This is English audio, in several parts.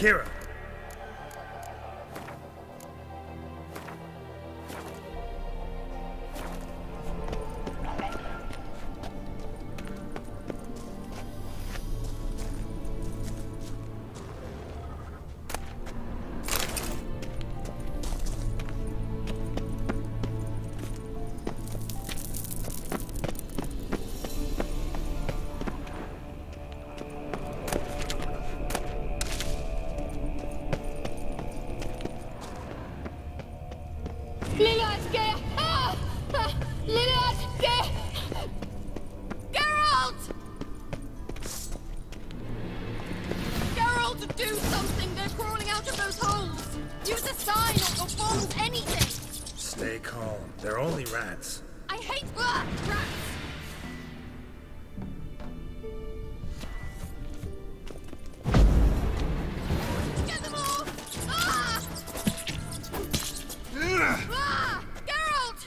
Kira. Do something! They're crawling out of those holes! Use a sign or bombs, anything! Stay calm. They're only rats. I hate rats! Get them all! Ah! Ah! Geralt!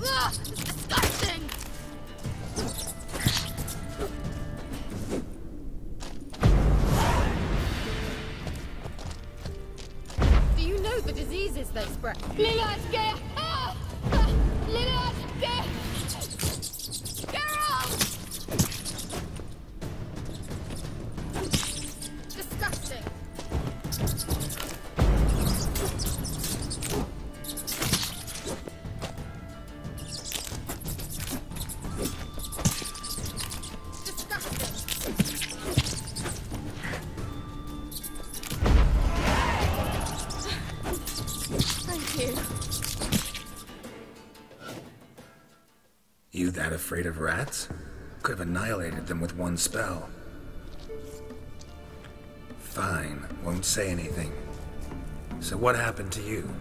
Ah! Disgusting! The diseases they spread. Geralt! Disgusting. You that afraid of rats? Could have annihilated them with one spell. Fine, won't say anything. So what happened to you?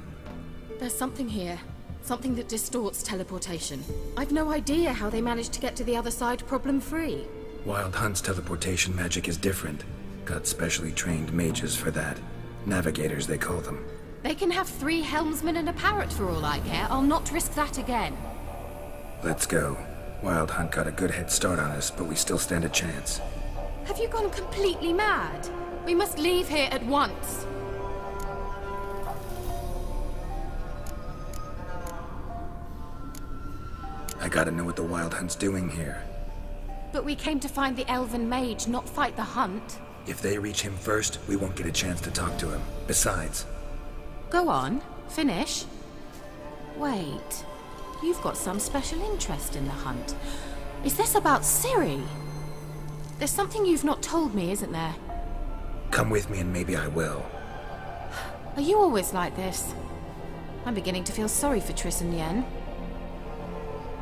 There's something here. Something that distorts teleportation. I've no idea how they managed to get to the other side problem-free. Wild Hunt's teleportation magic is different. Got specially trained mages for that. Navigators, they call them. They can have 3 helmsmen and a parrot for all I care. I'll not risk that again. Let's go. Wild Hunt got a good head start on us, but we still stand a chance. Have you gone completely mad? We must leave here at once. I gotta know what the Wild Hunt's doing here. But we came to find the elven mage, not fight the hunt. If they reach him first, we won't get a chance to talk to him. Besides... Go on. Finish. Wait. You've got some special interest in the hunt. Is this about Ciri? There's something you've not told me, isn't there? Come with me and maybe I will. Are you always like this? I'm beginning to feel sorry for Triss and Yen.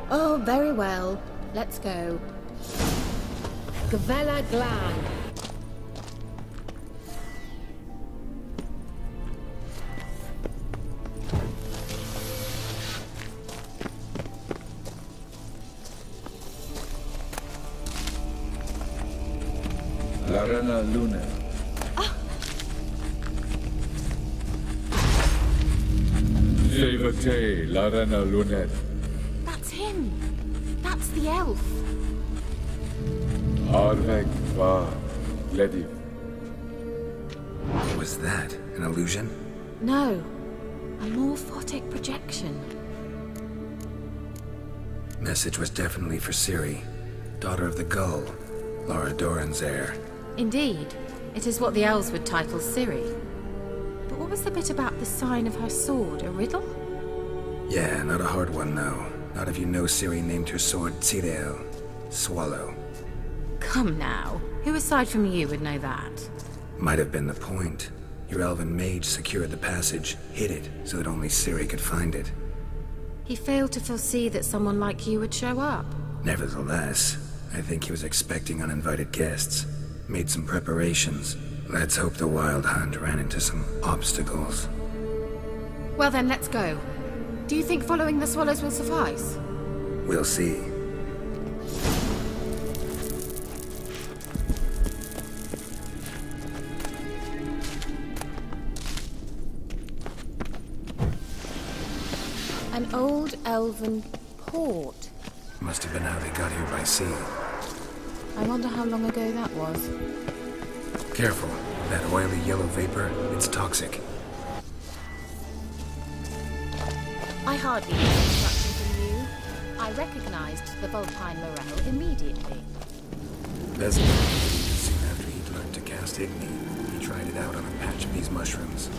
Oh, very well. Let's go. Gavella Glan. Larana Luna. Sevate Larana Lunet. That's him. That's the elf. Arvek Va Lediv. What was that? An illusion? No. A morphotic projection. Message was definitely for Ciri, daughter of the Gull, Lara Doran's heir. Indeed. It is what the elves would title Ciri. But what was the bit about the sign of her sword? A riddle? Yeah, not a hard one, though. Not if you know Ciri named her sword Tirel, Swallow. Come now. Who aside from you would know that? Might have been the point. Your elven mage secured the passage, hid it, so that only Ciri could find it. He failed to foresee that someone like you would show up. Nevertheless, I think he was expecting uninvited guests. Made some preparations. Let's hope the Wild Hunt ran into some obstacles. Well then, let's go. Do you think following the swallows will suffice? We'll see. An old elven port. Must have been how they got here by sea. I wonder how long ago that was. Careful. That oily yellow vapor, it's toxic. I hardly need instruction from you. I recognized the Vulpine morel immediately. Besant, soon after he'd learned to cast Igni, he tried it out on a patch of these mushrooms.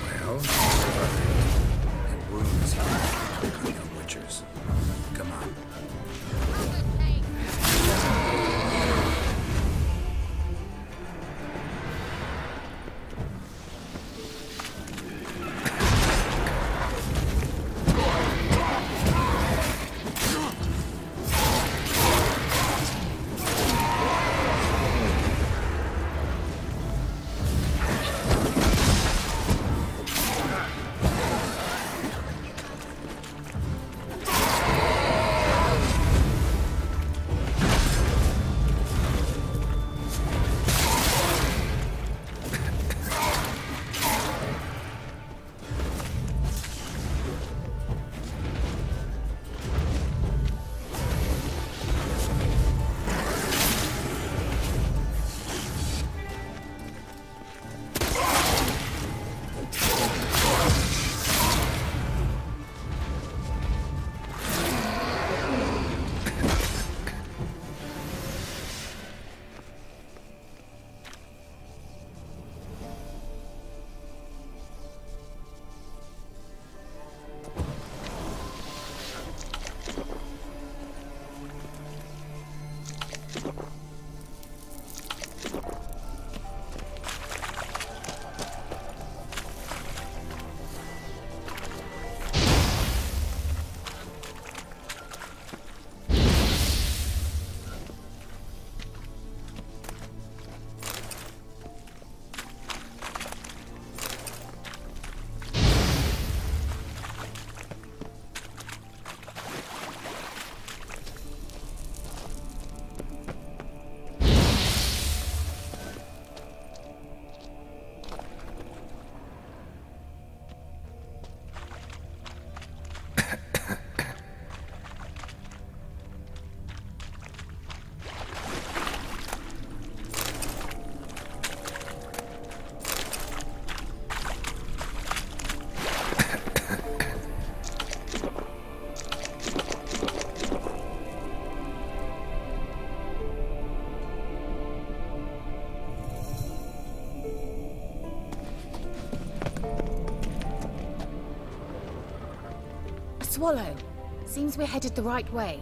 Well, it wounds you, young witchers. Come on. Swallow. Seems we're headed the right way.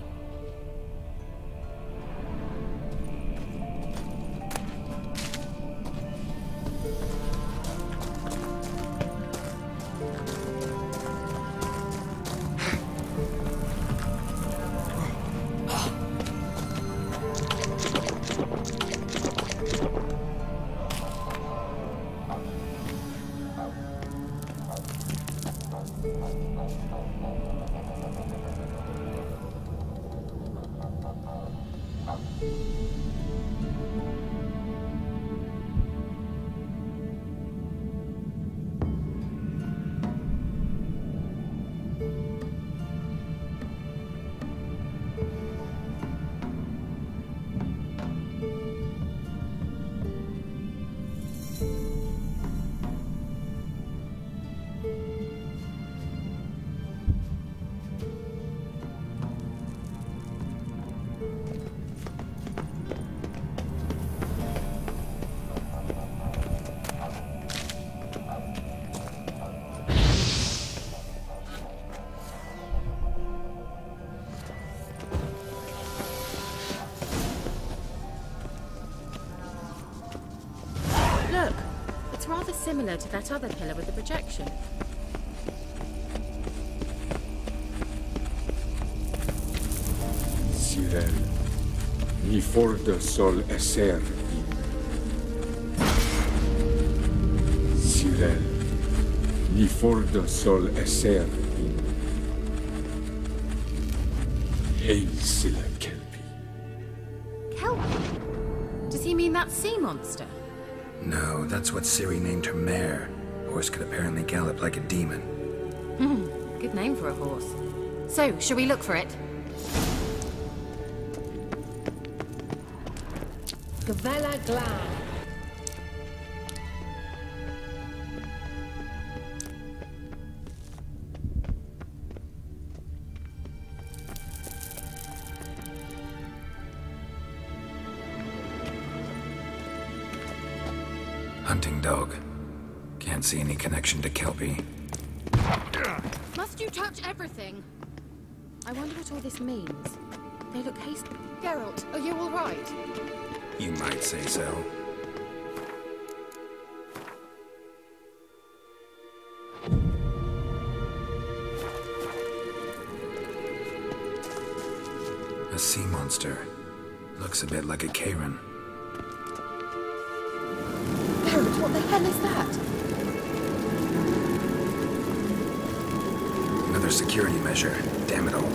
Look, it's rather similar to that other pillar with the projection. Sirel, ni forda sol esser in. Sirel, ni forda sol esser in. Hail Silla Kelpie. Kelpie? Does he mean that sea monster? No, that's what Ciri named her mare. Horse could apparently gallop like a demon. Good name for a horse. So, shall we look for it? Skavella Glan. Hunting dog. Can't see any connection to Kelpie. Must you touch everything? I wonder what all this means. They look hasty. Geralt, are you all right? You might say so. A sea monster. Looks a bit like a Karen. Geralt, what the hell is that? Another security measure. Damn it all.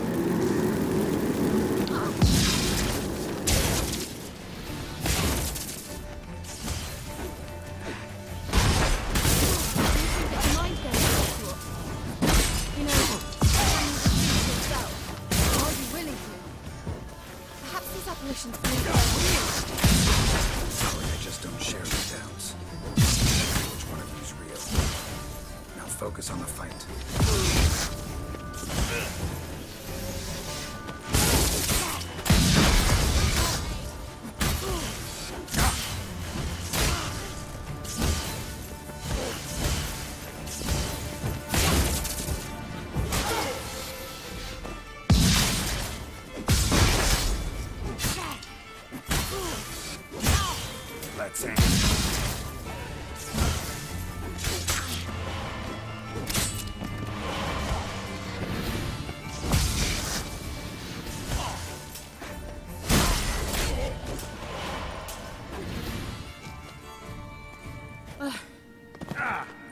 Sorry, I just don't share your doubts. Which one of you's real? Now focus on the fight. Let's aim.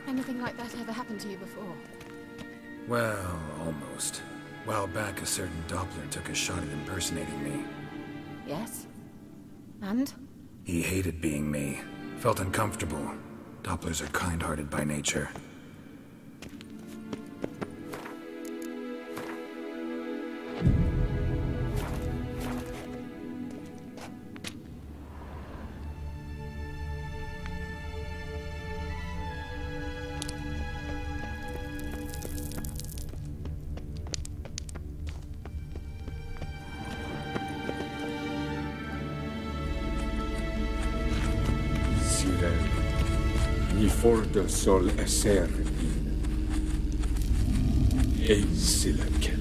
Anything like that ever happened to you before? Well, almost. A while back, a certain Doppler took a shot at impersonating me. Yes? And? He hated being me. Felt uncomfortable. Dopplers are kind-hearted by nature. Ni for the sol eser in sila Kelpie.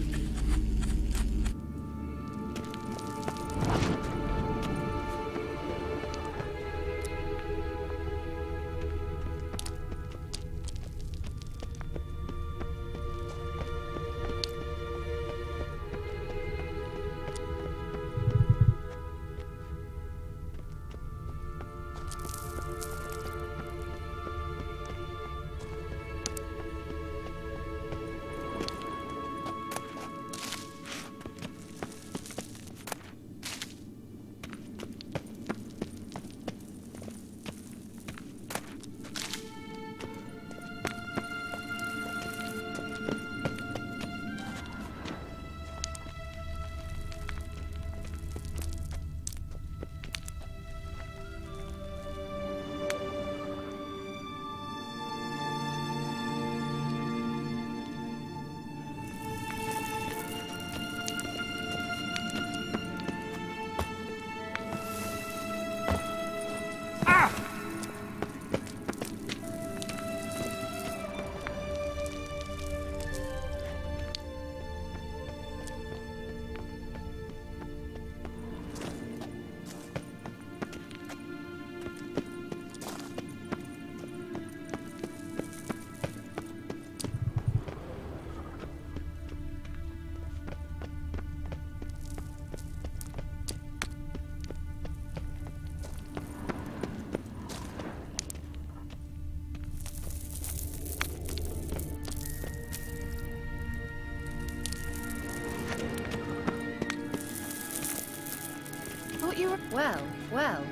Well, well.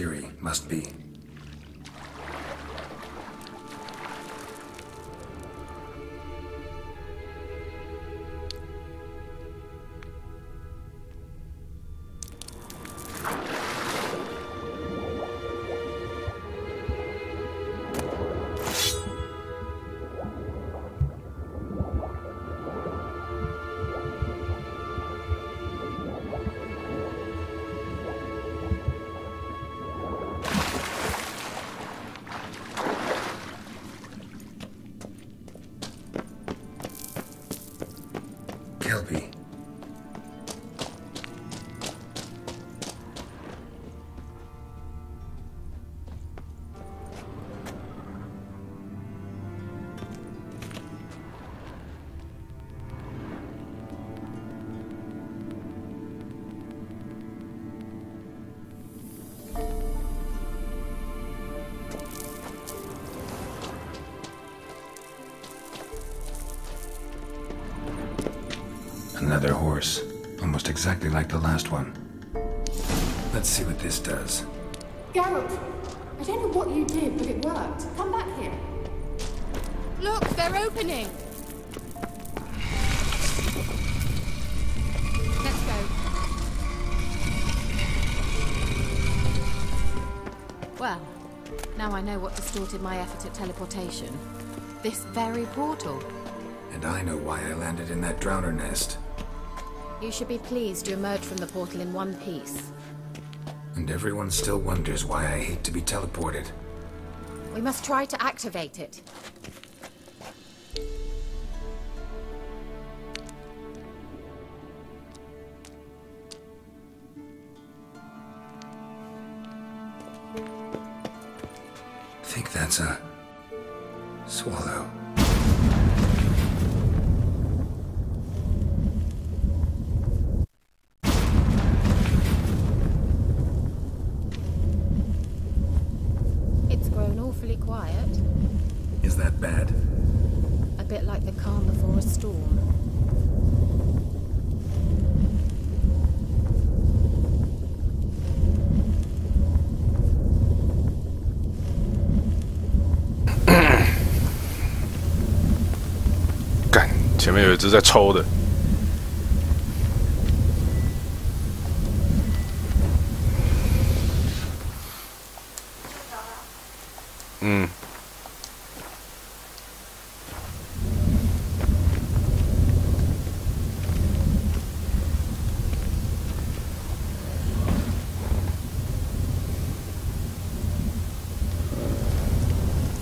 Ciri must be. Kelpie. Another horse. Almost exactly like the last one. Let's see what this does. Geralt, I don't know what you did, but it worked. Come back here. Look, they're opening. Let's go. Well, now I know what distorted my effort at teleportation. This very portal. And I know why I landed in that drowner nest. You should be pleased you emerged from the portal in one piece. And everyone still wonders why I hate to be teleported. We must try to activate it. I think that's a swallow. It's grown awfully quiet. Is that bad? A bit like the calm before a storm.干，前面有一只在抽的。嗯。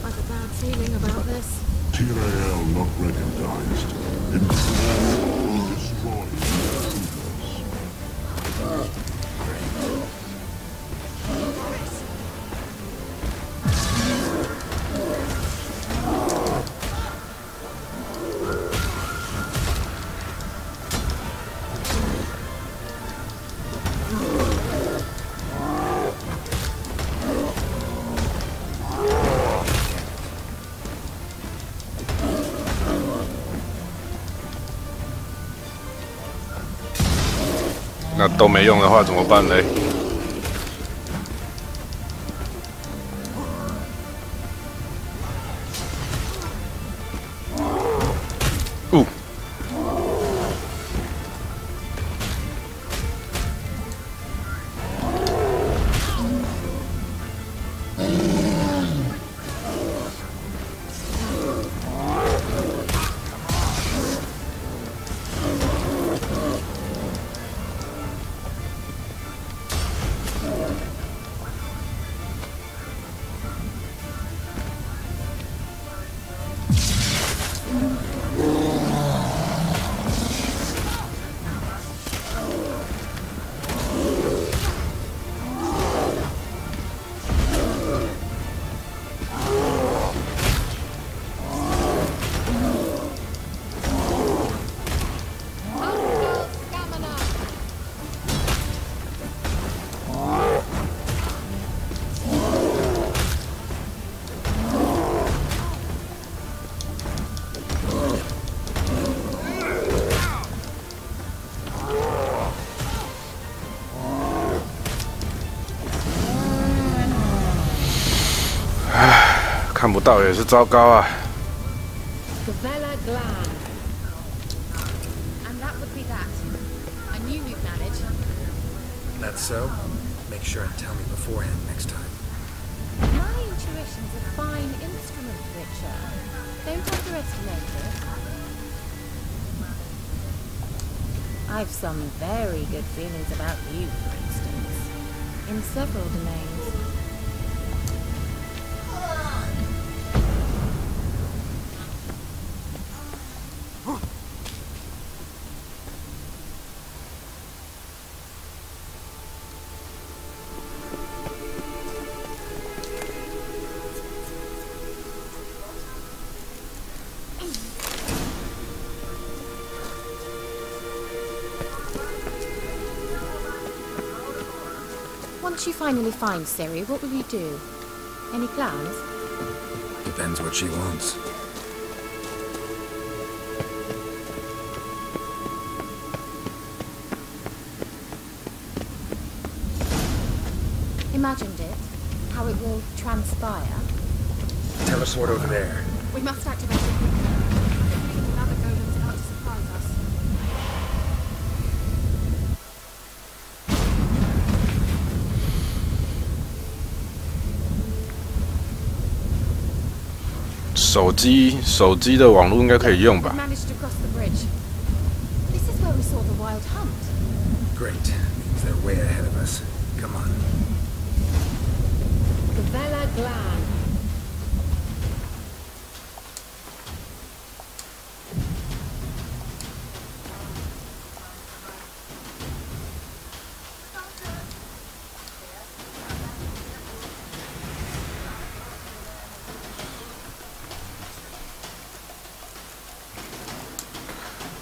I've a bad feeling about this. Tyrael not recognized. Enthrall, destroy. Damn it. 那都没用的话怎么办嘞？看不到也是糟糕啊。Gavella Glan. And that would be that. I knew you'd manage. That's so? Make sure and tell me beforehand next time. My intuition's a fine instrument, Richard. Don't underestimate it. I've some very good feelings about you, for instance. In several domains. 'Once you finally find Siri, what will you do? Any plans? Depends what she wants. Imagined it? How it will transpire? Teleport over there. We must activate it quickly. Another golem's out to surprise us. 手机的网络应该可以用 We 吧？ managed to cross the bridge. This is where we saw the wild hunt. Great. Means they're way ahead of us. Come on. Gavella Glan.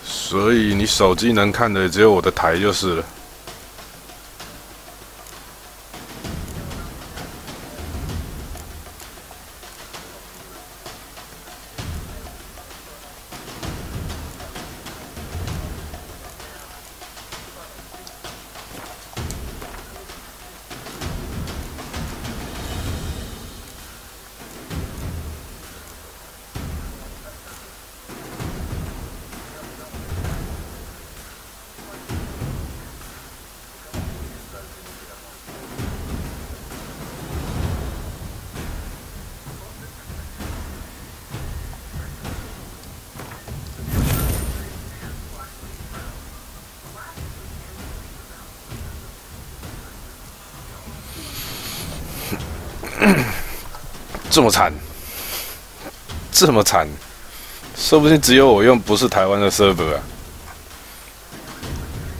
所以你手机能看的只有我的台就是了。这么惨，这么惨，说不定只有我用不是台湾的 server 啊，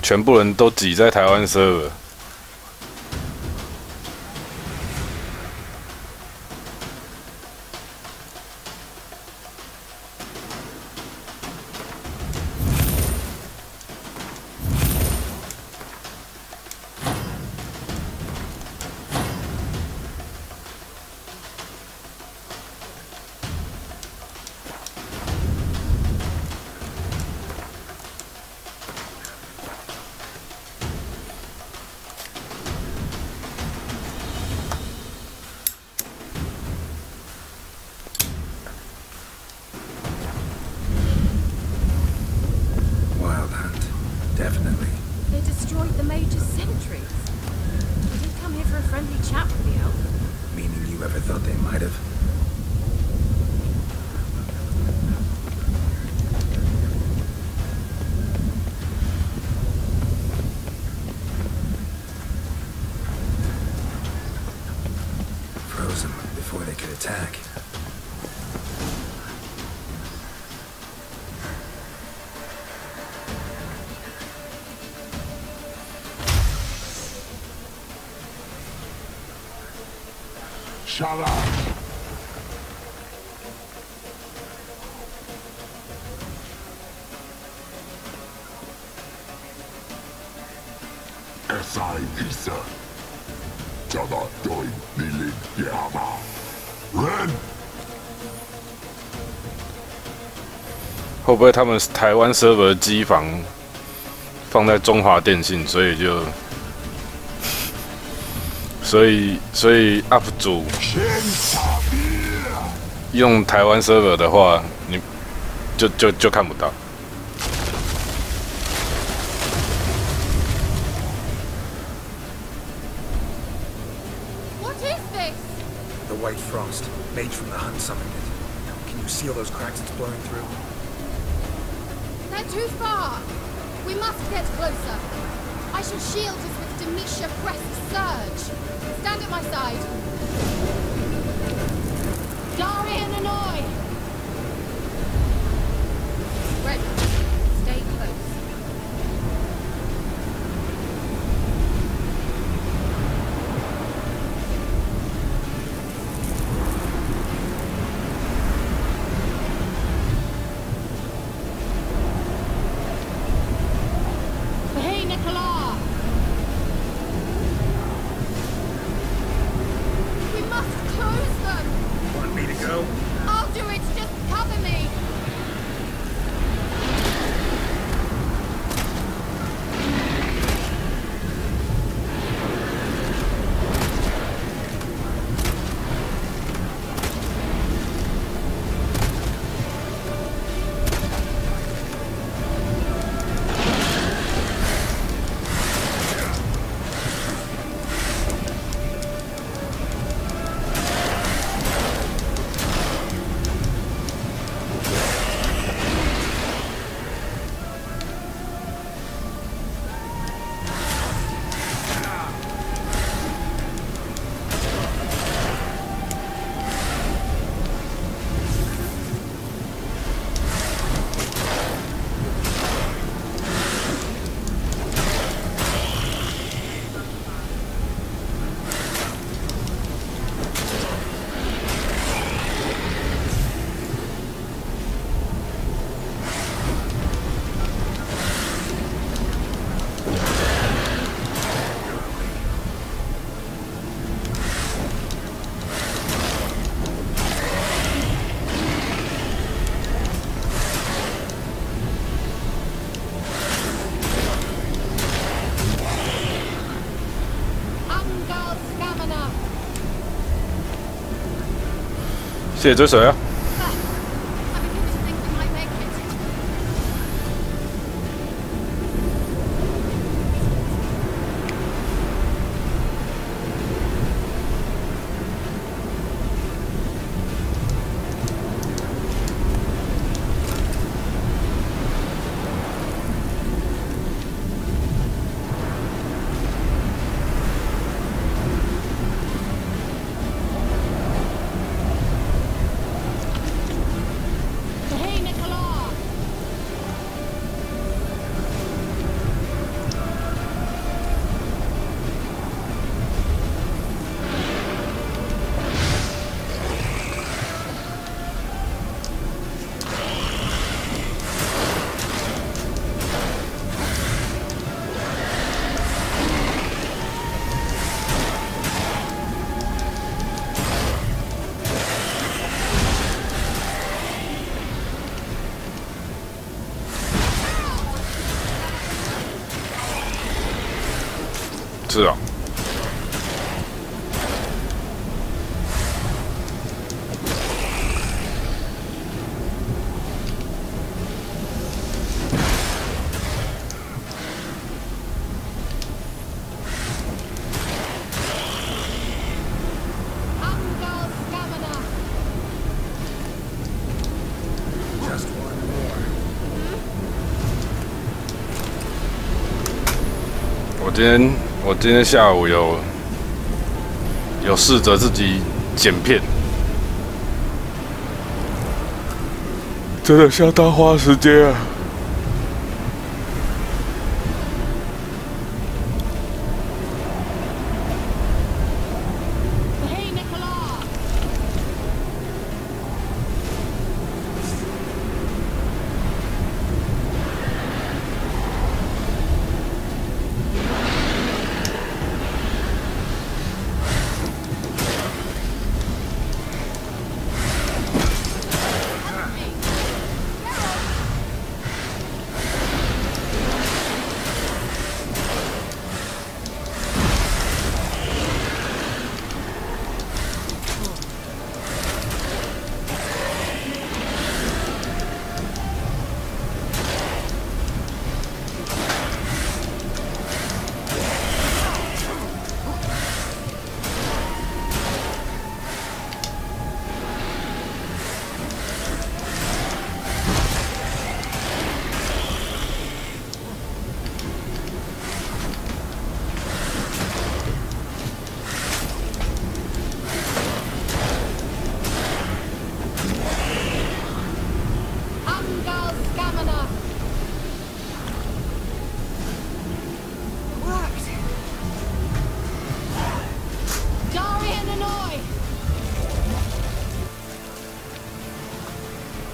全部人都挤在台湾 server。Definitely. They destroyed the Major's sentries. They didn't come here for a friendly chat with the elf. Meaning you ever thought they might have? Froze them before they could attack. Shut up! SI Lisa. 叫他对你领亚马人。会不会他们台湾 server 机房放在中华电信，所以就，所以 UP 主用台湾 server 的话，你就看不到。What is this? The white frost, made from the hunt summoned it. Can you see all those cracks it's blowing through? They're too far. We must get closer. I shall shield us with Demetia Crest's surge. Stand at my side. Dari and Annoy! Ready. Stay close. Hey, Nicola! We must close them! Want me to go? I'll do it, just cover me! Angal Stamina! 谢谢追随啊！ I'm beginning to think we might make it. Hey, Nicola! 是啊。Angal Stamina! Just one more. 我今天下午有试着自己剪片，真的相当花时间啊。Hey, Nicola!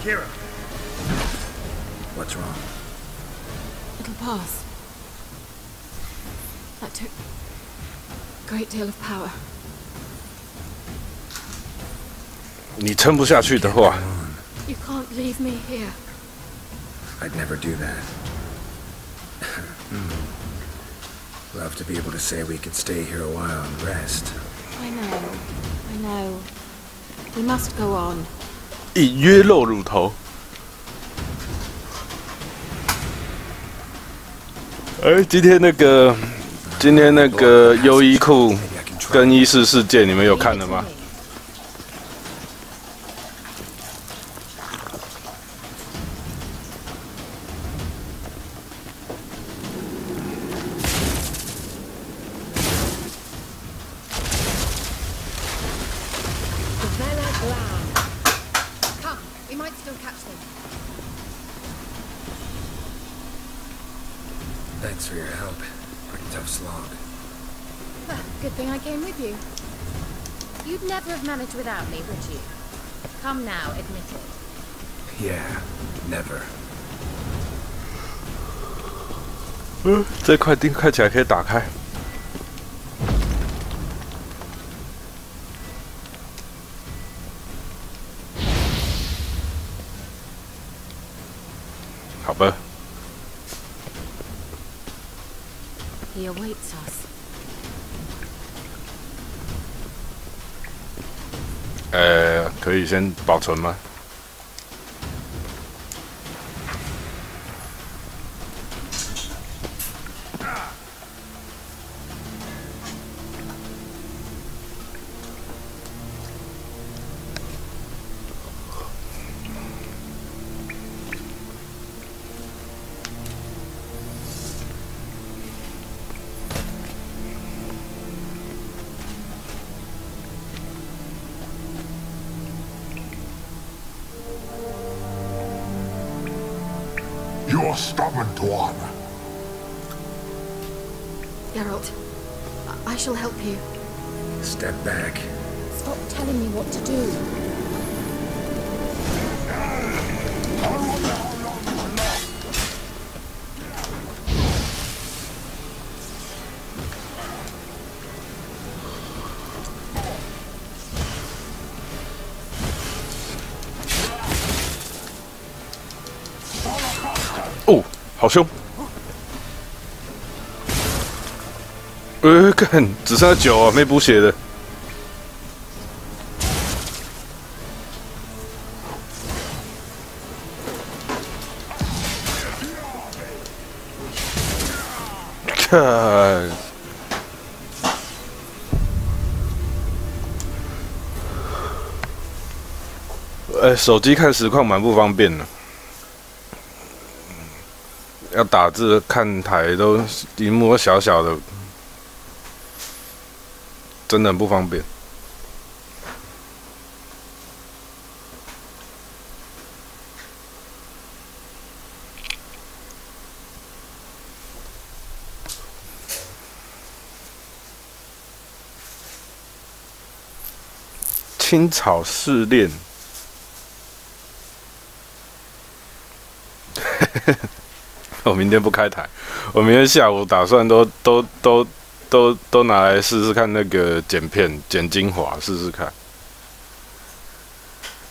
Kira. What's wrong? It'll pass. That took a great deal of power. 你撑不下去的话， You can't leave me here. I'd never do that. Love to be able to say we could stay here a while and rest. I know. We must go on. 隐约露乳头。哎，今天那个优衣库更衣室事件，你们有看了吗？ Come, we might still catch them. Thanks for your help. Pretty tough slog. Good thing I came with you. You'd never have managed without me, would you? Come now, admit it. Yeah, never. 这块钉看起来可以打开。好吧。 He awaits us. 可以先保存吗？You're stubborn, Tuan. Geralt, I shall help you. Step back. Stop telling me what to do. Oh, 好凶！看，只剩下9啊，没补血的。看，手机看实况蛮不方便的。 要打字看台都屏幕小小的，真的很不方便。青草试炼。我明天不开台，我明天下午打算都拿来试试看那个剪片、剪精华，试试看，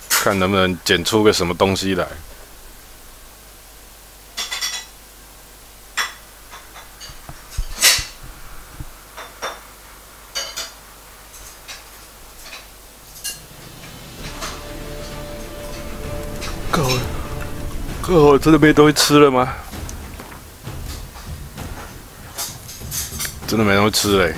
看能不能剪出个什么东西来。够了，真的没东西吃了吗？ 真的没东西吃嘞、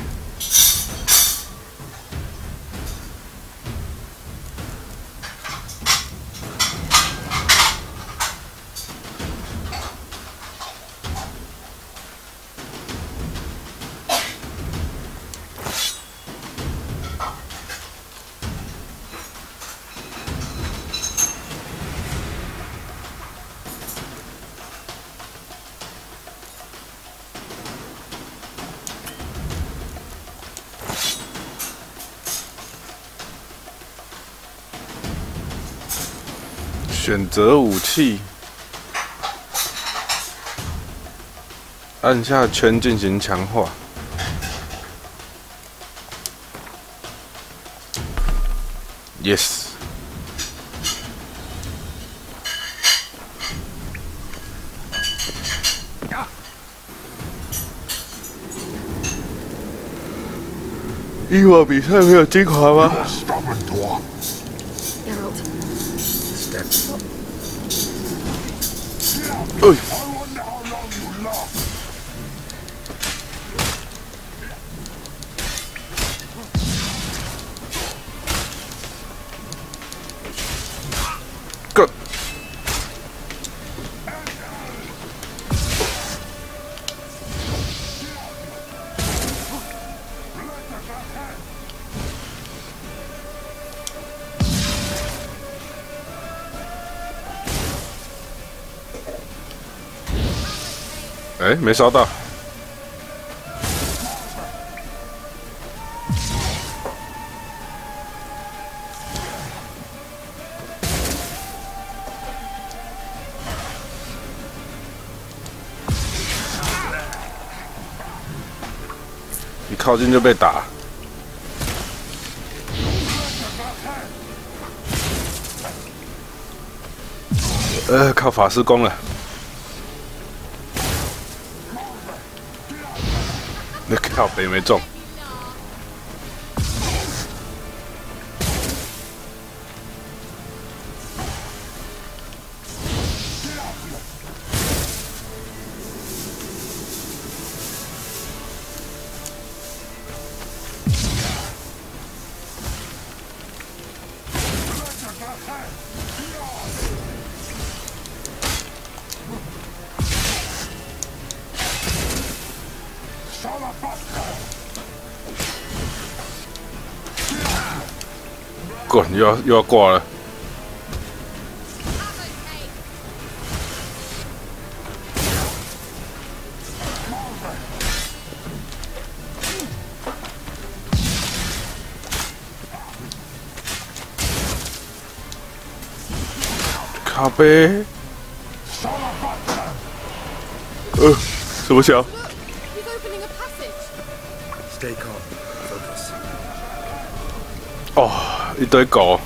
选择武器，按下圈进行强化。Yes。伊娃比赛没有精华吗？ 哎。Go。哎，没烧到。一靠近就被打。靠法师攻了。 那靠北没中，滚，又要挂了。靠背。什么桥？ Stay calm. Focus. 哦，一堆狗。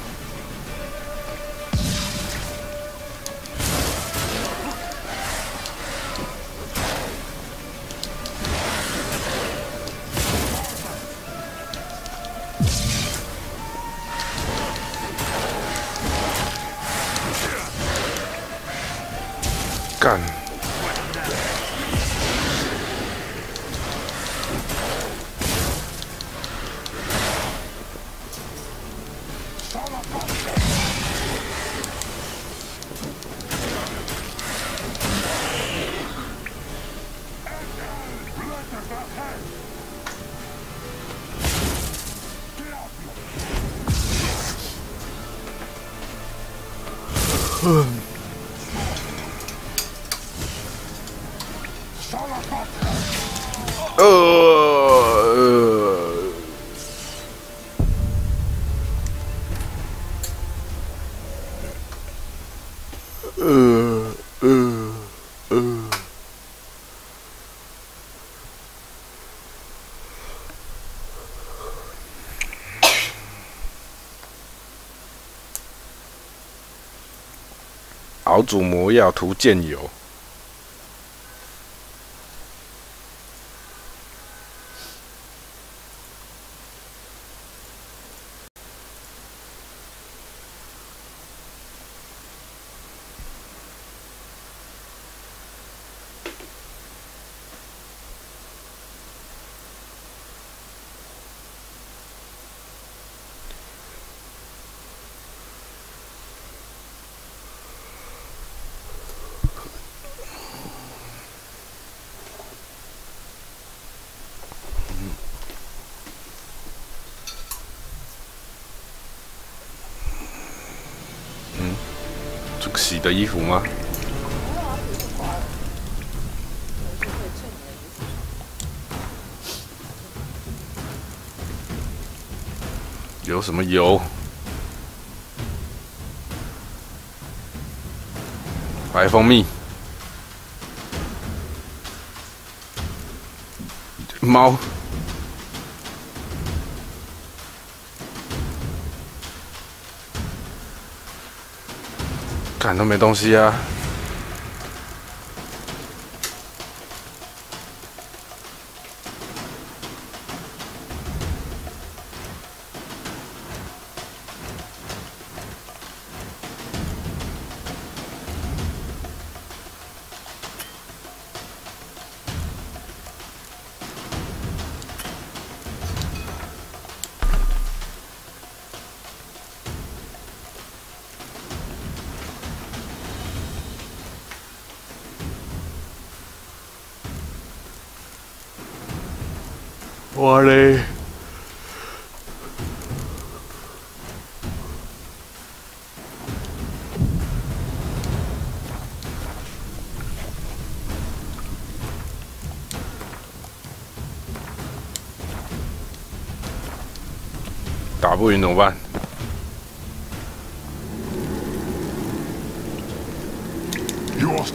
干。熬煮魔药涂剑油。洗的衣服吗？有什么油？白蜂蜜，猫，看都没东西啊。我嘞，打不赢怎么办？ Yours.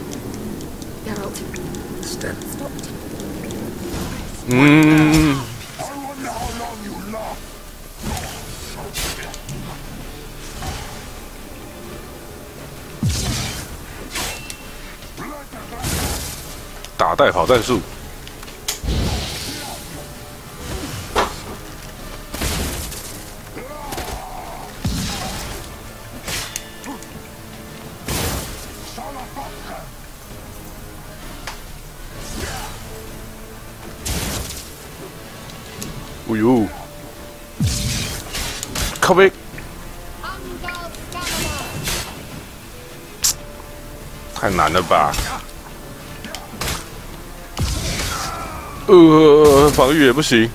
Geralt, Step. stop. 嗯， I wonder how long you last. 打带跑战术。哎呦，靠背， Unguard Scanner. 太难了吧？防御也不行。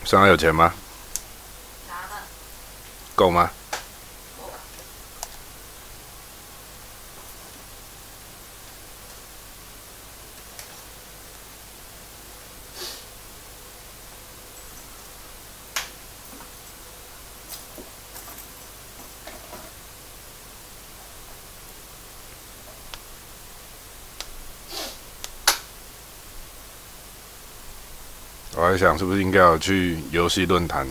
身上有钱吗？够吗？我在想，是不是应该有去游戏论坛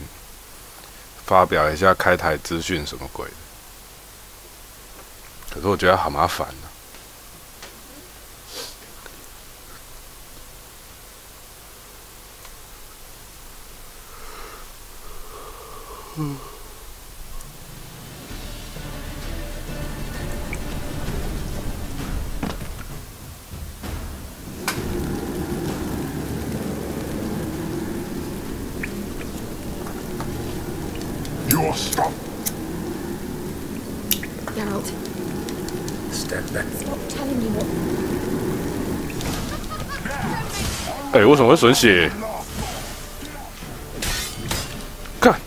发表一下开台资讯什么鬼的？可是我觉得好麻烦啊。Your stuff. Geralt, Step back. stop telling me what. 哎、为什么会损血？看，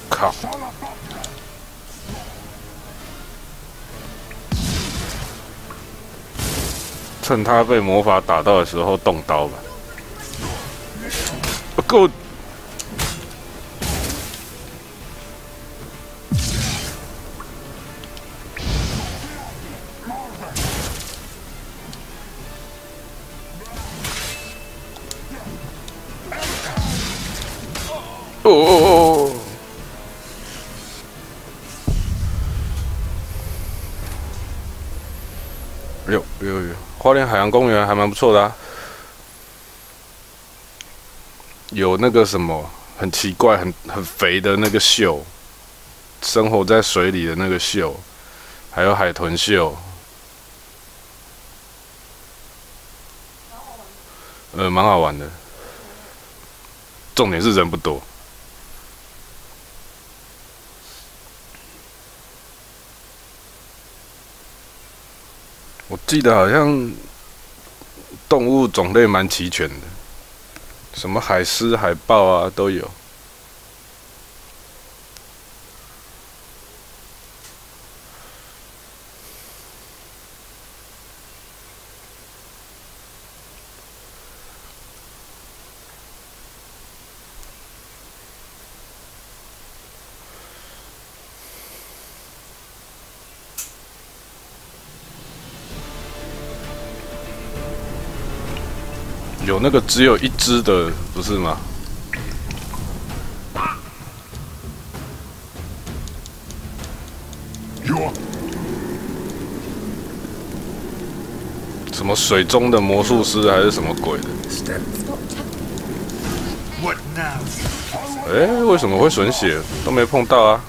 靠！趁他被魔法打到的时候动刀吧。够！哦！有，花莲海洋公园还蛮不错的啊。有那个什么很奇怪、很肥的那个鹡，生活在水里的那个鹡，还有海豚鹡，蛮好玩的。重点是人不多。记得好像动物种类蛮齐全的，什么海狮、海豹啊都有。有那个只有一只的，不是吗？什么水中的魔术师还是什么鬼的？哎，为什么会损血？都没碰到啊！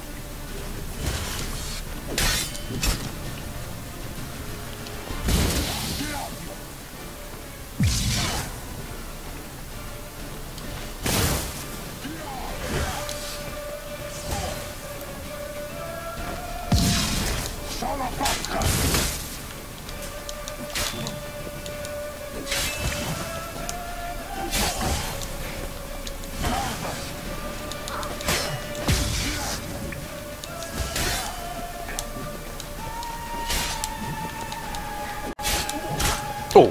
哦，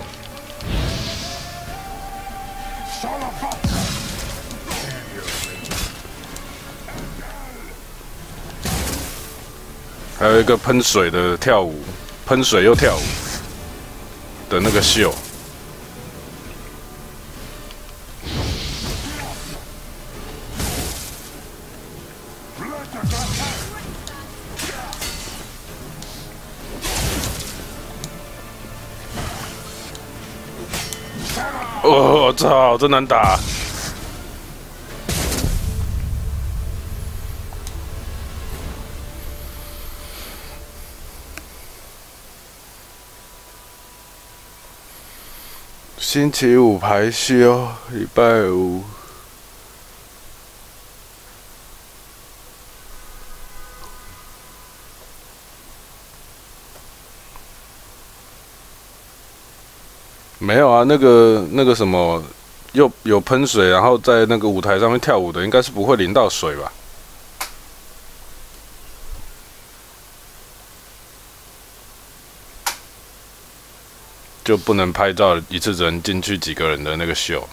还有一个喷水的跳舞，喷水又跳舞的那个秀。哦，我操，真难打！星期五排休，礼拜五。没有啊，那个什么，又有喷水，然后在那个舞台上面跳舞的，应该是不会淋到水吧？就不能拍照，一次只能进去几个人的那个秀。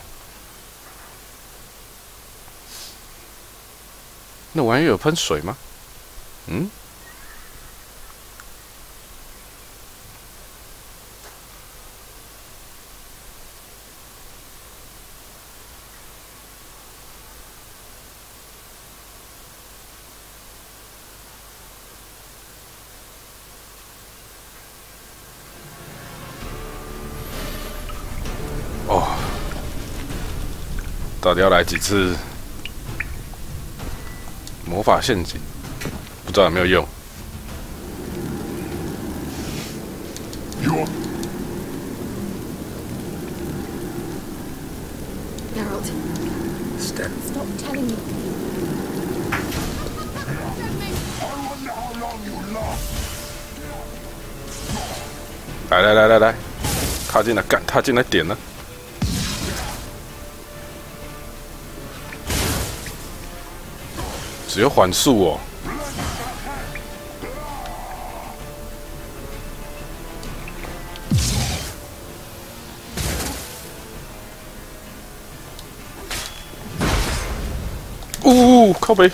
那玩意有喷水吗？嗯？哦，到底要来几次魔法陷阱？不知道有没有用。Geralt, Step. stop telling me. 来，踏进来干，踏进来点呢。只有缓速哦。靠北。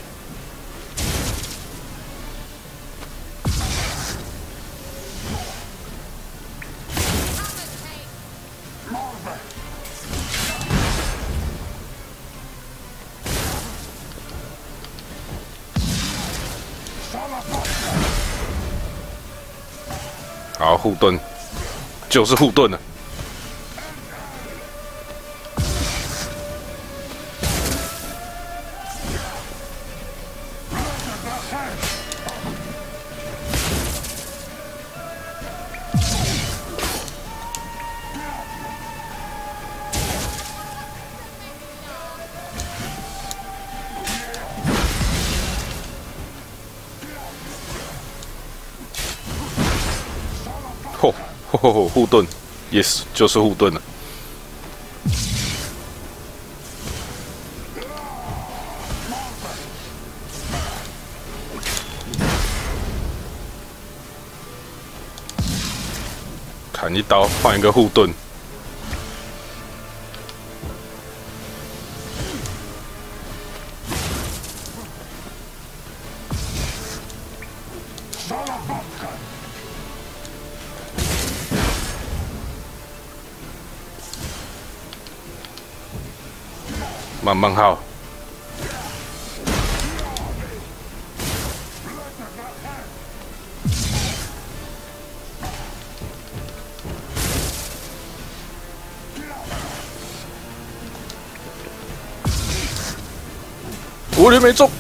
好，护盾，就是护盾了。吼，护盾 ，yes， 就是护盾了。砍一刀，换一个护盾。慢慢耗。我连没中。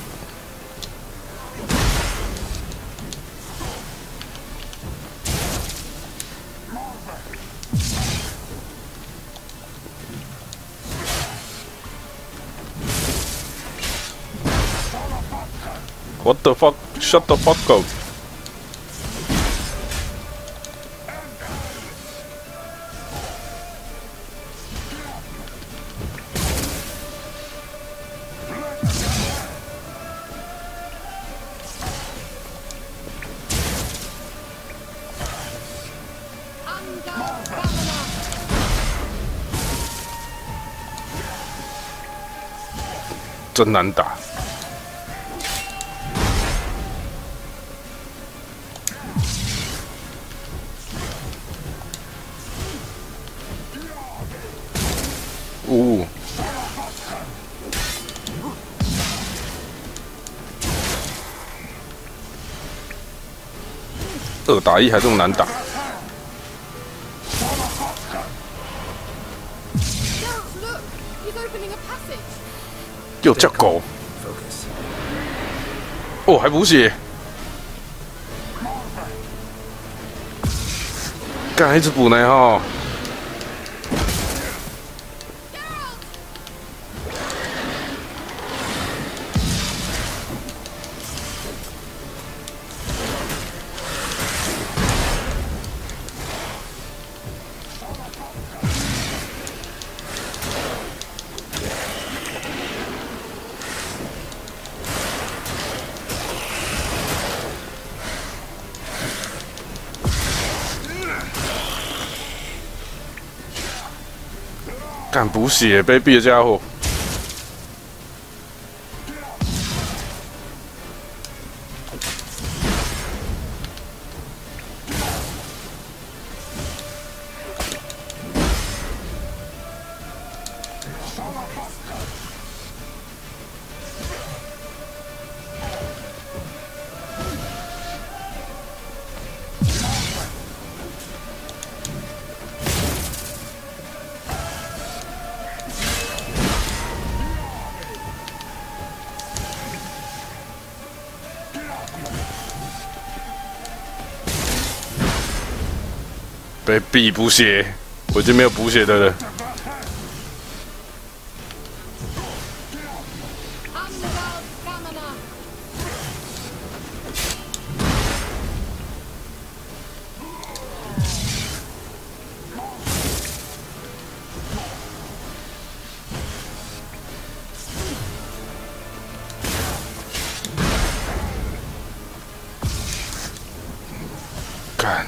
What the fuck? Shut the fuck up! 真难打。2打1还这么难打，又叫狗，哦，还补血，干一直补呢哈。干补血，卑鄙的家伙！被必补血，我已经没有补血的了。干！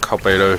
靠北了。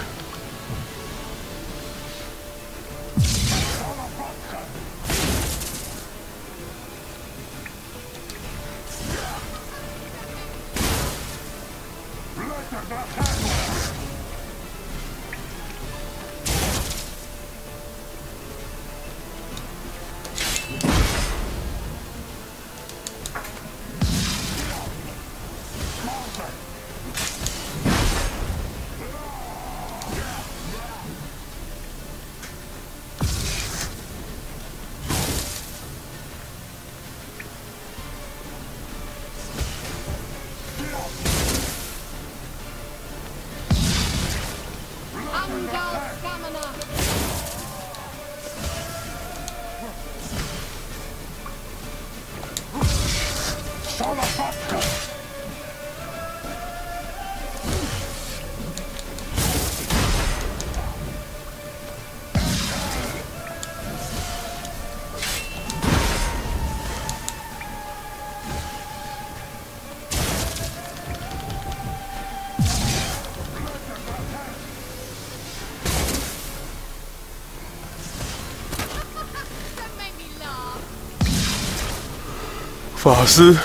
法师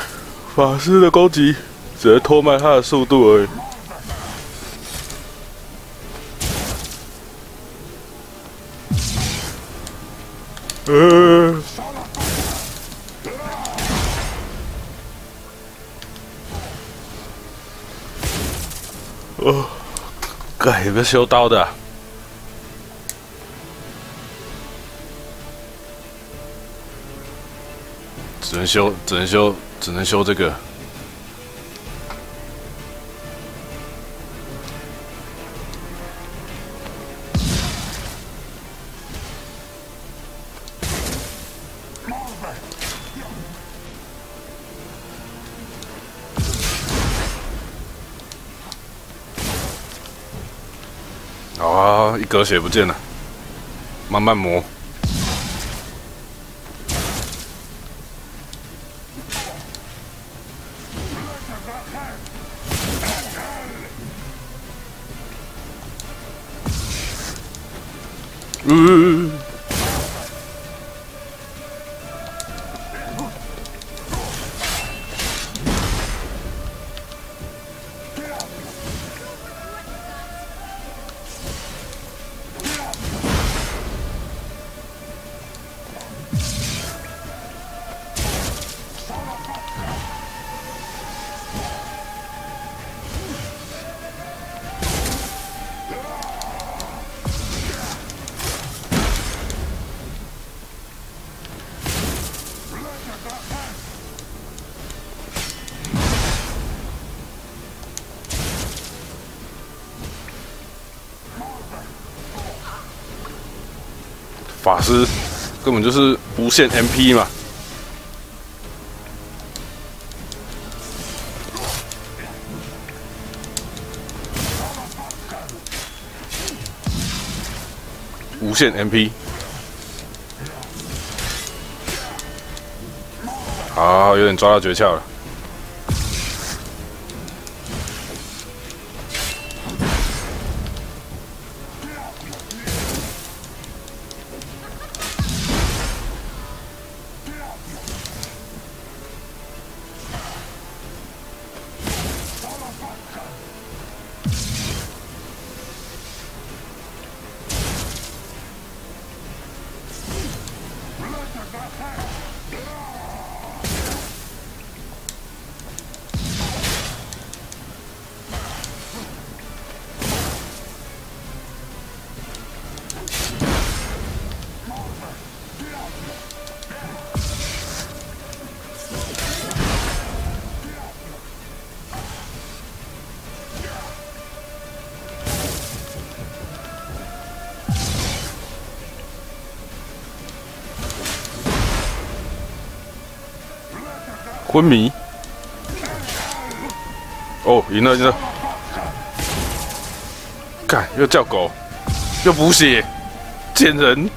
的攻击只能拖慢他的速度而已。干有没有修刀的、啊？只能修这个。啊！一格血不见了，慢慢磨。法师根本就是无限 MP 嘛！无限 MP， 好，有点抓到诀窍了。昏迷。哦，赢了赢了！干，又叫狗，又补血，贱人！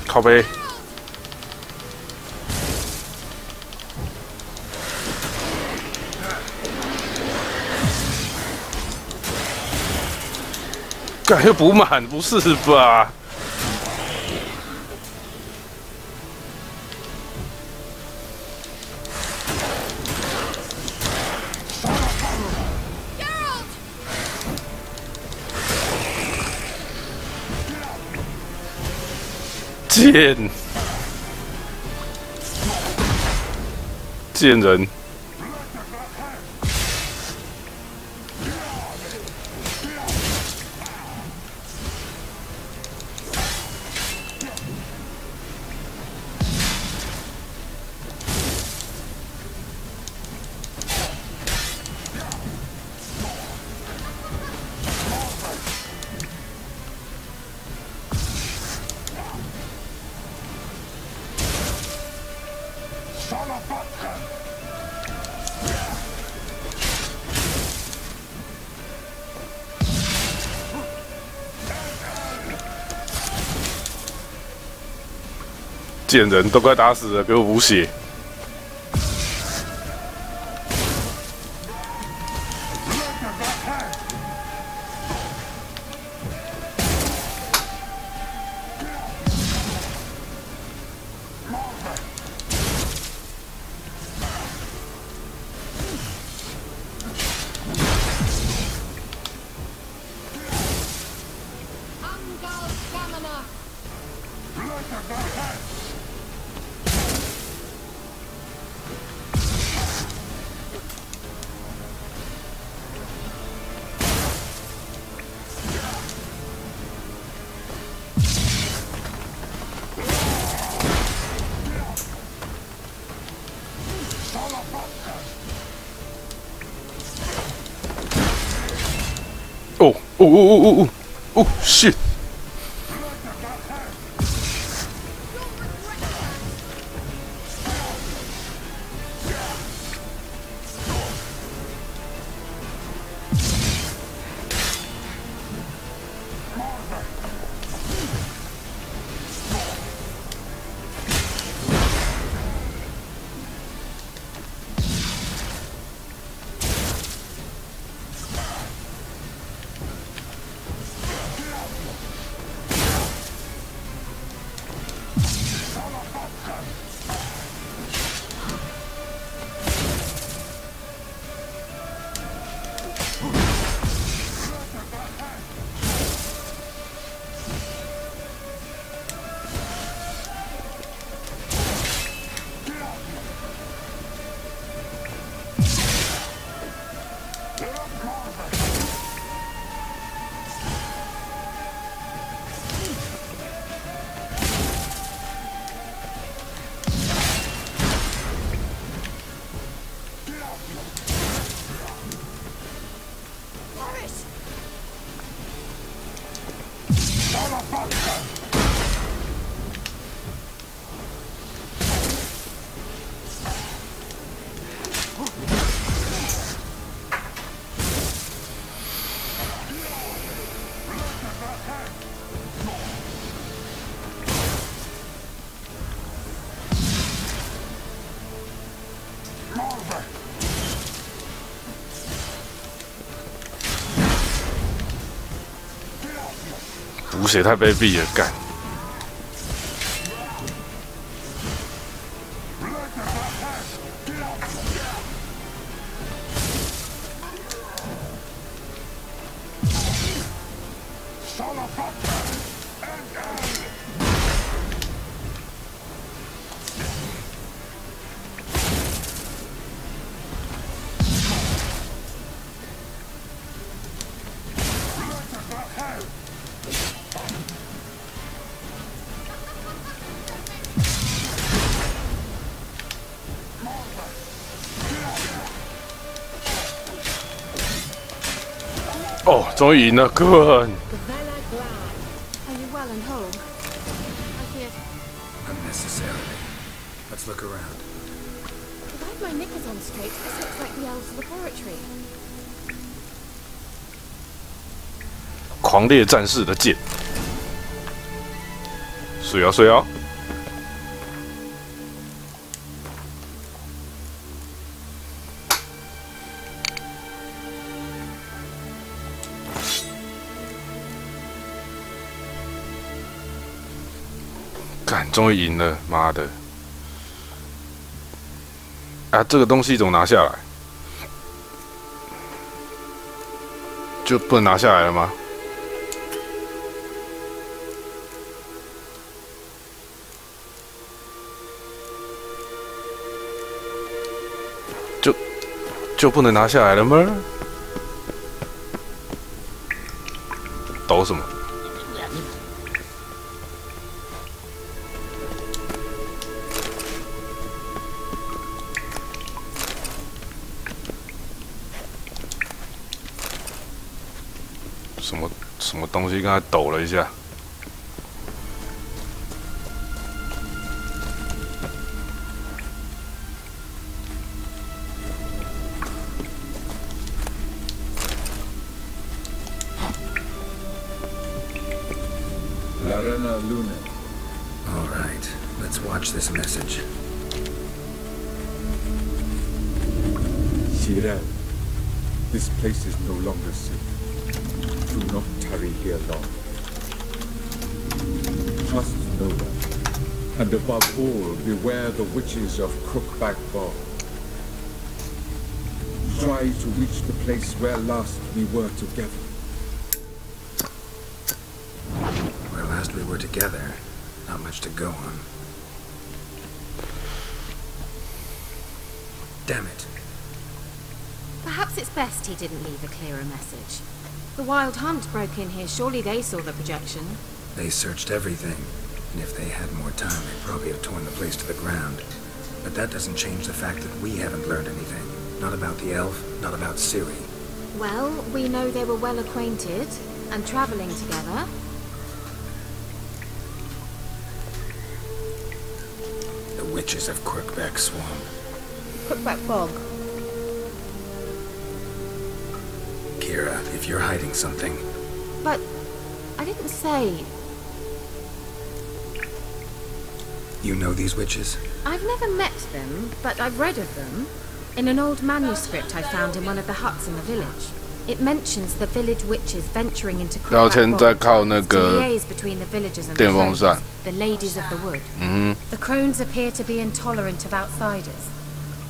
靠背。干又补满，不是吧？贱人！贱人都快打死了，给我补血！Oh, shit!补血太卑鄙了，干！哦，终于赢了 ，Good。 Are you well and whole? I fear Unnecessarily. Let's look around. if I have my knickers on straight, this looks like the elves' laboratory. 狂烈战士的剑，水啊水啊！干，终于赢了，妈的！啊，这个东西怎么拿下来？就不能拿下来了吗？就不能拿下来了吗？抖什么？什么东西？刚才抖了一下。All right, let's Watch this message. Shirel, this place is no longer safe. Do not tarry here long. Trust no one, and above all, beware the witches of Crookback Bog. Try to reach the place where last we were together. Where last we were together, not much to go on. Damn it. Perhaps it's best he didn't leave a clearer message. The Wild Hunt broke in here. Surely they saw the projection. They searched everything, and if they had more time, they'd probably have torn the place to the ground. But that doesn't change the fact that we haven't learned anything. Not about the elf, not about Ciri. Well, we know they were well acquainted and traveling together. The witches of Crookback Swamp. Crookback Bog. Kira, if you're hiding something... But I didn't say. You know these witches? I've never met them, but I've read of them. In an old manuscript I found in one of the huts in the village. It mentions the village witches venturing into Crookback Bog to liaise between the villagers and the crones, the ladies of the wood. The crones appear to be intolerant of outsiders,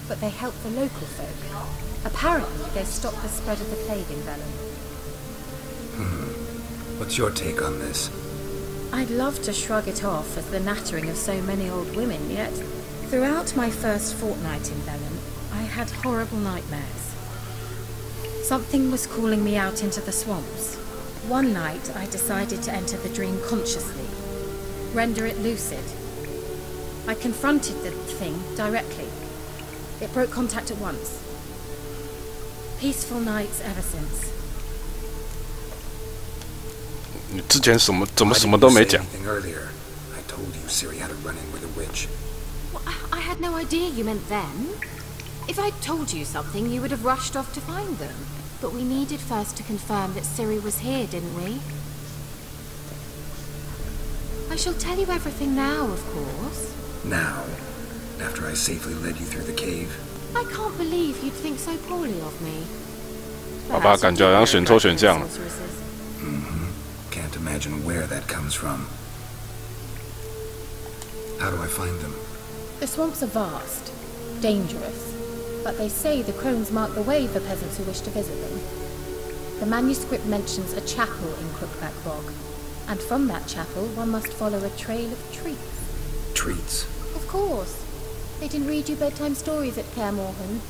but they help the local folk. Apparently, they stop the spread of the plague in Velen. What's your take on this? I'd love to shrug it off as the nattering of so many old women, yet throughout my first fortnight in Velen, I had horrible nightmares. Something was calling me out into the swamps. One night, I decided to enter the dream consciously, render it lucid. I confronted the thing directly. It broke contact at once. Peaceful nights ever since. 你之前怎么什么都没讲？ Earlier, I told you Ciri had a run-in with a witch. Well, I had no idea you meant then. If I'd told you something, you would have rushed off to find them. But we needed first to confirm that Ciri was here, didn't we? I shall tell you everything now, of course. Now, after I safely led you through the cave. I can't believe you'd think so poorly of me. 好吧，感觉好像选错选项了。 Can't imagine where that comes from. How do I find them? The swamps are vast, dangerous, but they say the crones mark the way for peasants who wish to visit them. The manuscript mentions a chapel in Crookback Bog, and from that chapel one must follow a trail of treats. Treats? Of course. They didn't read you bedtime stories at Kaer Morhen.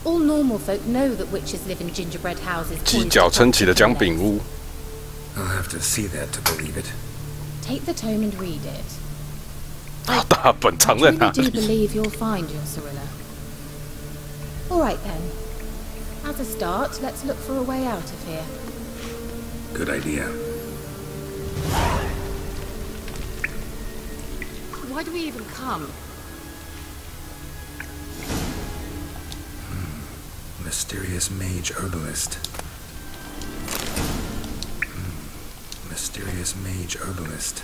All normal folk know that witches live in gingerbread houses. 犄角撑起的姜饼屋。 I'll have to see that to believe it. Take the tome and read it. 好大本藏在 I 哪 really do 里？ believe you'll find your Cirilla. All right then. As a start, let's look for a way out of here. Good idea. Why do we even come? Mysterious mage herbalist. Mysterious mage herbalist.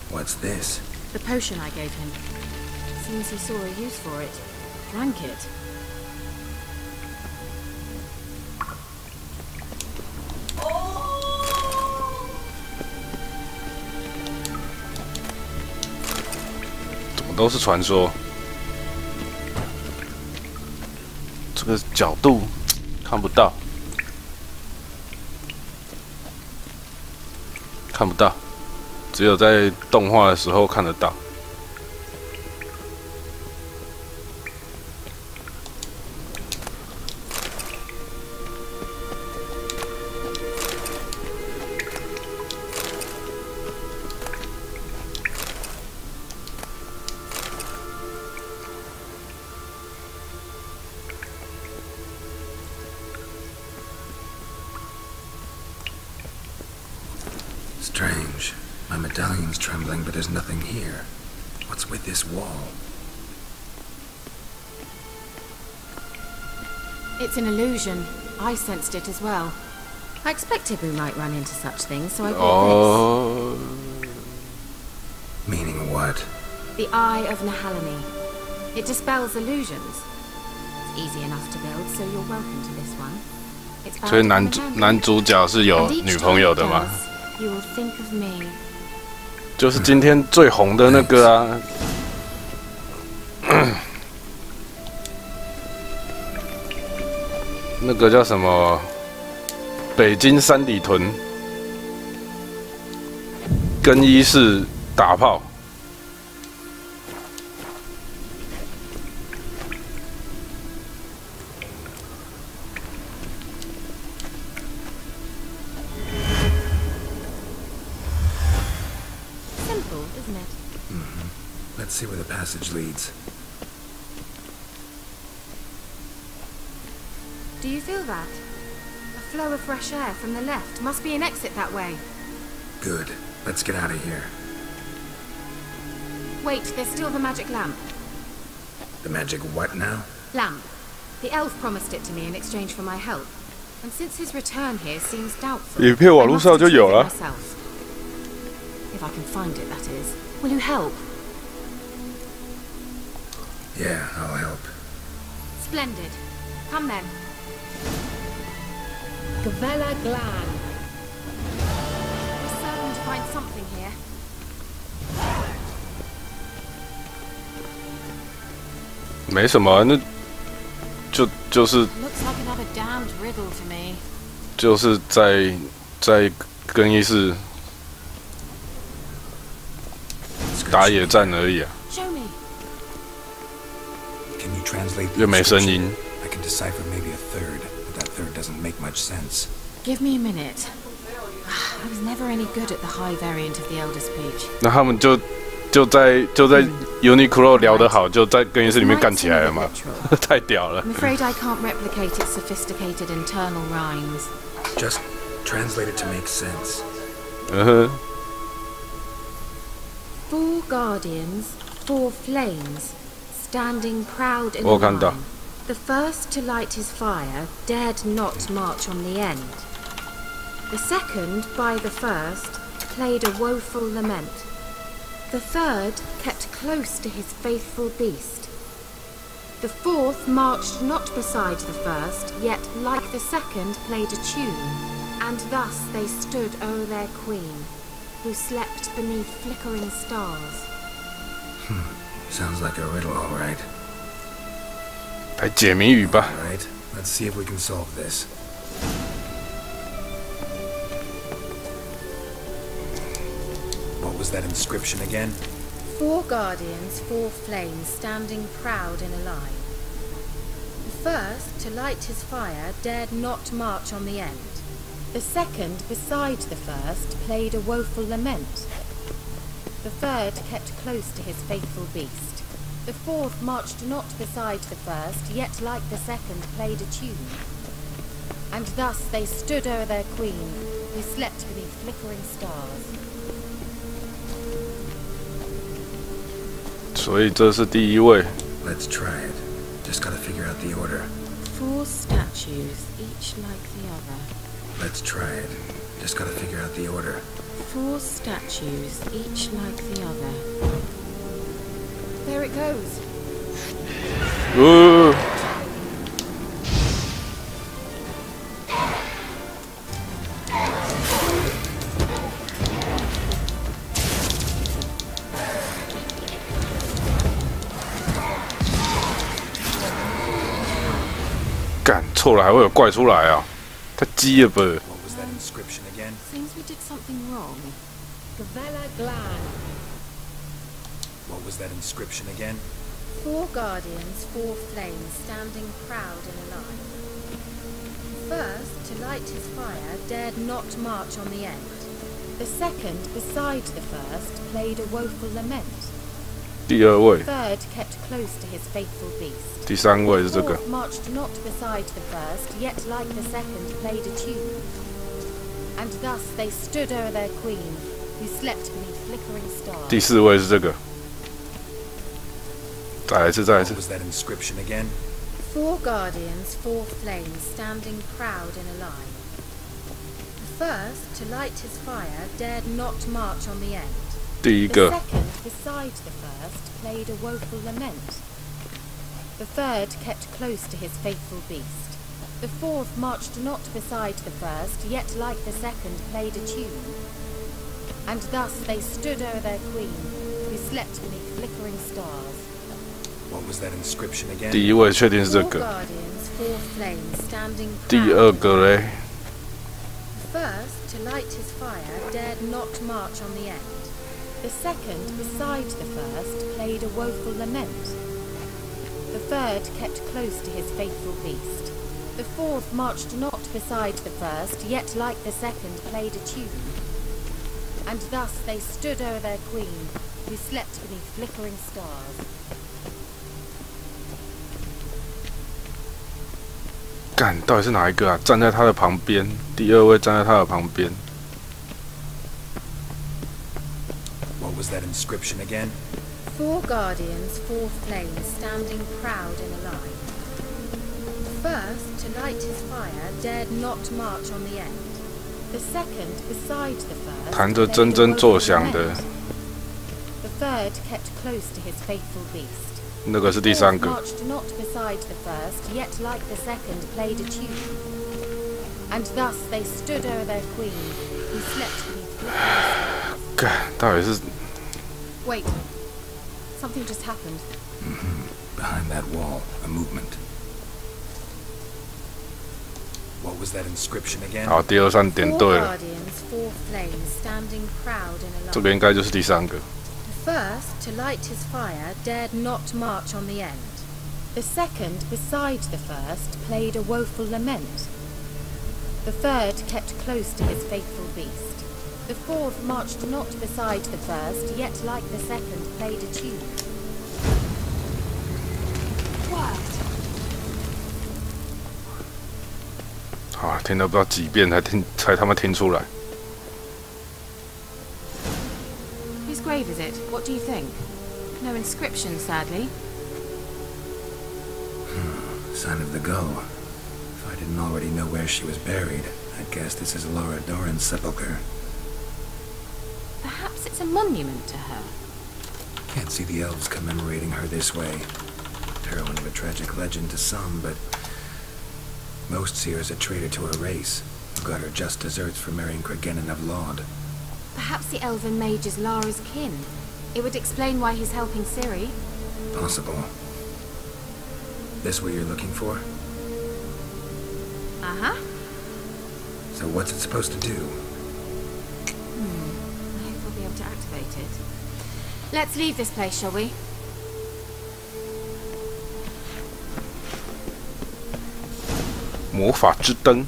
What's this? The potion I gave him. Seems he saw a use for it. Drank it. "怎么都是传说？这个角度看不到，看不到，只有在动画的时候看得到。" Strange. My medallion's trembling, but there's nothing here. What's with this wall? It's an illusion. I sensed it as well. I expected we might run into such things, so I bought哦， Meaning what? this. The Eye of Nahalani. It dispels illusions. It's easy enough to build, so you're welcome to this one. It's bound 所以 to 男 come 主 in handy. 男主角是有 And each 女朋友的 time 吗？ it does, you will think of me. 就是今天最红的那个啊。那个叫什么？北京三里屯更衣室打炮。 Simple, isn't it? Let's see where the passage leads. Do you feel that? A flow of fresh air from the left. Must be an exit that way. Good. Let's get out of here. Wait, there's still the magic lamp. The magic what now? Lamp. The elf promised it to me in exchange for my help. And since his return here seems doubtful, 影片网 I 络 must 上就 retrieve 有 it 了。 myself. If I can find it, that is. Will you help? Yeah, I'll help. Splendid. Come then. Gavella Glan. We're certain to find something here. 没什么，那就是 Looks like another damned riddle to me. 就是在更衣室 It's good 打 shit. 野战而已啊， Show me. Can you translate the 又没声 inscription? 音。 I can decipher maybe a third, but that third doesn't make much sense. Give me a minute. I was never any good at the high variant of the Elder Speech. 那他们就在 Uniqlo 聊得好，就在更衣室里面干起来了嘛，太屌了 I'm。afraid I can't replicate its sophisticated internal rhymes. Just translate it to make sense. 嗯哼， Four guardians, four flames, standing proud in a 我有看到。 line. The first to light his fire dared not march on the end. The second, by the first, played a woeful lament. The third kept close to his faithful beast. The fourth marched not beside the first, yet like the second played a tune. And thus they stood o'er their queen, who slept beneath flickering stars. Sounds like a riddle, all right. 来解谜语吧。 All right, let's see if we can solve this. What was that inscription again? Four guardians, four flames, standing proud in a line. The first, to light his fire, dared not march on the end. The second, beside the first, played a woeful lament. The third kept close to his faithful beast. The fourth marched not beside the first, yet like the second played a tune. And thus they stood o'er their queen, who slept beneath flickering stars. 所以这是第一位。 Let's try it. Just gotta figure out the order. Four statues, each like the other. Let's try it. Just gotta figure out the order. Four statues, each like the other. There it goes. 干错了还会有怪出来啊！太鸡了吧！ What was that inscription again? Seems we did something wrong. Gavella Glan. What was that inscription again? Four guardians, four flames, standing proud in a line. First, to light his fire, dared not march on the end. The second, beside the first, played a woeful lament. 第二位， Third, kept close to his faithful beast. 第三位是这 The 个。 fourth marched not beside the first, yet like the second played a tune. And thus they stood o'er their queen, who slept beneath flickering stars. 第四位是这个。再来一次，再来一次 What。was that inscription again? Four guardians, four flames, standing proud in a line. first to light his fire dared not march on the end. 第一 The 个 second, beside the first, played a woeful lament. The third kept close to his faithful beast. The fourth marched not beside the first, yet like the second played a tune. And thus they stood o'er their queen, who slept beneath flickering stars. What was that inscription again? 第一位确定是这 Four 个， guardians, four flames, standing 第 proud. 二个嘞， The first, to light his fire, dared not march on the end. The second, beside the first, played a woeful lament. The third kept close to his faithful beast. The fourth marched not beside the first, yet like the second played a tune. And thus they stood o'er their queen, who slept beneath flickering stars. 干，到底是哪一个啊？站在他的旁边，第二位站在他的旁边。 What was that inscription again? Four guardians, four flames, standing proud in a line. The first, to light his fire, dared not march on the end. The second, beside the first, 弹着 played 铮 a 铮 woeful 作响的， lament. The third kept close to his faithful beast. 那个是第 The 三 fourth 个。 marched not beside the first, yet like the second played a tune. And thus they stood o'er their queen, who slept beneath flickering stars. 干，到底是 Wait. Something just happened. Behind that wall, a movement. What was that inscription again? 好？第二扇点 Four 对了， guardians, four flames, standing proud in a 这 line. 个应该就是第三个。 The first, to light his fire, dared not march on the end. The second, beside the first, played a woeful lament. The third kept close to his faithful beast. The fourth marched not beside the first, yet like the second played a tune. Worked. 好，听了不知道几遍才他妈听出来。 Whose grave is it? What do you think? No inscription, sadly. Sign of the gull. If I didn't already know where she was buried, I'd guess this is Laura Doran's sepulcher. Perhaps it's a monument to her. Can't see the elves commemorating her this way. Heroine of a tragic legend to some, but most see her as a traitor to her race, who got her just deserts for marrying Cregennan of Laud. Perhaps the elven mage is Lara's kin. It would explain why he's helping Ciri. Possible. This what you're looking for? Uh-huh. So what's it supposed to do? I hope we'll be able to activate it. Let's leave this place, shall we? 魔法之灯。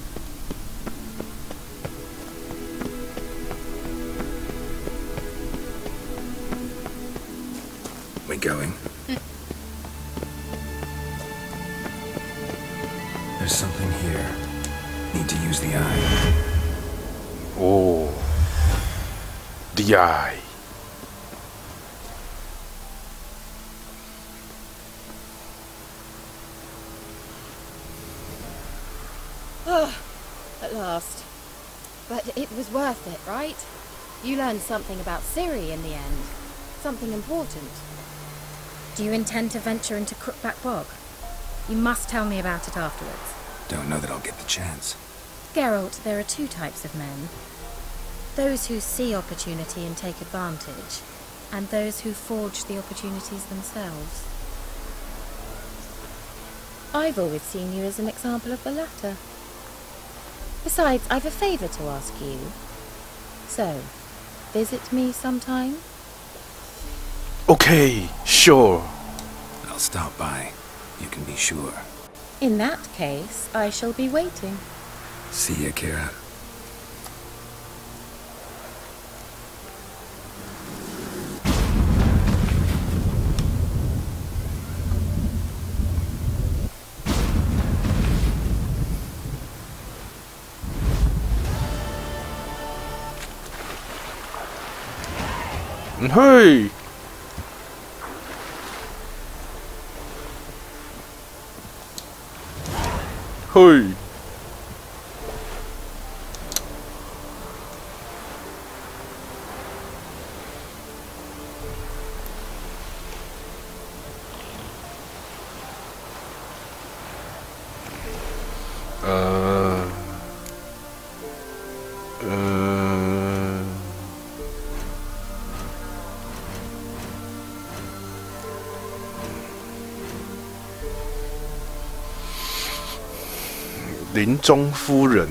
We going? There's something here. Need to use the eye. 哦，The Eye。 At last. But it was worth it, right? You learned something about Ciri in the end. Something important. Do you intend to venture into Crookback Bog? You must tell me about it afterwards. Don't know that I'll get the chance. Geralt, there are two types of men. Those who see opportunity and take advantage, and those who forge the opportunities themselves. I've always seen you as an example of the latter. Besides, I've a favour to ask you. So, visit me sometime? Okay, sure. I'll stop by. You can be sure. In that case, I shall be waiting. See ya, Kira. Hey. 嘿，林中夫人。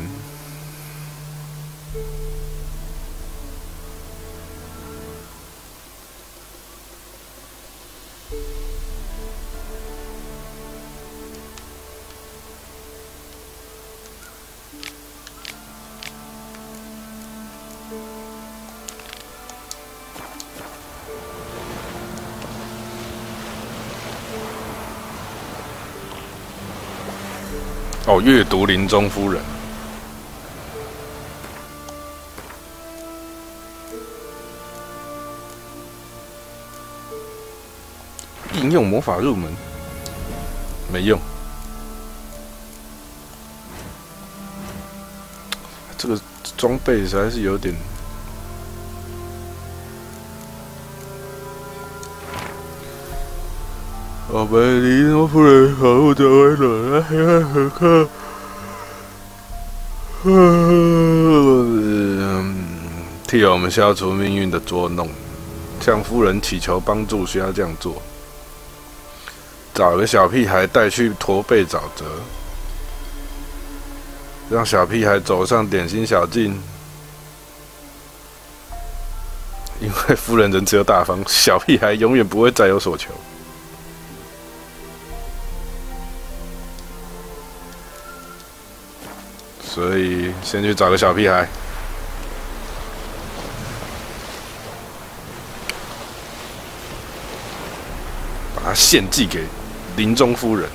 哦，阅读林中夫人。应用魔法入门，没用。这个装备实在是有点。我们林中夫人好物的温暖，很可。替我们消除命运的捉弄，向夫人祈求帮助，需要这样做。找个小屁孩带去驼背沼泽，让小屁孩走上点心小径。因为夫人仁慈又大方，小屁孩永远不会再有所求。所以先去找个小屁孩，把他献祭给林中夫人。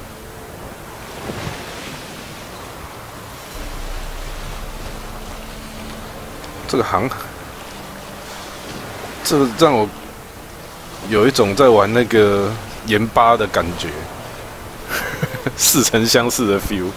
这个让我有一种在玩那个盐巴的感觉，似曾相识的 feel。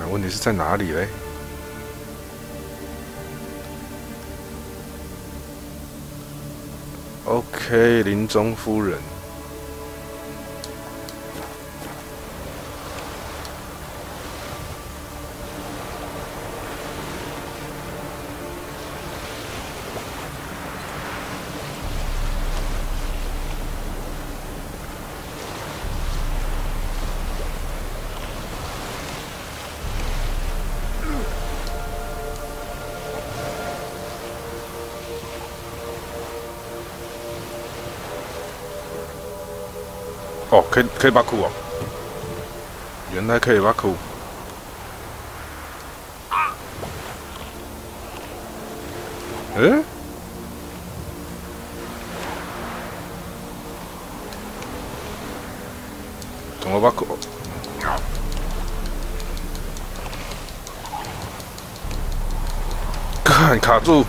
问题是在哪里嘞？OK， 林中夫人。哦，可以把库哦，原来可以把库。诶？怎么把库？看卡住。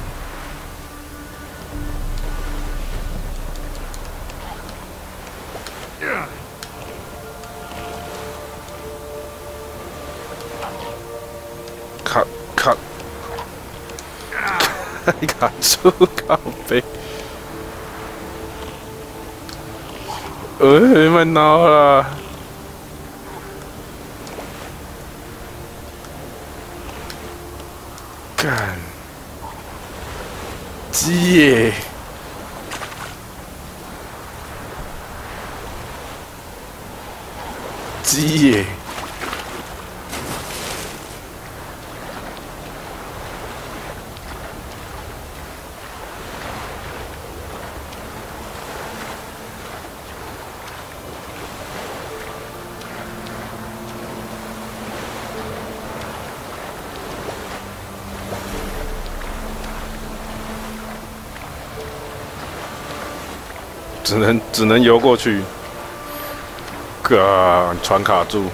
卡住靠背，别闹了！干，鸡耶！鸡耶！只能游过去。船卡住。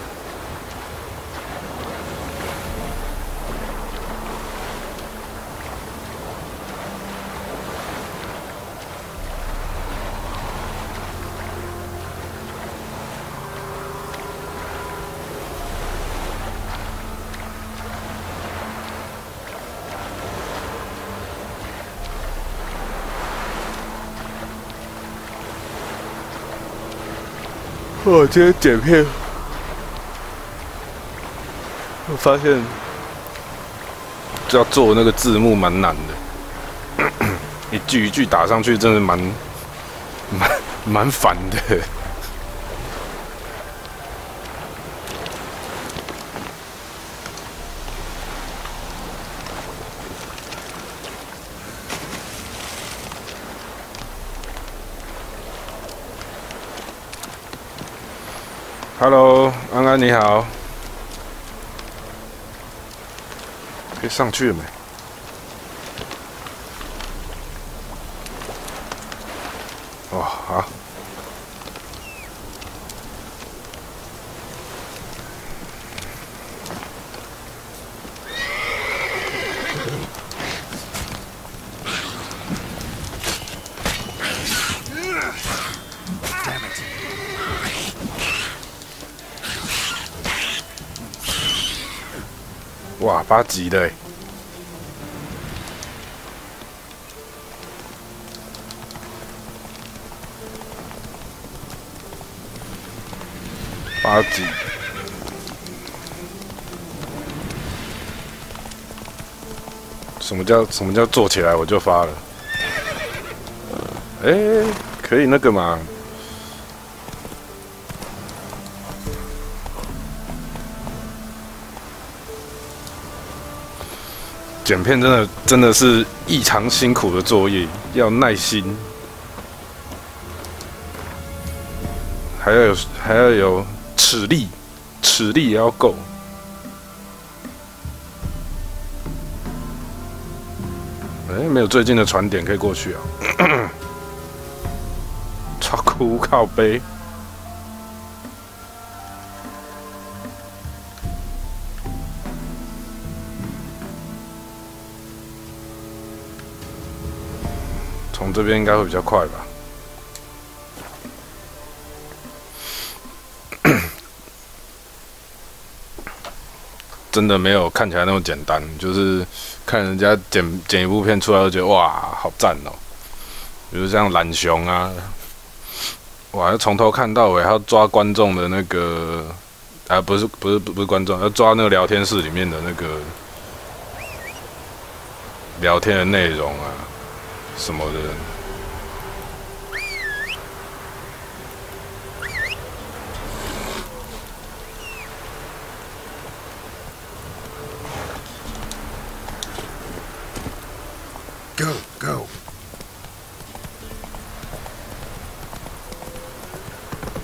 我今天剪片，我发现要做那个字幕蛮难的，一句一句打上去，真的蛮烦的。Hello， 安安你好，可以上去了没？哦，好。哇，8级的欸！8级，什么叫做起来我就发了？可以那个嘛？剪片真的是异常辛苦的作业，要耐心，还要有齿力也要够。没有最近的船点可以过去啊！超酷靠背。从这边应该会比较快吧。真的没有看起来那么简单，就是看人家剪一部片出来，就觉得哇，好赞哦！比如像懒熊啊，哇，从头看到尾，还要抓观众的那个，不是观众，要抓那个聊天室里面的那个聊天的内容啊，什么的。Go.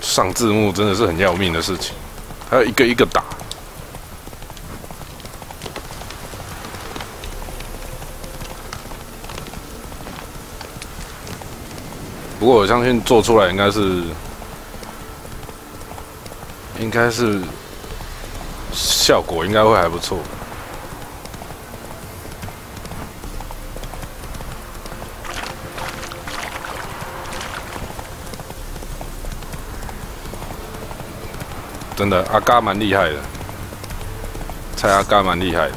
上字幕真的是很要命的事情，还要一个一个打。不过我相信做出来应该是效果应该会还不错。真的，阿嘎蛮厉害的，猜阿嘎蛮厉害的。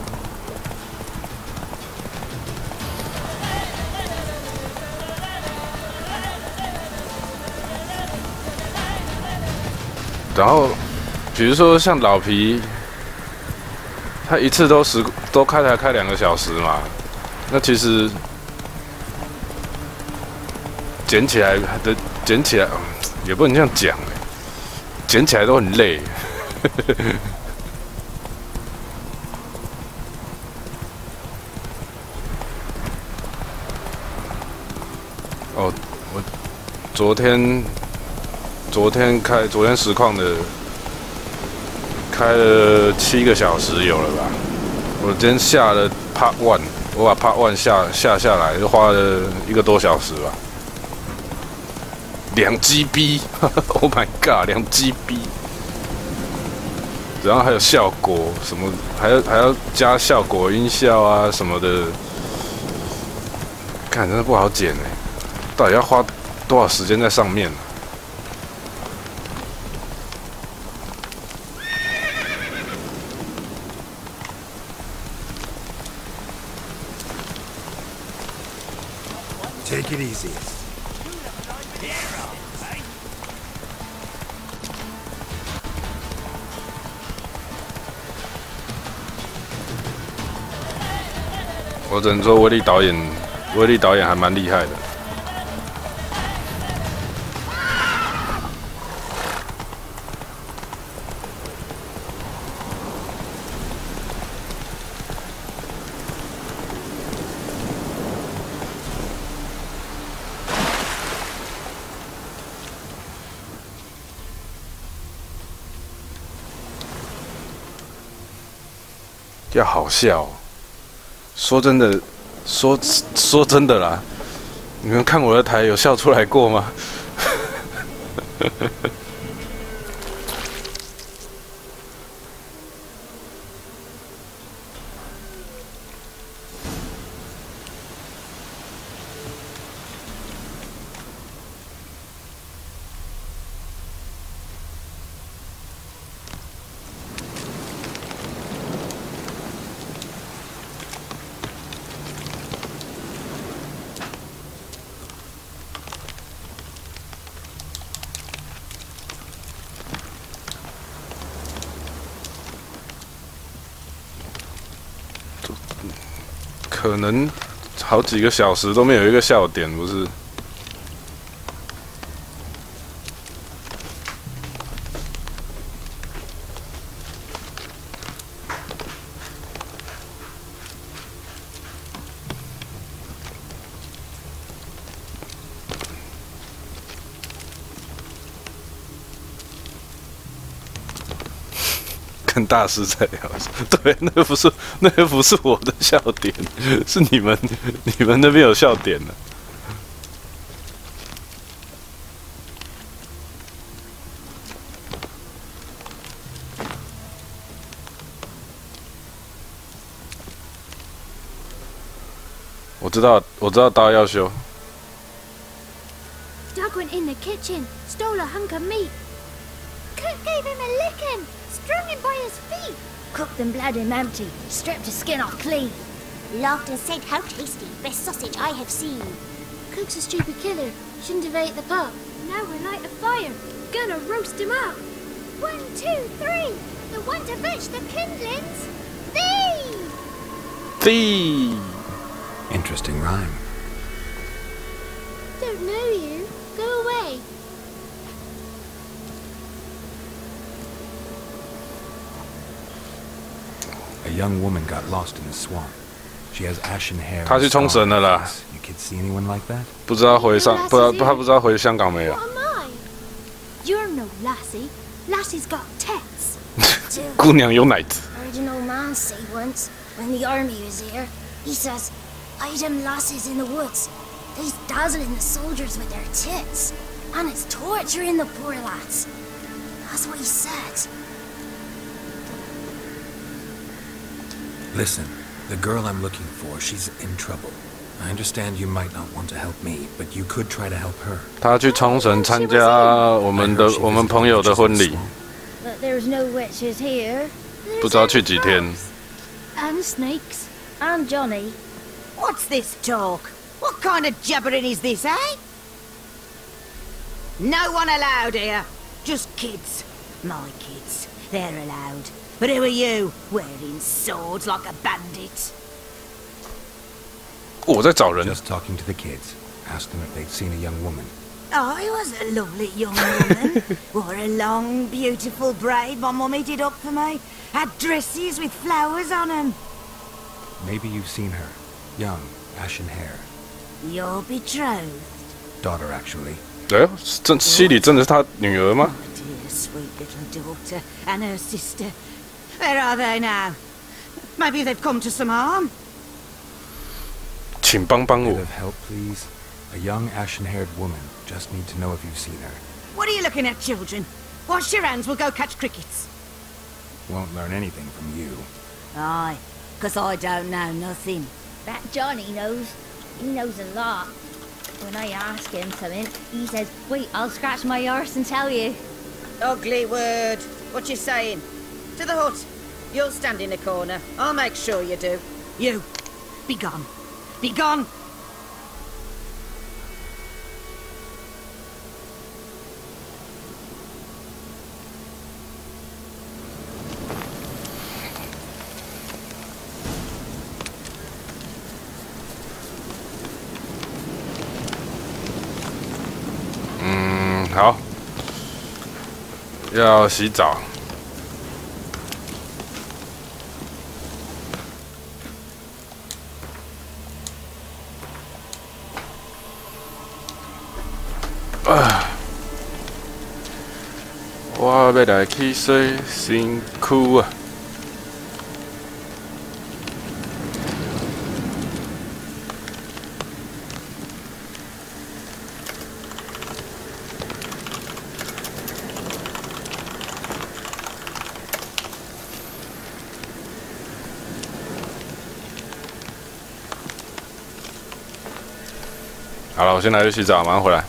然后，比如说像老皮，他一次都开2个小时嘛，那其实捡起来也不能这样讲。捡起来都很累。哦，我昨天实况的开了7个小时有了吧？我今天下了 Part 1， 我把 Part 1下来就花了1个多小时吧。2GB，Oh my god， 2GB。然后还有效果什么，还要加效果音效啊什么的，看真的不好剪哎，到底要花多少时间在上面？ Take it easy. 我只能说威力导演还蛮厉害的。要好笑哦。 说真的，说真的啦，你们看我的台有笑出来过吗？可能好几个小时都没有一个笑点，不是？跟大师在聊，对，那个不是我的笑点，是你们那边有笑点的。我知道刀要修。Doug went in the kitchen, stole a hunk of meat. Cook gave him a licking. Strung him by his feet. Cooked and bled him empty. Stripped his skin off clean. Laughed and said, "How tasty! Best sausage I have seen." Cook's a stupid killer. Shouldn't have ate the pup. Now we'll light a fire. Gonna roast him up. 1, 2, 3. The one to fetch the kindlings. Thee! Interesting rhyme. Don't know you. Go away. A young woman got lost in the swamp. She has ashen hair. 她去冲绳了啦。You kids see anyone like that? 不知道回香港没有 What am I? You're no lassie. Lassie's got tits. 姑娘有奶子。 Heard an old man say once, when the army was here, he says, "I them lasses in the woods. They's dazzling the soldiers with their tits, and it's torturing the poor lads." That's what he said. Listen, the girl I'm looking for, she's in trouble. I understand you might not want to help me, but you could try to help her. 她去冲绳参加我们朋友的婚礼， But there's no witches here. 不知道去几天。 And snakes. And Johnny. What's this talk? What kind of jabbering is this, eh? No one allowed here. Just kids. My kids. They're allowed. But who are you, wearing swords like a bandit? 我在找人。 Just talking to the kids. Asked them if they'd seen a young woman. I was a lovely young woman. Wore a long, beautiful braid my mummy did up for me. Had dresses with flowers on them. Maybe you've seen her. Young, ashen hair. Your betrothed? Daughter, actually. 哎，西里真的是他女儿吗？ Dear sweet little daughter and her sister. Where are they now? Maybe they've come to some harm. 请帮帮 Bit 我。 of help, please. A young, ashen-haired woman. Just need to know if you've seen her. What are you looking at, children? Wash your hands, we'll go catch crickets. Won't learn anything from you. Aye, 'cause I don't know nothing. That Johnny knows. He knows a lot. When I ask him something, he says, wait, I'll scratch my arse and tell you. Ugly word. What you saying? To the hut. You'll stand in a corner. I'll make sure you do. You, be gone. Be gone!好，要洗澡。我要来去洗身躯啊！好了，我先来去洗澡，马上回来。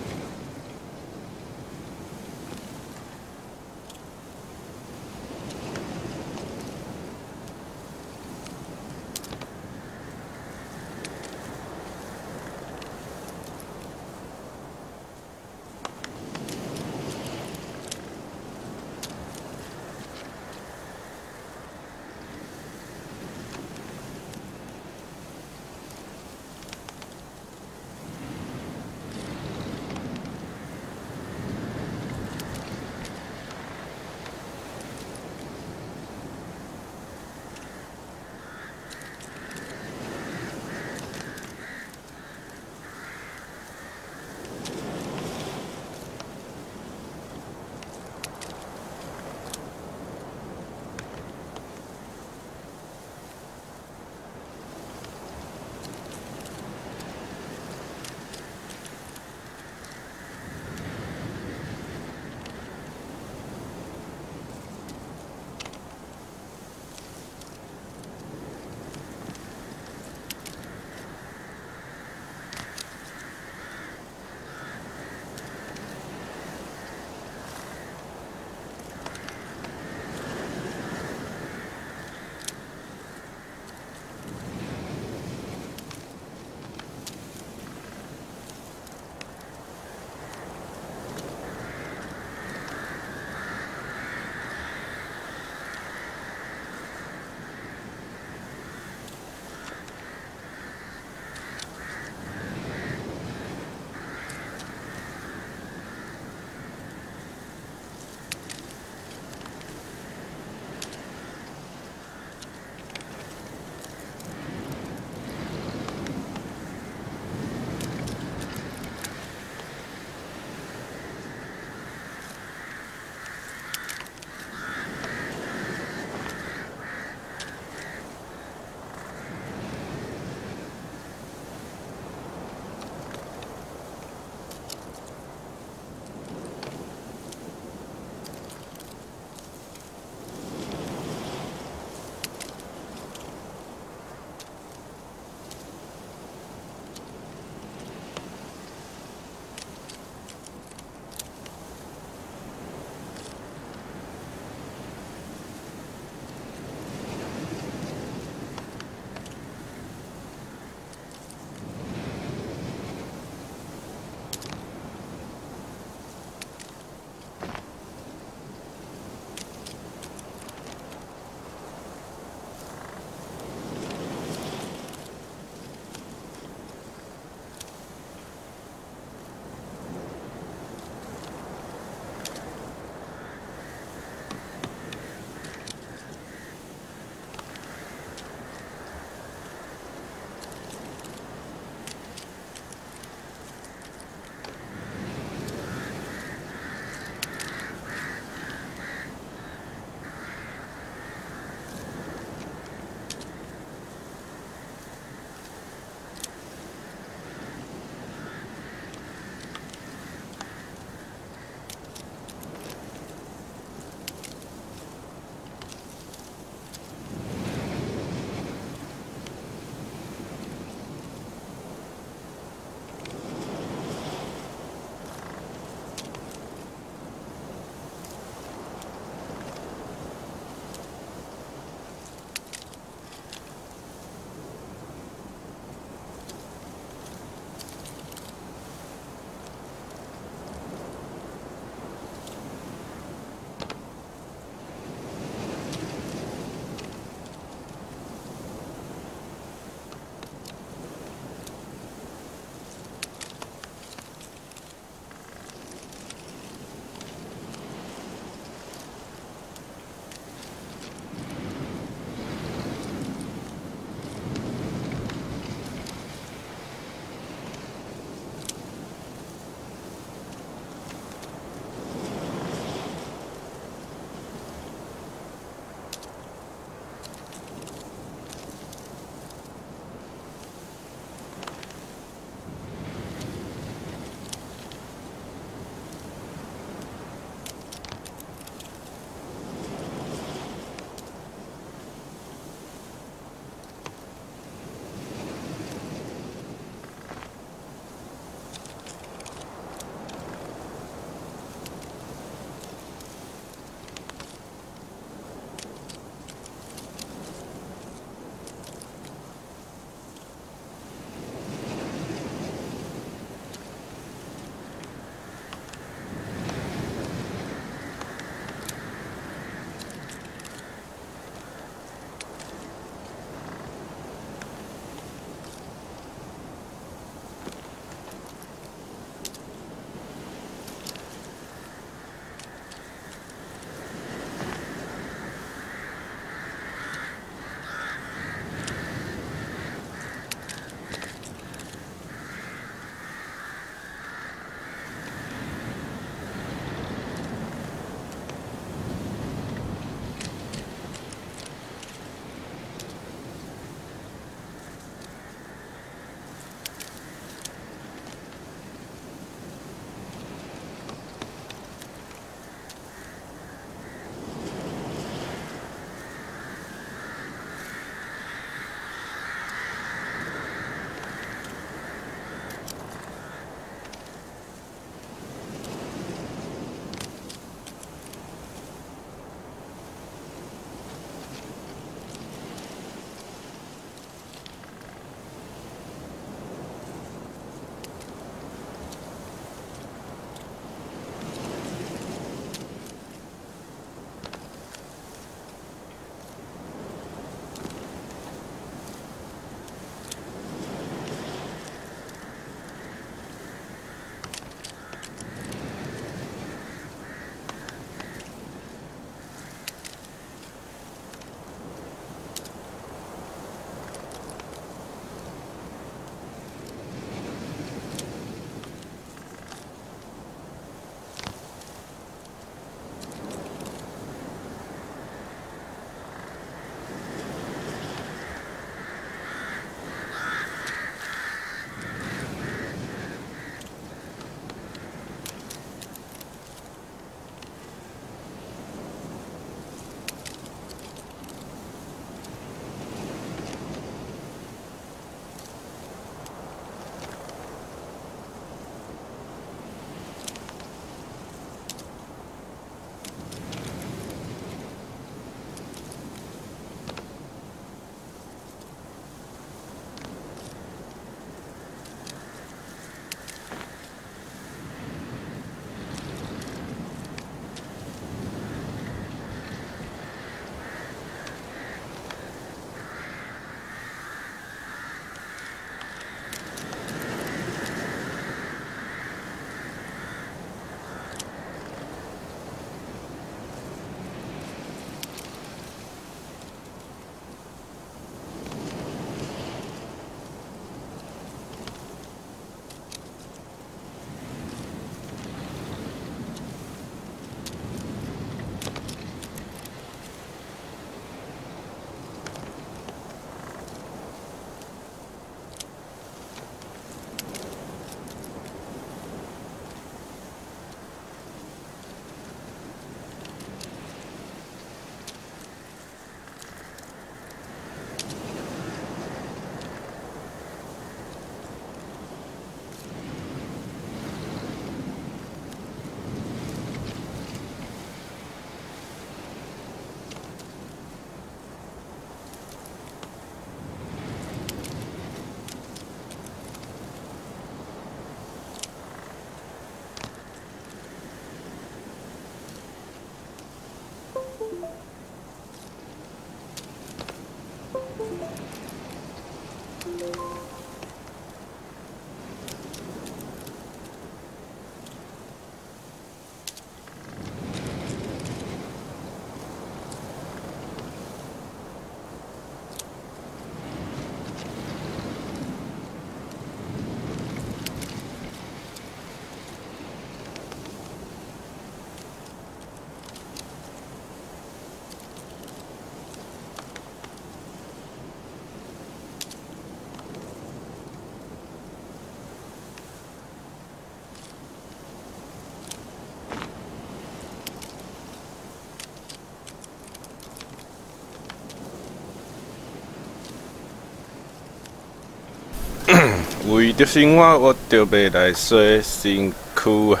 为着生活，我就要来洗身躯啊！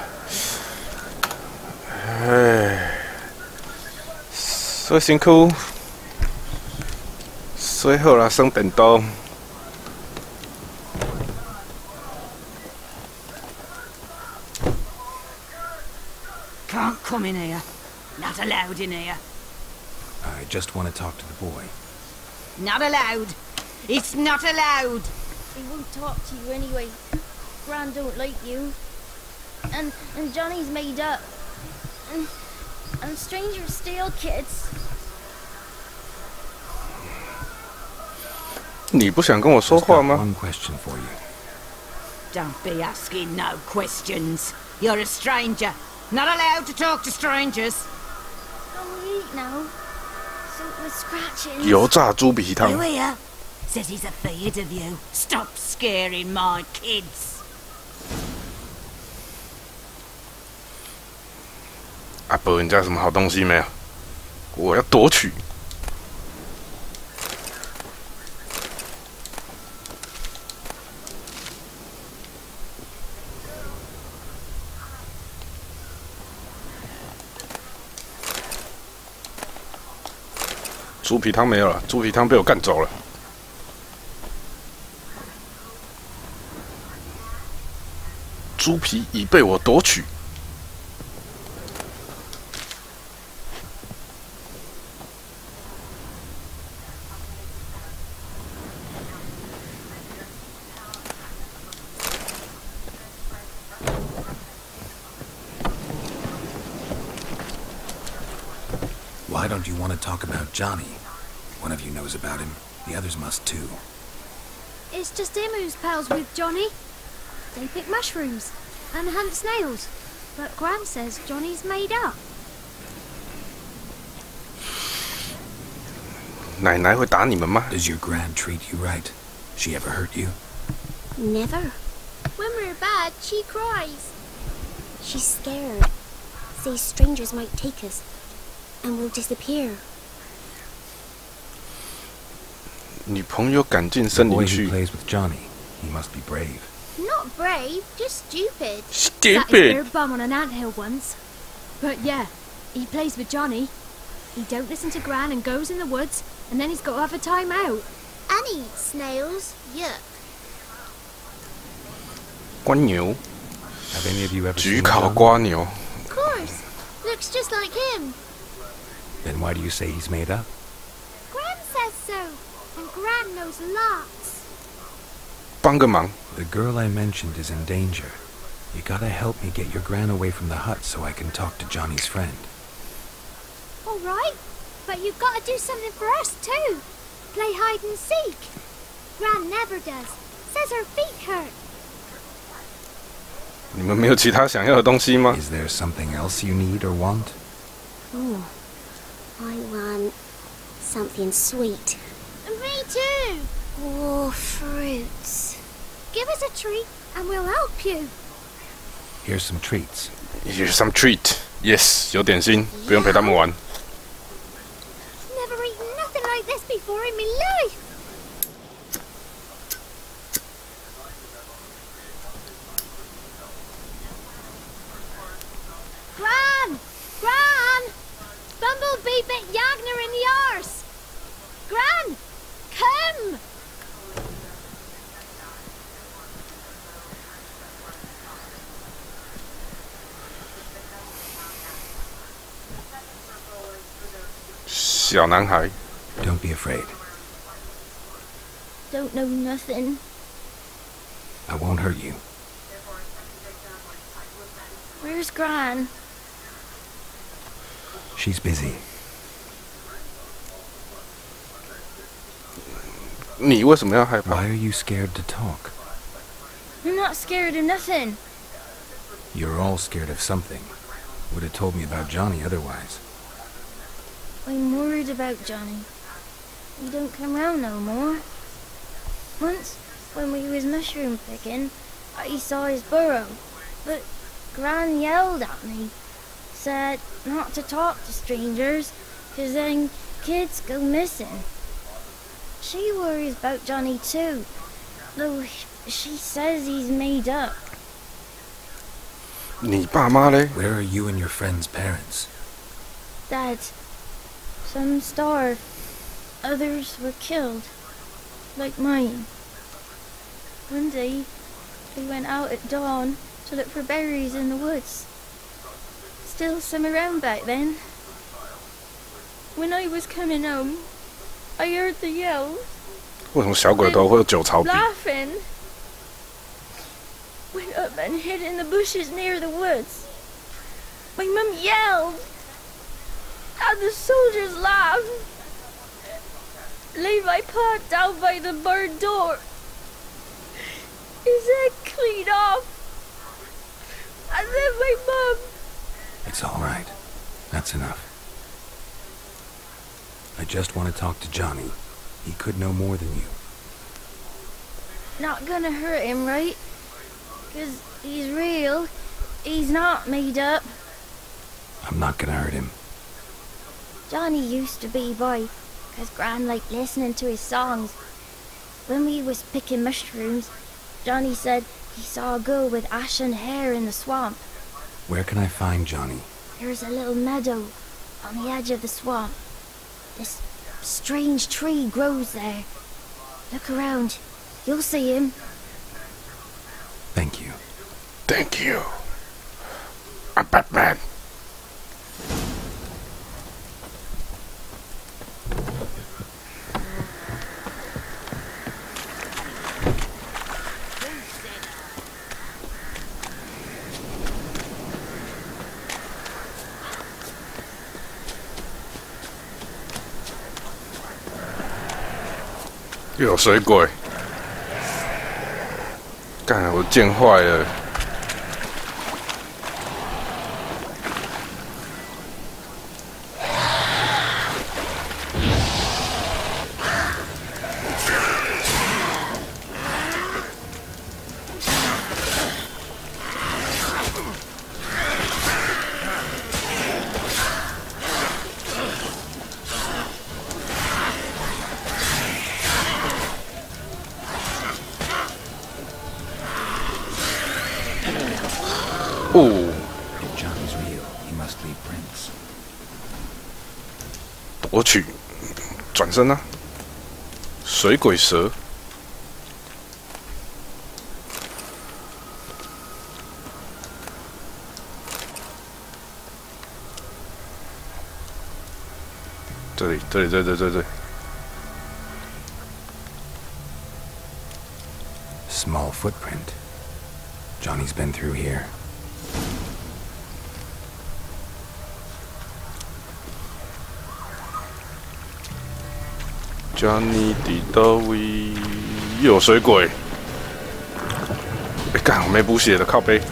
唉，洗身躯，洗好啦，算便当。Can't come in here. Not allowed in here. I just want to talk to the boy. Not allowed. It's not allowed. He won't talk to you anyway. Gran don't like you. And Johnny's made up. And strangers steal kids. 你不想跟我说话吗 One question for you. Don't be asking no questions. You're a stranger. Not allowed to talk to strangers. Can we eat now? So with scratches. 油炸猪皮汤 You。here? Says he's afraid of you. Stop scaring my kids. 阿伯，你家有什么好东西没有？我要夺取。猪皮汤没有了，猪皮汤被我干走了。猪皮已被我夺取。Why don't you want to talk about Johnny? One of you knows about him. The others must too. It's just him who's pals with Johnny. They pick mushrooms and hunt snails. But Gran says Johnny's made up. 奶奶会打你们吗？ Does your gran treat you right? She ever hurt you? Never. When we're bad, she cries. She's scared. Says strangers might take us. And we'll disappear. 女朋友赶进森 The 林 boy who 去。 plays with Johnny. He must be brave. Not brave, just stupid. Stupid. That is bum on an anthill once. But yeah, he plays with Johnny. He don't listen to Gran and goes in the woods, and then he's got to have a time out. And he eats snails. Yuck. 瓜牛， Have any of you ever 焗 seen 烤 Johnny? 瓜牛。 Of course. Looks just like him. Then why do you say he's made up? Gran says so. And Gran knows lots. 帮个忙， The girl I mentioned is in danger. You gotta help me get your gran away from the hut so I can talk to Johnny's friend. All right. But you've got to do something for us too. Play hide and seek. Gran never does. Says her feet hurt. 你们没有其他想要的东西吗？ Is there something else you need or want? Ooh. I want something sweet. Me too. Oh, fruits. Give us a treat and we'll help you. Here's some treats. Here's some treat. Yes， 有点心，不用陪他们玩。 Never eaten nothing like this before in my life. Gran! Gran! Bumblebee bit Yagner in the arse. Gran! Come! 小男孩， Don't be afraid. Don't know nothing. I won't hurt you. Where's Gran? She's busy. 你为什么要害怕？ Why are you scared to talk? I'm not scared of nothing. You're all scared of something. Would have told me about Johnny otherwise. I'm worried about Johnny. He don't come round no more. Once, when we was mushroom picking, I saw his burrow, but Gran yelled at me, said not to talk to strangers, 'cause then kids go missing. She worries about Johnny too, though She says he's made up. 你爸妈嘞？ Where are you and your friend's parents? Dad, some starved. Others were killed. Like mine. One day, we went out at dawn to look for berries in the woods. Still some around back then. When I was coming home, I heard the yells. 为什么小鬼头会有酒槽鼻？ Laughing. Went up and hid in the bushes near the woods. My mum yelled. And the soldiers laughed. Laid my pa down by the barn door. His head clean off. And then my mum. It's all right. That's enough. I just want to talk to Johnny. He could know more than you. Not gonna hurt him, right? 'Cause he's real. He's not made up. I'm not gonna hurt him. Johnny used to be by, 'cause Gran liked listening to his songs. When we was picking mushrooms, Johnny said he saw a girl with ashen hair in the swamp. Where can I find Johnny? There's a little meadow on the edge of the swamp. This strange tree grows there. Look around. You'll see him. Thank you. Thank you. I'm Batman. 又有水鬼，干！我剑坏了。哦 If Johnny's real, he must leave prints. 夺取，转身啊！水鬼蛇，这里，这里。Small footprint. Johnny's been through here. Johnny 底到位，又有水鬼。哎，干，我没补血的，靠背。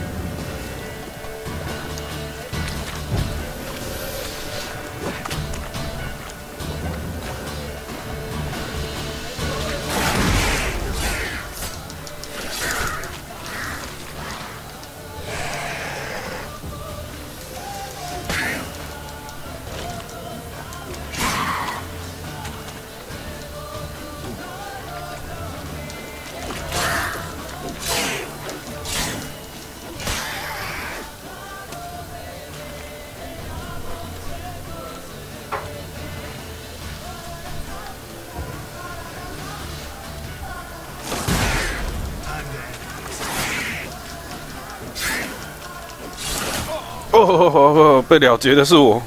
哦，被了结的是我。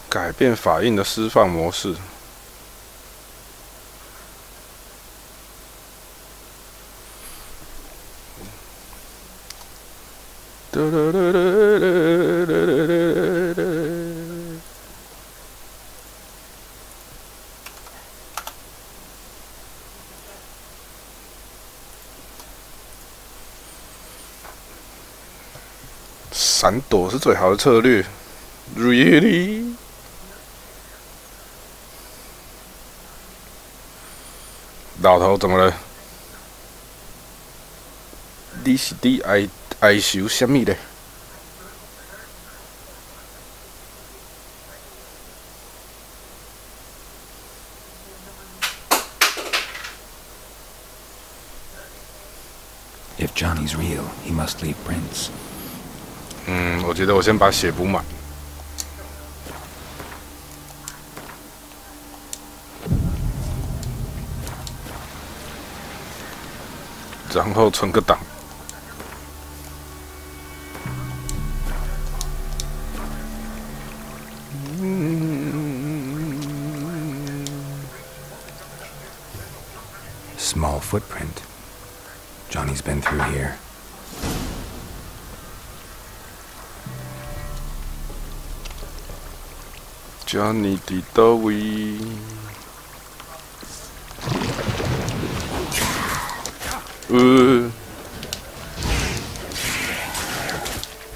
改变法印的释放模式。闪躲是最好的策略 ，Really？老头怎么了？你是伫哀愁什么咧？ If Johnny's real, he must leave prints. 我觉得我先把血补满，然后存个档。Small footprint. Johnny's been through here. Johnny 伫倒位？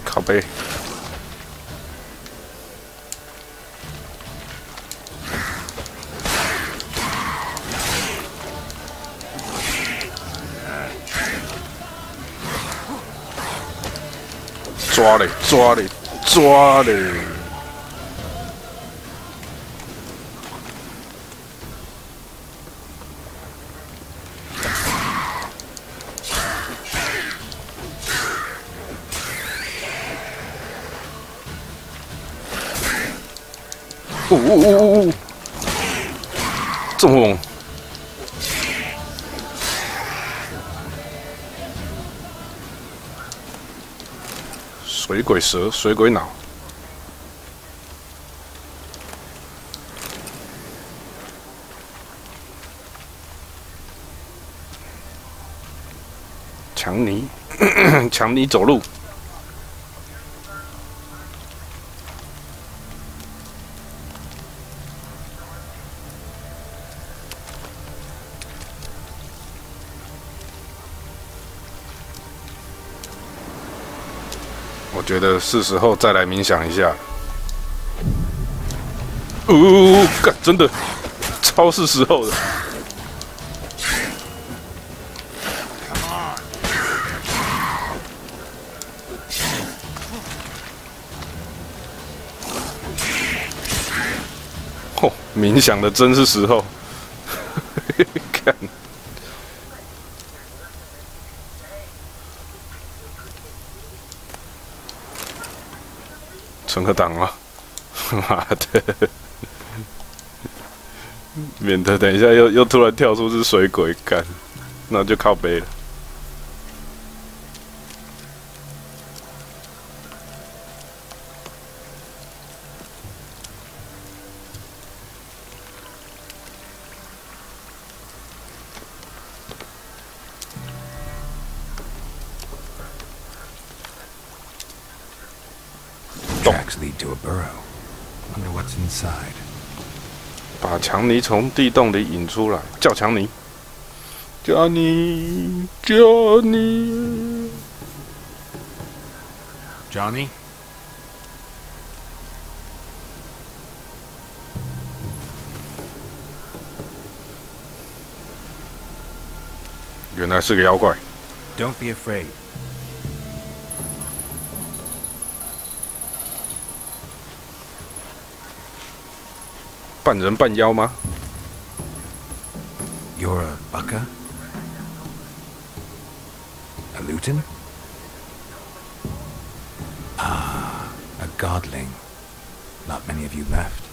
靠背。抓嘞，抓嘞，抓嘞！这么猛！ 水鬼蛇，水鬼脑，强尼，强尼走路。我觉得是时候再来冥想一下。干，真的，超是时候的。哦，冥想的真是时候。看。 存个档啊！妈的，免得等一下又突然跳出只水鬼干，那就靠背了。Tracks lead to a burrow. Wonder what's inside. 把强尼从地洞里引出来，叫强尼，叫你，叫你 Johnny? 原来是个妖怪。 Don't be afraid. 半人半妖吗？ You're a Baka? A Luton? Ah, a godling. Not many of you left.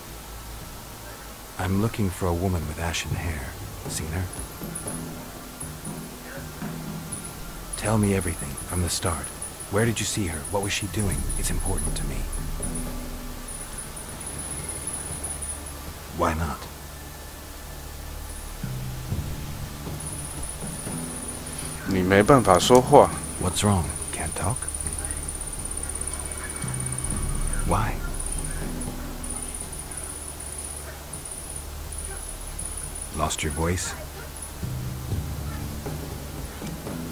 I'm looking for a woman with ashen hair. Seen her? Tell me everything, from the start. Where did you see her? What was she doing? It's important to me. Why not?你没办法说话。 What's wrong? Can't talk? Why? Lost your voice?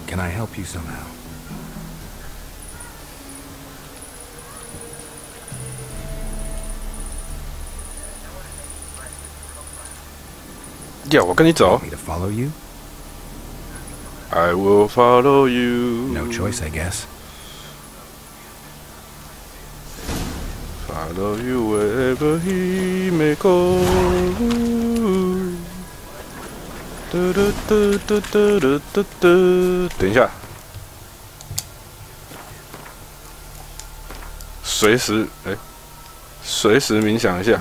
Can I help you somehow? Yeah, 我跟你走。 Want me to follow you? I will follow you. No choice, I guess. Follow you wherever he may go. 等一下，随时冥想一下。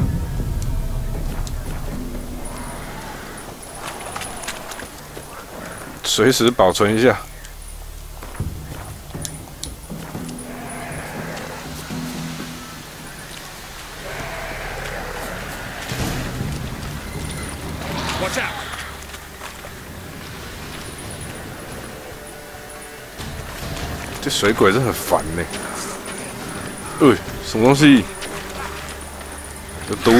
随时保存一下。Watch out! 这水鬼真的很烦呢。什么东西？有毒！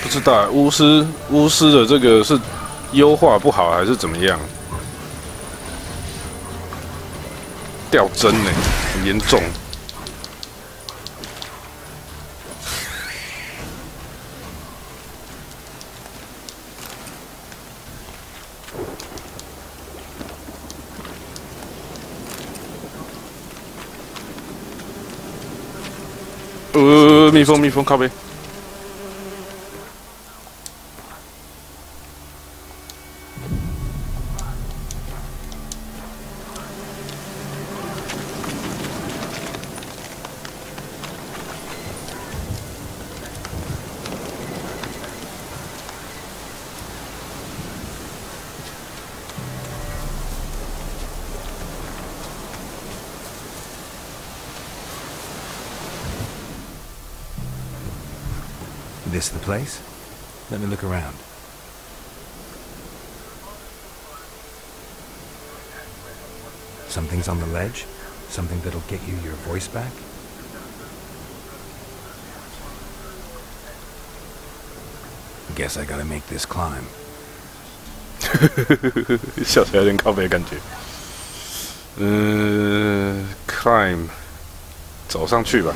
不知道巫师的这个是优化不好还是怎么样？掉帧呢，很严重。蜜蜂靠背。This the place? Let me look around. Something's on the ledge? Something that'll get you your voice back? Guess I gotta make this climb. 笑起来有点靠北的感觉。climb， 走上去吧。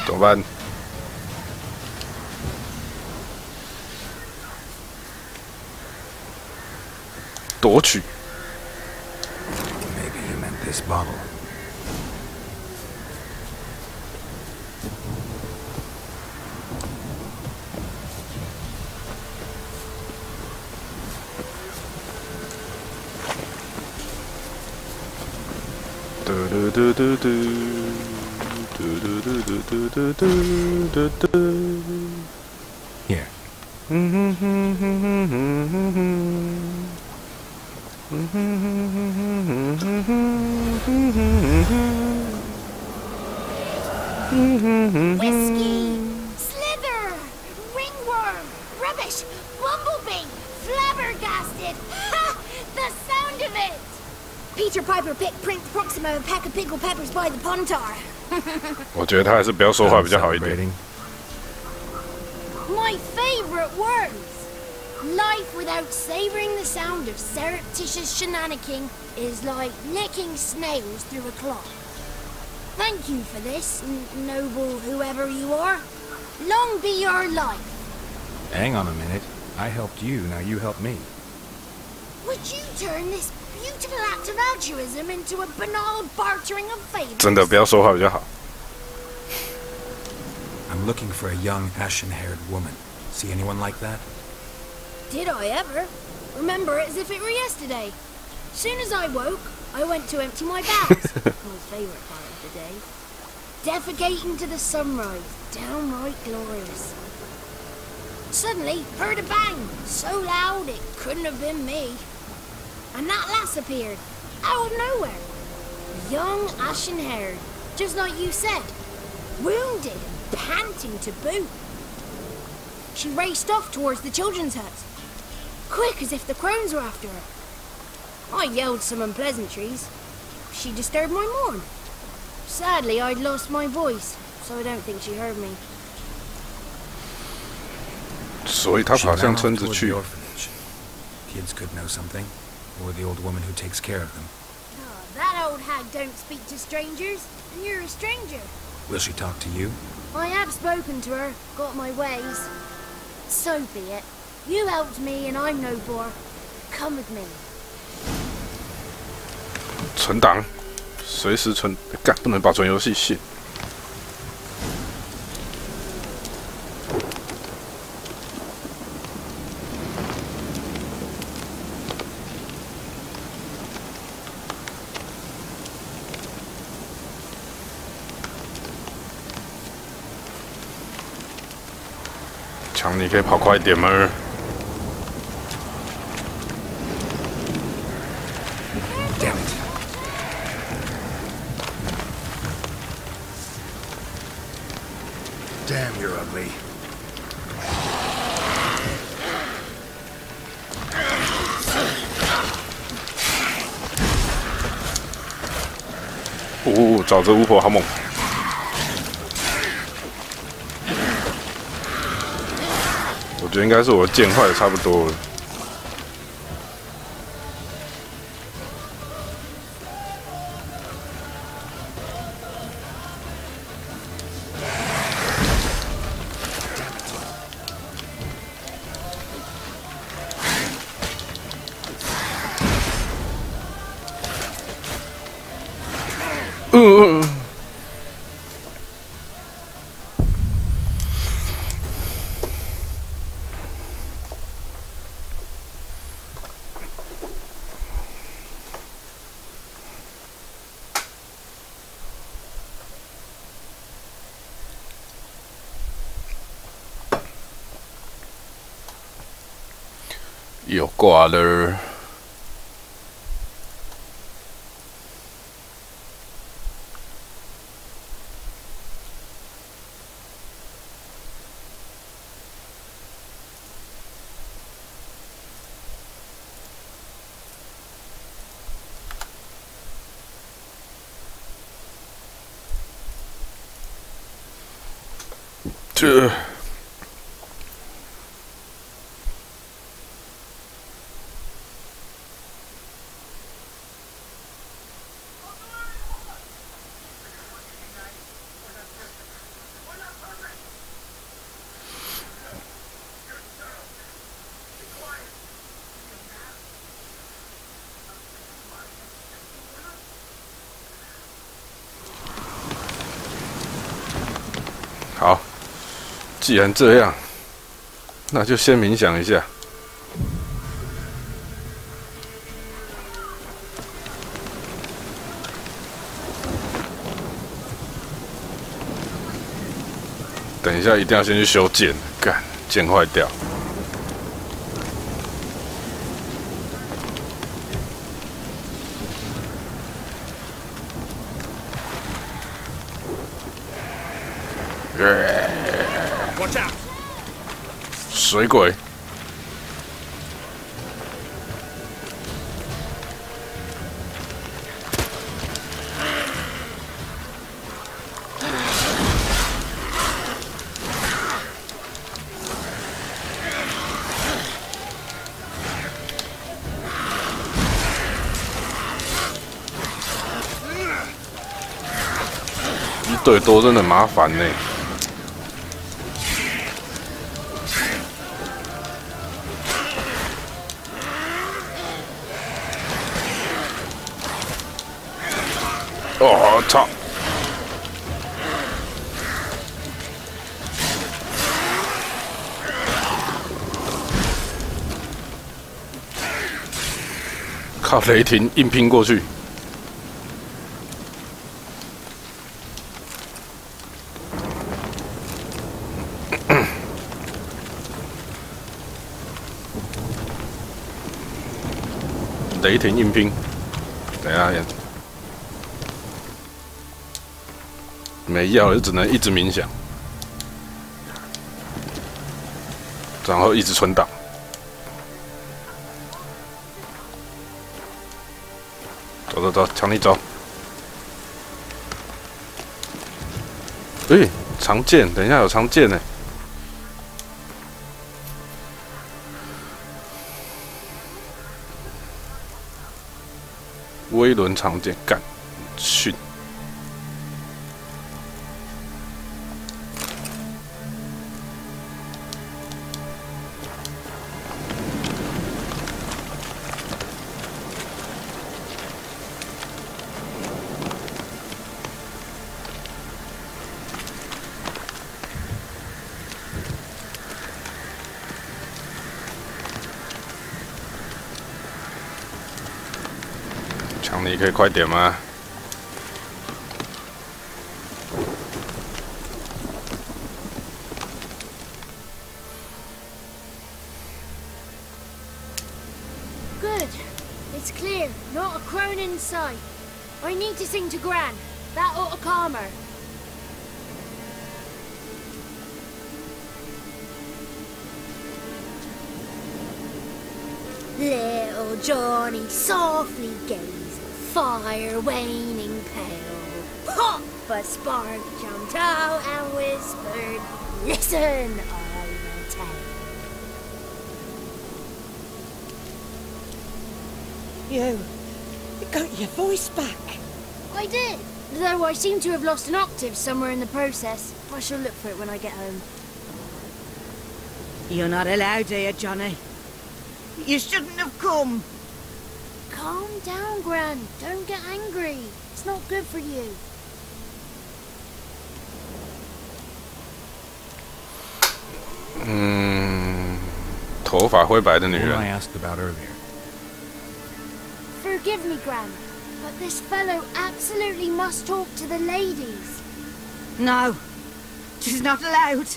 怎么办？夺取。Maybe he meant this bottle. Here. Whiskey! Slither! Ringworm! Rubbish! Bumblebee! Flabbergasted! Ha! The sound of it! Peter Piper picked Prince Proxima and pack of pickle peppers by the Pontar. 我觉得他还是不要说话比较好一点。 My favorite words! Life without savoring the sound of surreptitious shenanigans is like licking snails through a cloth. Thank you for this, noble whoever you are. Long be your life. Hang on a minute. I helped you, now you help me. Would you turn this beautiful act of altruism into a banal bartering of favors? 真的不要说话比较好。 I'm looking for a young, ashen-haired woman. See anyone like that? Did I ever? Remember it as if it were yesterday. Soon as I woke, I went to empty my bowels. My favourite part of the day. Defecating to the sunrise. Downright glorious. Suddenly, heard a bang. So loud it couldn't have been me. And that lass appeared. Out of nowhere. Young, ashen-haired. Just like you said. Wounded and panting to boot. She raced off towards the children's huts. Quick as if the crones were after her. I yelled some unpleasantries. She disturbed my morn. Sadly, I'd lost my voice, so I don't think she heard me. 所以他跑向村子去。 Kids could know something, or the old woman who takes care of them. Oh, that old hag don't speak to strangers, and you're a stranger. Will she talk to you? I have spoken to her, got my ways. So be it. You helped me, and I'm no bore. Come with me. 存档，随时存，干不能保存游戏线。强，你可以跑快一点吗？ Damn it. Damn, you're ugly. Oh, 沼泽巫婆好猛！我觉得应该是我的剑坏的差不多了。 有挂了。这。 好，既然这样，那就先冥想一下。等一下，一定要先去修剑，干剑坏掉。 水鬼。队多真的麻烦呢。哦，操！靠雷霆硬拼过去。雷霆硬拼，等一下，没药就只能一直冥想，然后一直存档。走走走，强力走。诶，长剑，等一下有长剑呢。威伦长剑，干，训。强，你可以快点吗？ Good. It's clear. Not a crone in sight. I need to sing to Gran. That ought to calm her. Little Johnny softly gazed, fire waning pale. Pop! A spark jumped out and whispered, "Listen, I'll tell." You got your voice back. I did, though I seem to have lost an octave somewhere in the process. I shall look for it when I get home. You're not allowed here, Johnny. You shouldn't have come. Calm down, Gran. Don't get angry. It's not good for you. Hmm. 头发灰白的女人。 I asked about earlier. Forgive me, Gran, but this fellow absolutely must talk to the ladies. No, she's not allowed.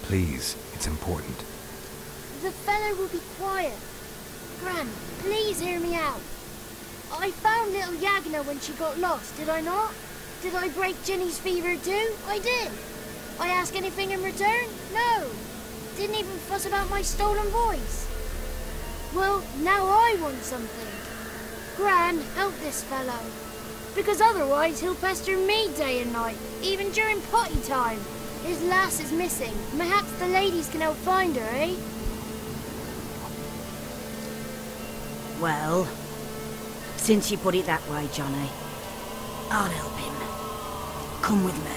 Please, it's important. The fellow will be quiet. Gran, please hear me out. I found little Yagna when she got lost, did I not? Did I break Ginny's fever too? I did. I ask anything in return? No. Didn't even fuss about my stolen voice. Well, now I want something. Gran, help this fellow. Because otherwise he'll pester me day and night, even during potty time. His lass is missing. Perhaps the ladies can help find her, eh? Well, since you put it that way, Johnny, I'll help him. Come with me.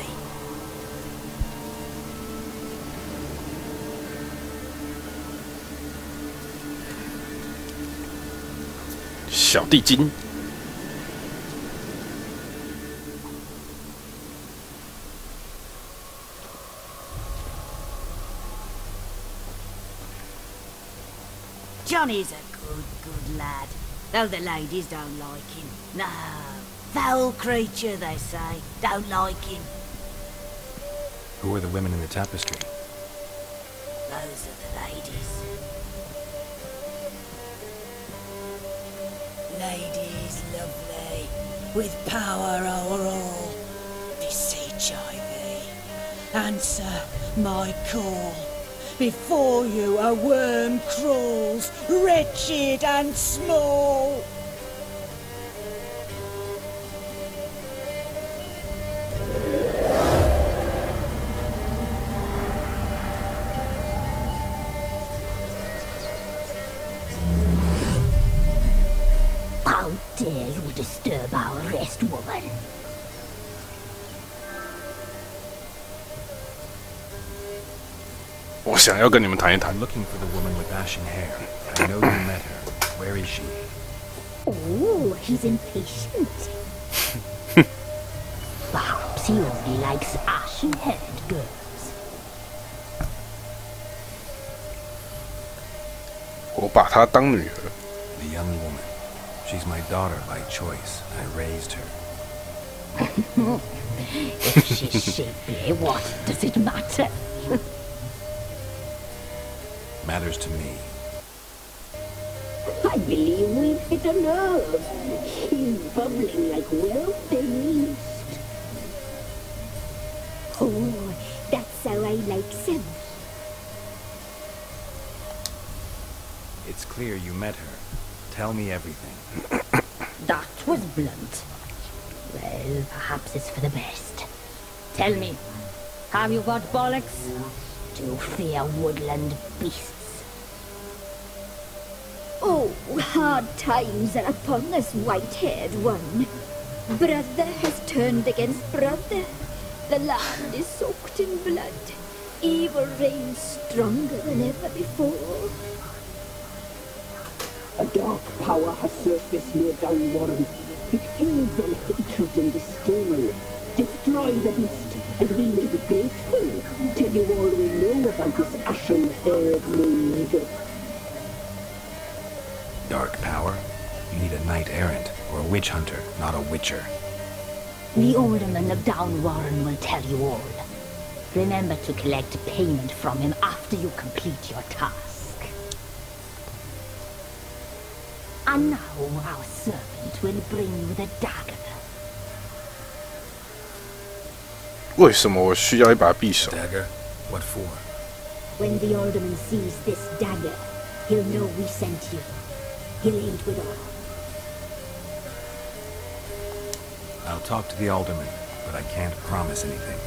Johnny's a good lad, though the ladies don't like him. No, foul creature, they say. Don't like him. Who are the women in the tapestry? Those are the ladies. Ladies lovely, with power o'er all. Beseech I thee, answer my call. Before you a worm crawls, wretched and small. How dare you disturb our rest, woman? 我想要跟你们谈一谈。 I'm looking for the woman with ashen hair. I know you met her. Where is she? Oh, he's impatient. Perhaps he only likes ashen-haired girls. 我把她当女儿。 The young woman. She's my daughter by choice. I raised her. If she's shapely, what does it matter? Matters to me. I believe we've hit a nerve. He's bubbling like well-fed yeast. Oh, that's how I like him. It's clear you met her. Tell me everything. That was blunt. Well, perhaps it's for the best. Tell me, have you got bollocks? Do you fear woodland beasts? Oh, hard times are upon this white-haired one. Brother has turned against brother. The land is soaked in blood. Evil reigns stronger than ever before. A dark power has surfaced near Downwarren. It feeds on hatred and disdain. Destroy the beast, and we may be grateful. Tell you all we know about this ashen-haired maid. Dark power? You need a knight-errant or a witch hunter, not a witcher. The alderman of Downwarren will tell you all. Remember to collect payment from him after you complete your task. And now our servant will bring you the dagger. 为什么我需要一把匕首？ Dagger? What for? When the alderman sees this dagger, he'll know we sent you. He'll aid with all. I'll talk to the alderman, but I can't promise anything.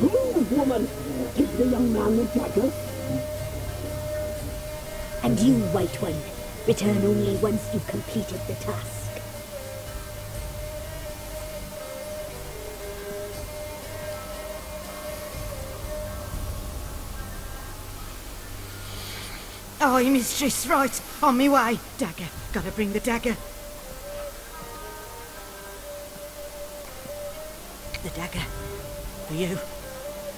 Move, woman! Give the young man the dagger. And you, White One, return only once you've completed the task. Aye, mistress, right. On me way. Dagger. Gotta bring the dagger. The dagger. For you.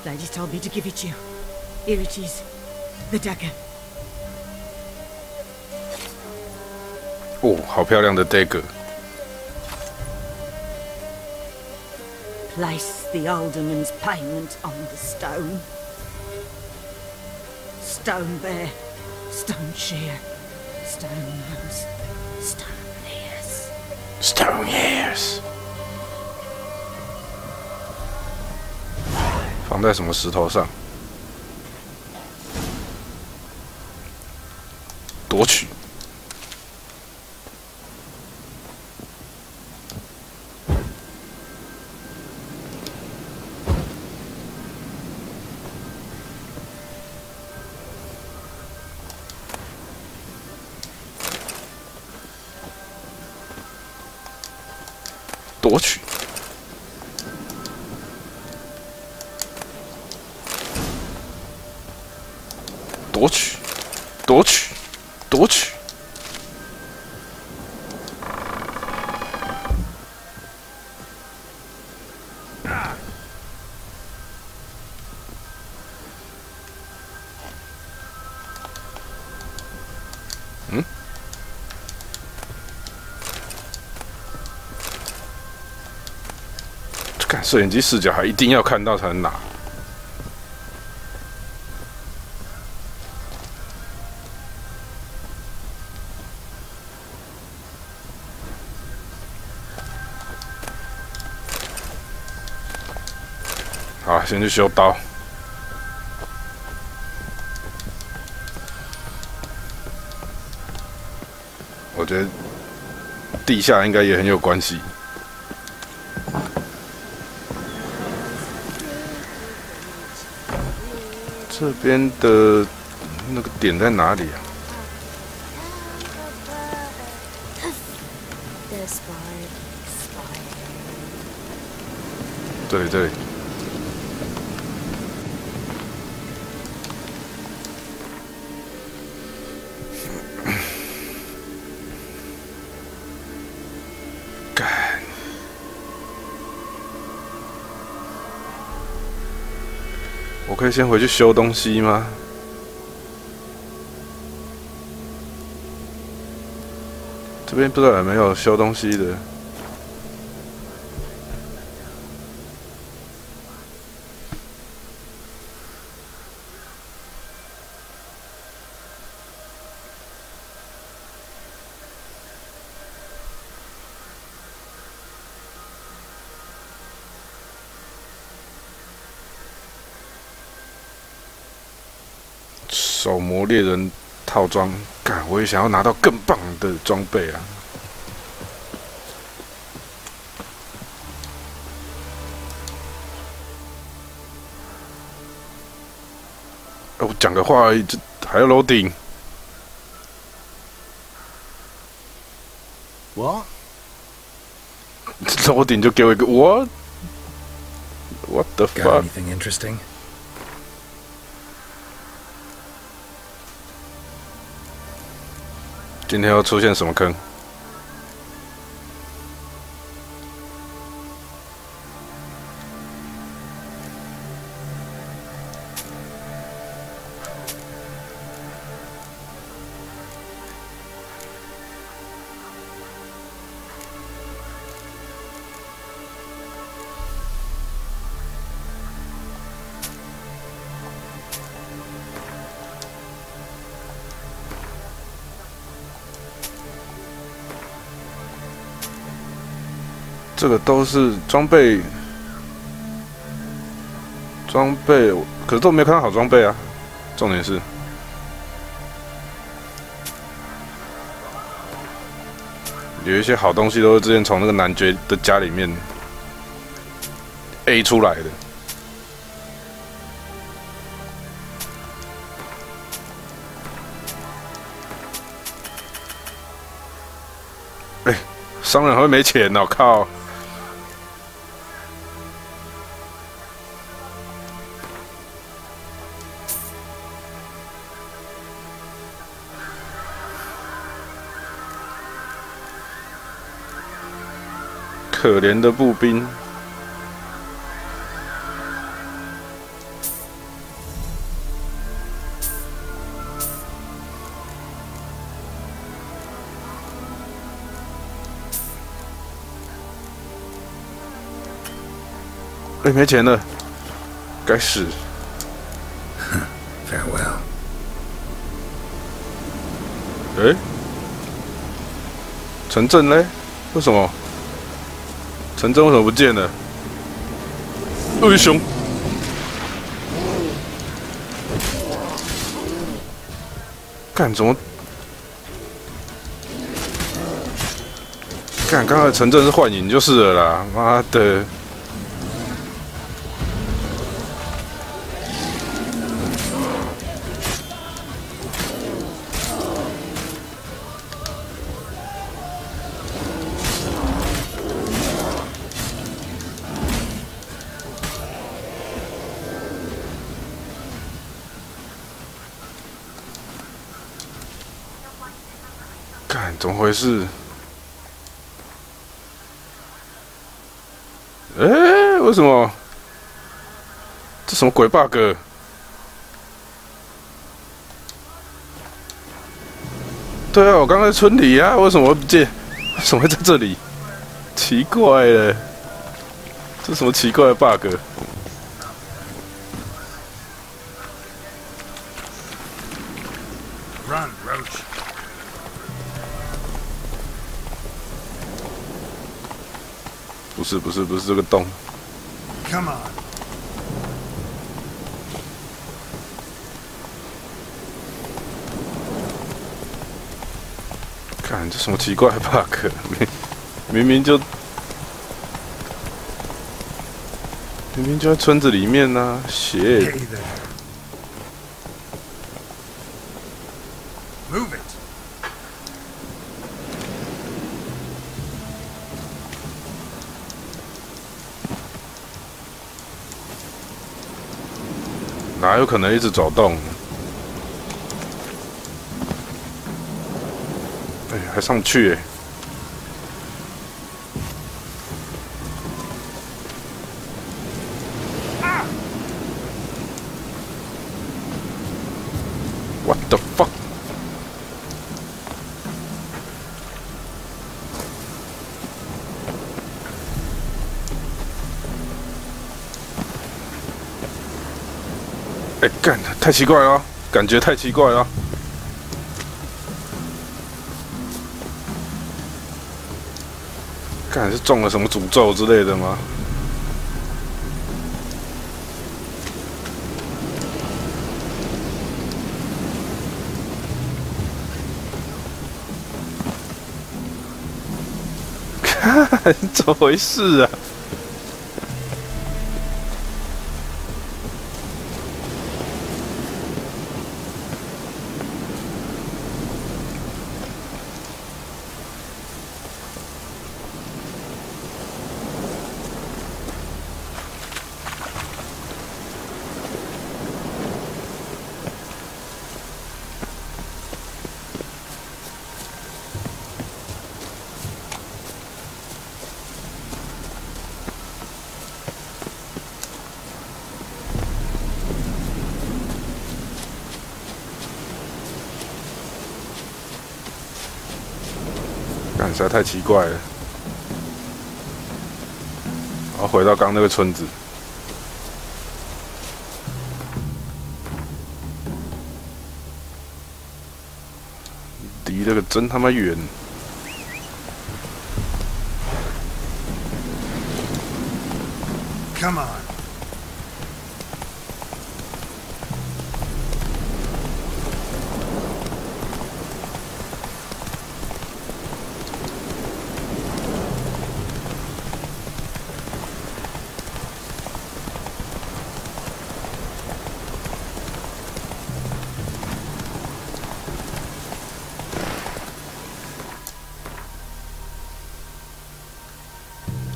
Lady told me to give it you. Here it is. The dagger. 哦，好漂亮的 dagger。 Place the alderman's payment on the stone. Stone bear. Stone shear. Stone nose. Stone ears. Stone ears。放在什么石头上？夺取。夺取，夺取，夺取，夺取。嗯？看摄影机视角还一定要看到才能拿。好，先去修刀。我觉得地下应该也很有关系。这边的那个点在哪里啊？这里，这里。我可以先回去修东西吗？这边不知道有没有修东西的。手魔猎人套装，干！我也想要拿到更棒的装备啊！我讲个话而已，这还要楼顶？我楼顶就给我一个 what the Got fuck？ anything interesting? 今天要出现什么坑？这个都是装备，可是都没有看到好装备啊。重点是，有一些好东西都是之前从那个男爵的家里面 A 出来的。哎，商人还会没钱哦，靠！可怜的步兵，哎，没钱了，该死 Farewell. 哎，城镇嘞？为什么？城镇为什么不见了？哎熊！干怎么？干刚才城镇是幻影就是了啦！妈的！干怎么回事？哎，为什么？这什么鬼 bug？ 对啊，我刚才村里啊，为什么会不见？为什么会在这里？奇怪了，这什么奇怪的 bug？ Run, Roach. 不是这个洞。Come on. 看这什么奇怪的 bug？ 明明就在村子里面啊！邪。Hey there. Move it. 哪有可能一直走动？哎，还上不去哎！哎，干，太奇怪了，感觉太奇怪了。干，是中了什么诅咒之类的吗？看，怎么回事啊？实在太奇怪了。然后回到刚那个村子，离那个真他妈远。Come on.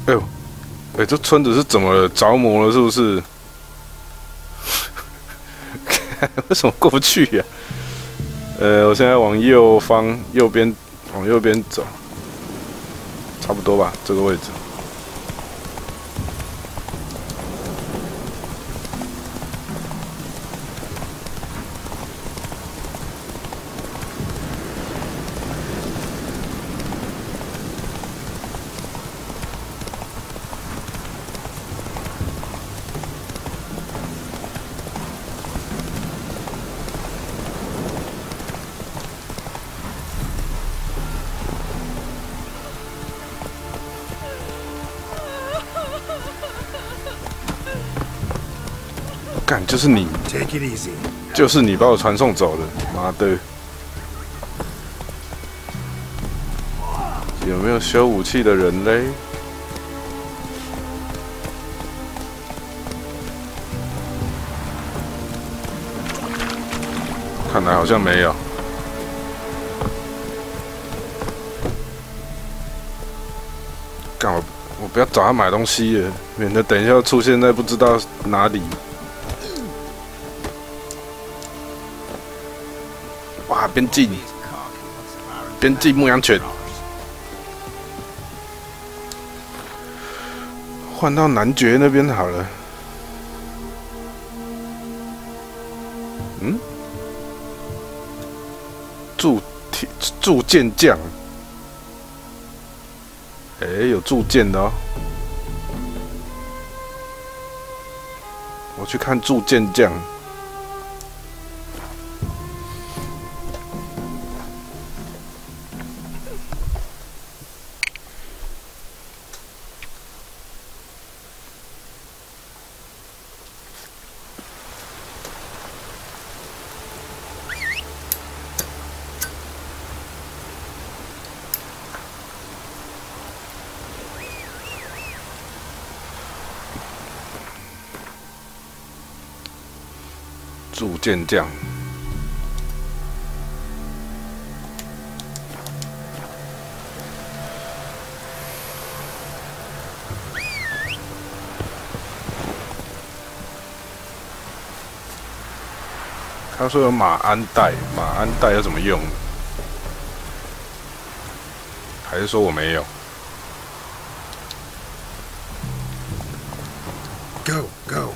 哎呦，哎，这村子是怎么了？着魔了是不是？为什么过不去呀？我现在往右方右边往右边走，差不多吧，这个位置。干，就是你，就是你把我传送走的，妈的！有没有修武器的人嘞？看来好像没有。干，我不要找他买东西了，免得等一下出现在不知道哪里。哇，边境牧羊犬，换到男爵那边好了。嗯，铸剑匠，哎，有铸剑的哦。我去看铸剑匠。铸剑匠，他说有马鞍带，马鞍带要怎么用？还是说我没有 ？Go, go.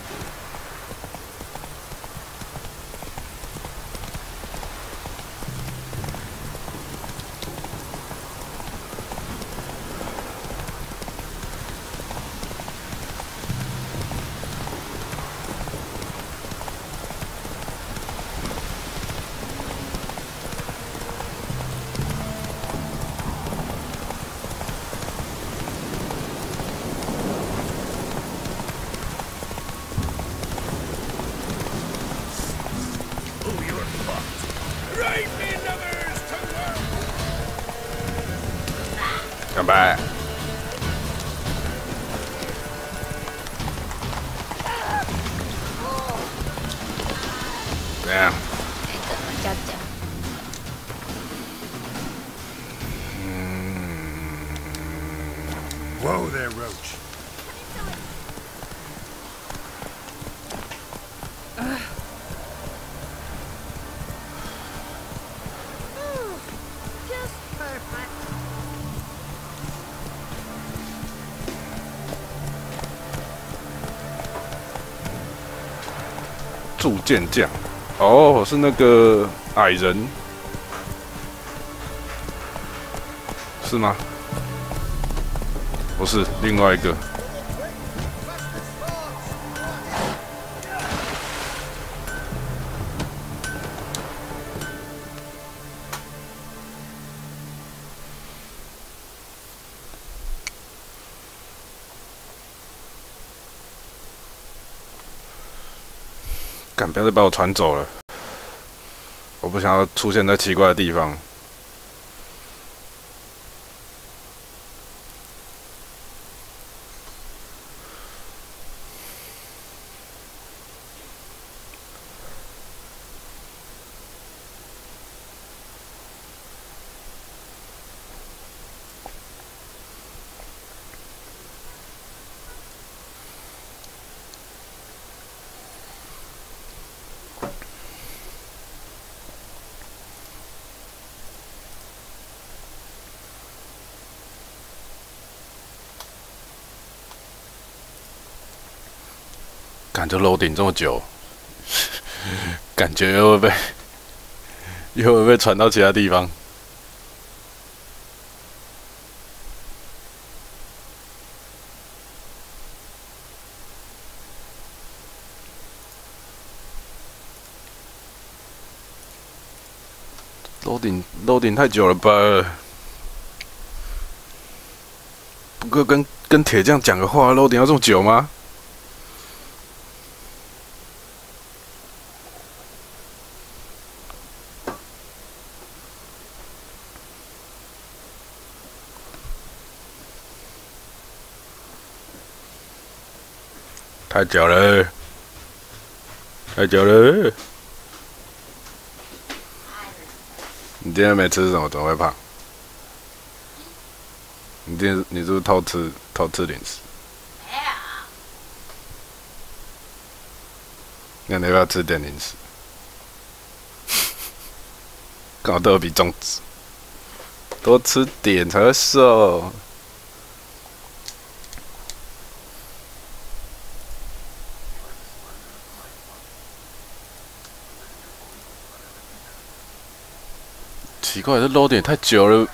干杯！怎样？加加。Whoa there, Roach. Just perfect. 铸剑匠，哦，是那个矮人，是吗？不是，另外一个。干，不要再把我传走了！我不想要出现在奇怪的地方。感觉楼顶这么久，感觉又会被传到其他地方。楼顶太久了吧？不过跟铁匠讲个话，楼顶要这么久吗？太久了，太久了！你今天没吃什么，怎么会胖？你是不是偷吃零食？那你要不要吃点零食？搞得比中指，多吃点才会瘦。奇怪，这 load 点太久了。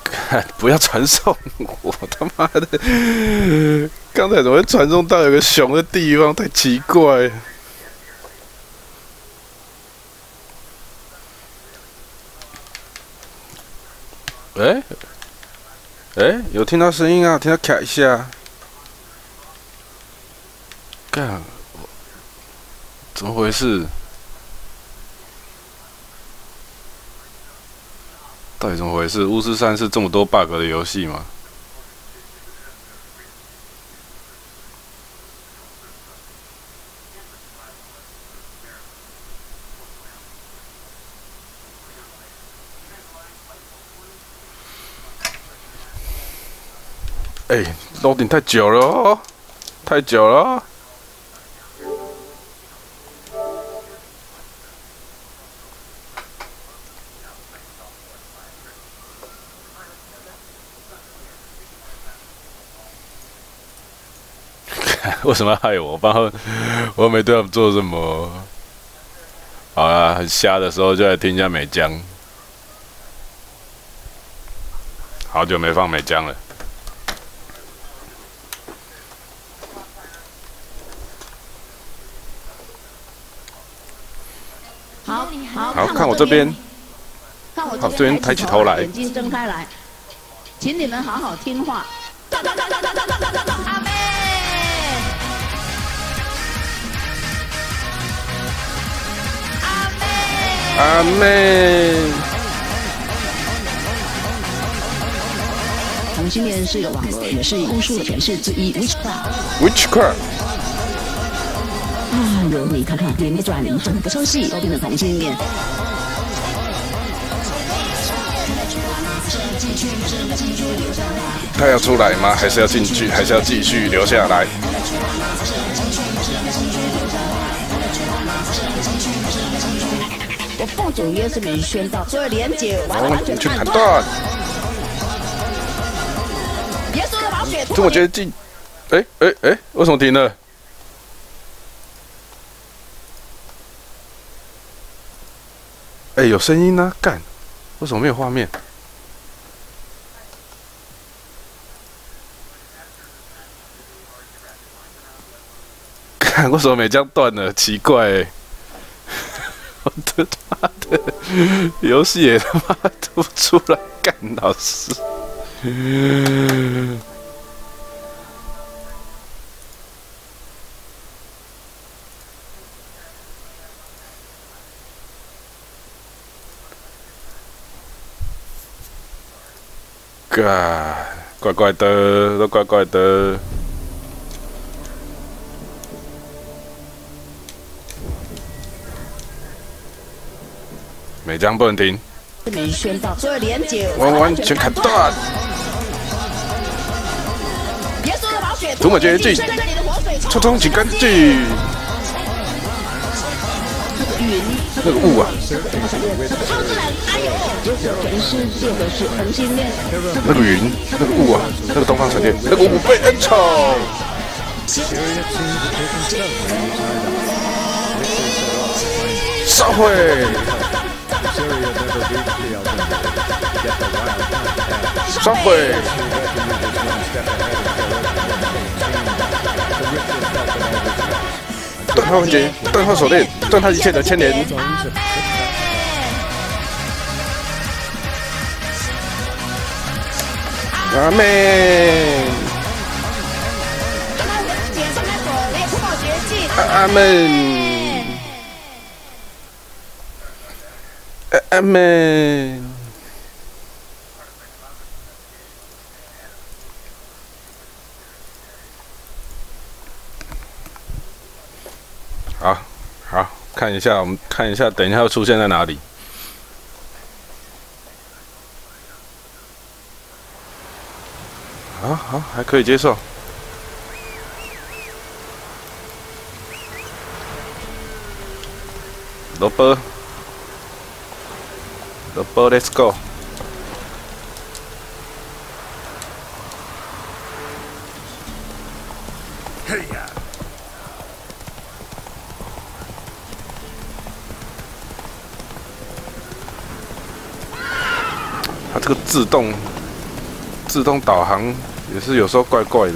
看，不要传送！我他妈的，刚才怎么会传送到有个熊的地方？太奇怪了。有听到声音啊？听到卡一下。干。怎么回事？到底怎么回事？巫师三是这么多 bug 的游戏吗？loading 太久了哦，太久了哦。为什么要害我？我又没对他们做什么。好啦，很瞎的时候就来听一下美江。好久没放美江了。好，看我这边。看我这边抬起头来，眼睛睁开来，请你们好好听话。阿妹。阿妹。阿妹。同性恋是一个网络，也是巫术的诠释之一 Witchcraft。啊，有你看看，脸没转移，整个抽戏都变成同性恋。他要出来吗？还是要进去？还是要继续留下来？我奉主耶稣名宣告，所有连结完全砍断。耶稣的宝血，这么接近？为什么停了？有声音呢、干，为什么没有画面？看，为什么没这样断呢？奇怪、欸，我的妈的，游戏也他妈吐出来，干老师。God， 怪怪的，都怪怪的。每张不能停。宣告所有连结完全砍断。耶稣的宝血，涂抹绝境，匆匆请干净。那个雾啊！全世界都是同性恋。那个云，那个雾啊，那个东方闪电，那个雾被恩宠。烧毁！烧毁！断他环节，断他手链，断他一切的牵连。阿妹，阿妹，阿妹。好，看一下，我们看一下，等一下要出现在哪里。好，还可以接受。萝卜 ，Let's go。嘿呀！它这个自动导航也是有时候怪怪的。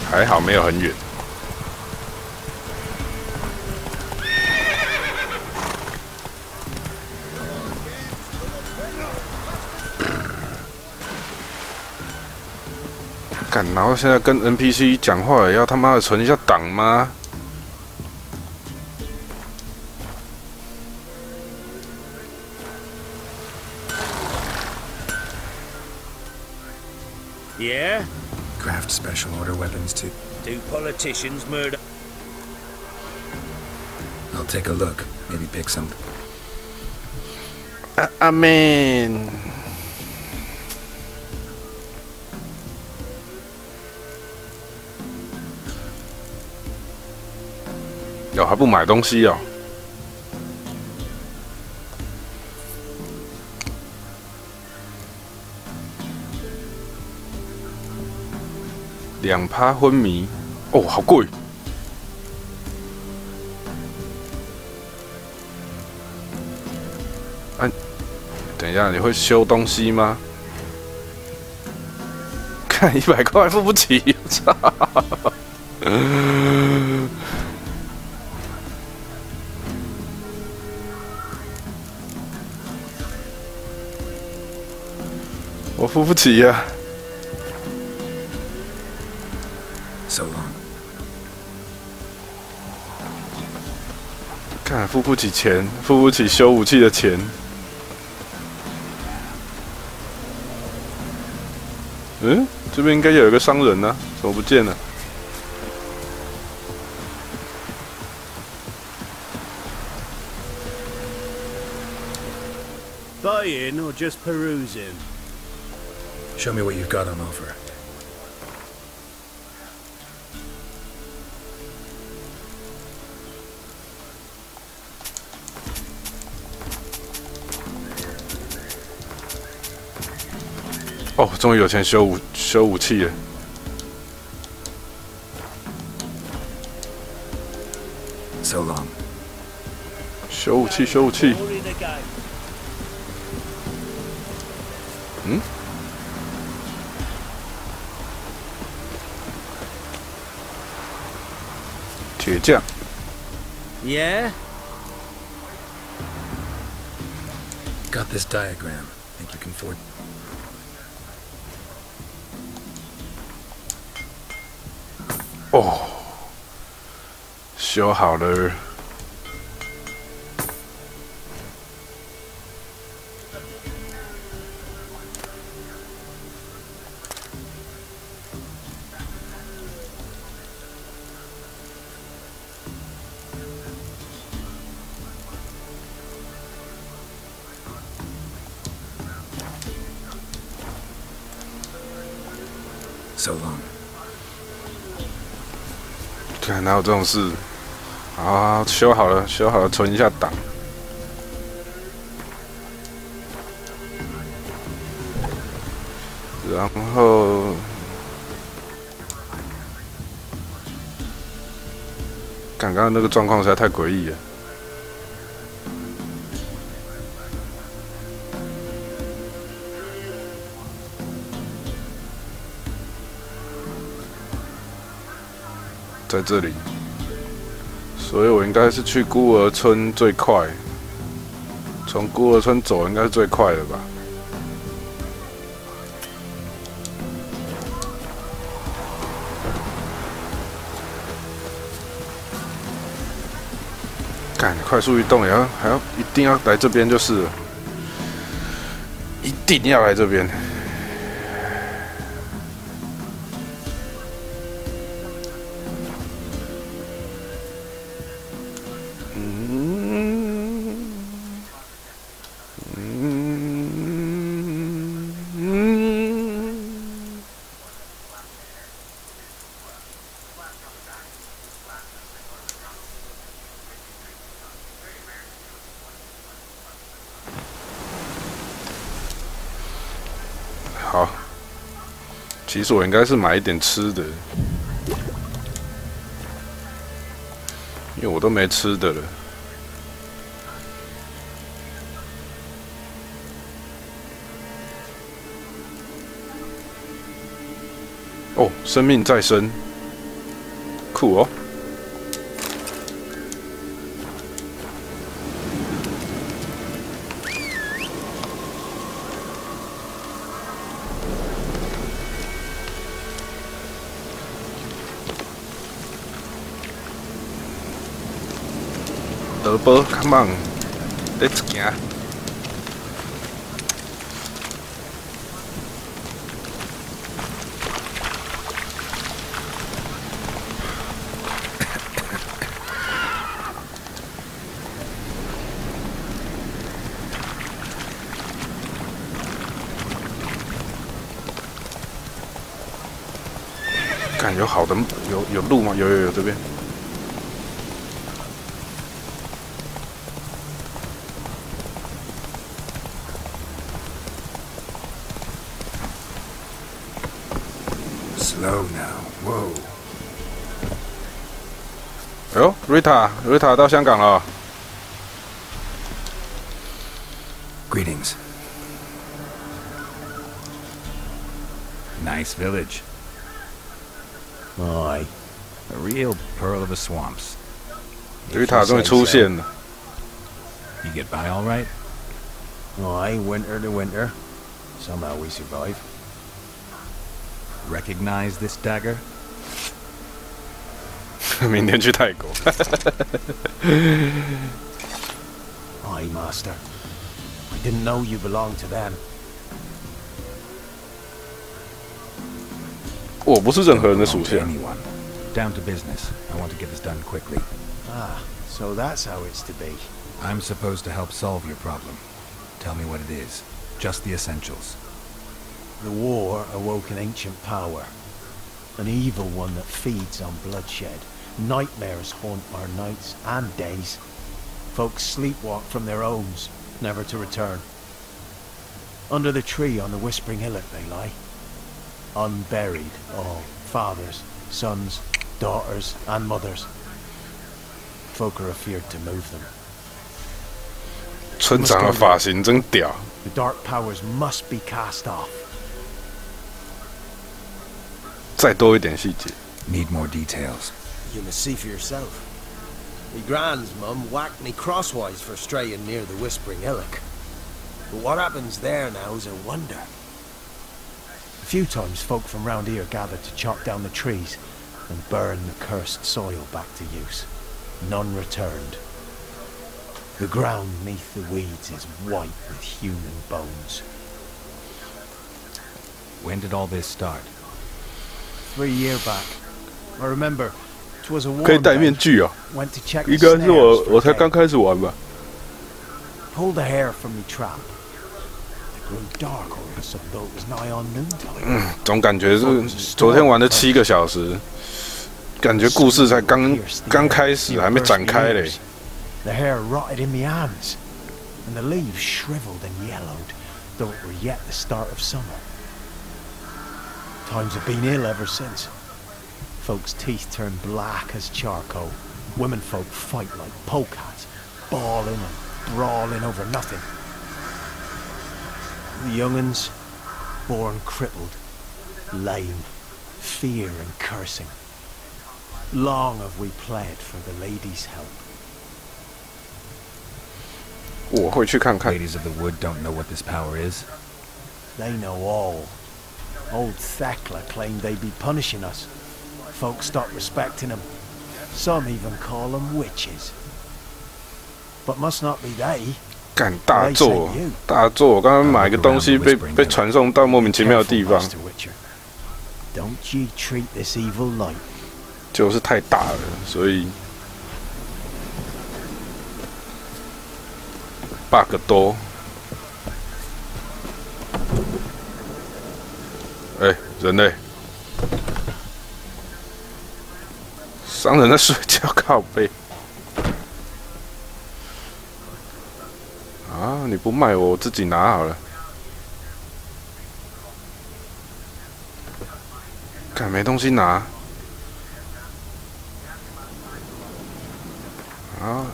还好没有很远。干，然后现在跟 NPC 讲话也要他妈的存一下档吗？ Yeah? Craft special order weapons to... Do politicians murder? I'll take a look. Maybe pick some... Amen. 还不买东西哦？ 2%昏迷，哦，好贵。啊，等一下，你会修东西吗？看100块付不起，我操！我付不起呀、So long. 看付不起钱，付不起修武器的钱。嗯，这边应该有一个商人呢、啊，怎么不见了？ Buying or just perusing? Show me what you've got on offer. Oh, 终于有钱修武器了。So long. 修武器。嗯？铁匠。Yeah? Got this diagram. Think you can afford... Oh. 修好了。 So long. 看哪有这种事？啊，修好了，存一下档。然后，刚刚那个状况实在太诡异了。 在这里，所以我应该是去孤儿村最快。从孤儿村走应该是最快的吧？干，快速移动也还要一定要来这边就是了，一定要来这边。 好，其实我应该是买一点吃的，因为我都没吃的了。哦，生命再生，酷哦！德波 ，Come on，Let's 行。看有好的有路吗？有这边。 Slow now. Whoa. 哎呦，瑞塔到香港了。Greetings. Nice village. Aye. A real pearl of the swamps. 瑞塔终于出现了。You get by all right? Aye, winter to winter. Somehow we survive. Recognize this dagger? 明天去泰国。Aye, master. I didn't know you belonged to them. 我不是任何人的属下。 Down to business. I want to get this done quickly. Ah, so that's how it's to be. I'm supposed to help solve your problem. Tell me what it is. Just the essentials. The war awoke an ancient power. An evil one that feeds on bloodshed. Nightmares haunt our nights and days. Folks sleepwalk from their homes, never to return. Under the tree on the Whispering Hillock they lie. Unburied, all. Fathers, sons, daughters, and mothers. Folk are afeared to move them. 村长的发型真屌。 The dark powers must be cast off. 再多一点细节。 Need more details. You must see for yourself. Me grand's mum whacked me crosswise for straying near the Whispering Hillock. But what happens there now is a wonder. A few times folk from round here gathered to chop down the trees and burn the cursed soil back to use. None returned. The ground neath the weeds is white with human bones. When did all this start? 3 years back. I remember, 'twas a warm 可以戴面具哦。 Went to check 应 the 该是 snares for 我才 game. 刚开始玩吧。 Pulled the hair from me trap. It grew dark over us, though it was nigh on noontime. 总感觉是昨天玩了7个小时，感觉故事才刚开始，还没展开嘞。 The hair rotted in me hands, and the leaves shriveled and yellowed, though it were yet the start of summer. Times have been ill ever since. Folks' teeth turn black as charcoal. Women folk fight like polecats, bawling and brawling over nothing. The young'uns, born crippled, lame, fear and cursing. Long have we pled for the lady's help. 我会去看看。 Ladies of the wood don't know what this power is. They know all. Old Thekla claimed they'd be punishing us. Folks stopped respecting them. Some even call them witches. But must not be they. 干大作，大作！我刚刚买个东西被传送到莫名其妙的地方， Don't ye treat this evil light. 就是太大了，所以 bug 多。哎，人类，商人在睡觉，靠背。啊！你不卖我，我自己拿好了。看没东西拿。啊，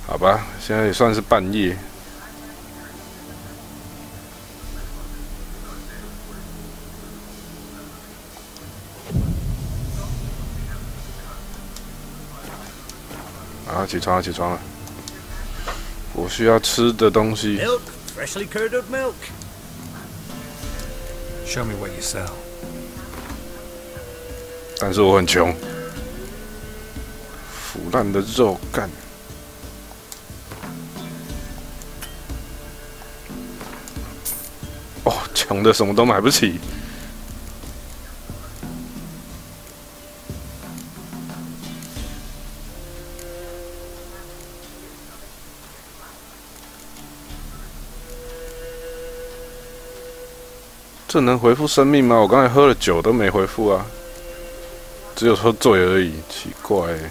好吧，现在也算是半夜。啊，起床了，起床了。 我需要吃的东西。 Milk, freshly curdled milk. Show me what you sell. 但是我很穷，腐烂的肉干。哦，穷的什么都买不起。这能回复生命吗？我刚才喝了酒都没回复啊，只有喝醉而已，奇怪欸。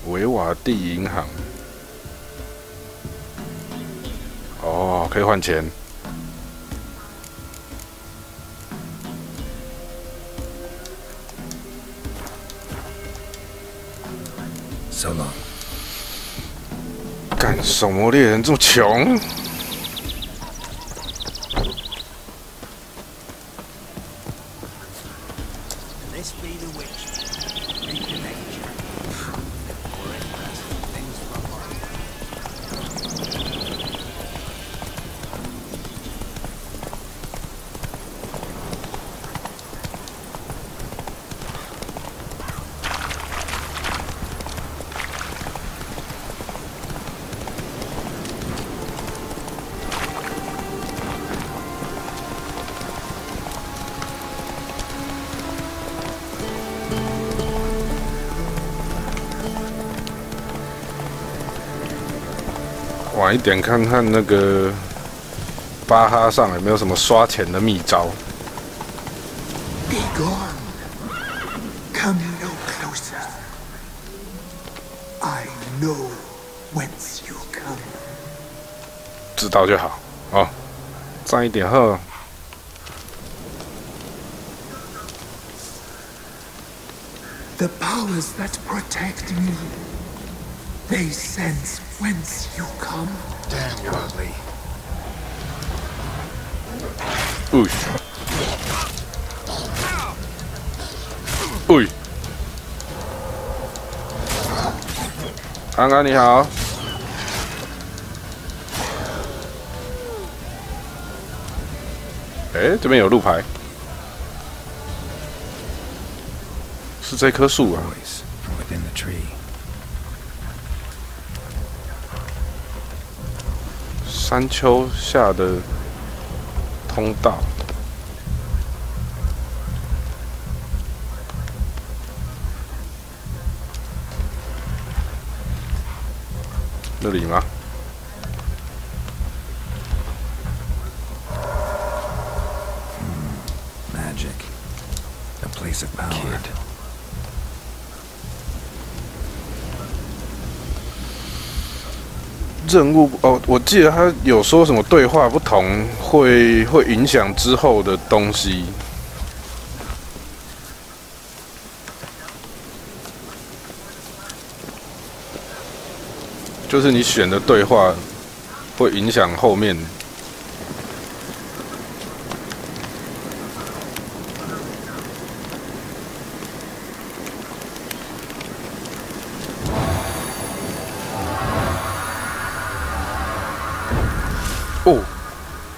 维瓦蒂银行，哦，可以换钱。So long. 干，手魔猎人这么穷。This be the witch. Make an angel. Already has things from mine. 晚一点看看那个巴哈上有没有什么刷钱的秘招。Be gone. Come no closer. I know whence you come. 知道就好哦，站一点呵。The powers that protect me, they sense whence you come. Damn you're ugly. 喂，喂，安安你好。哎，这边有路牌，是这棵树啊。Voice from within the tree. 山丘下的通道，这里吗？ Magic. A place of power. Kid. 任务哦，我记得他有说什么对话不同会影响之后的东西。就是你选的对话会影响后面。哦，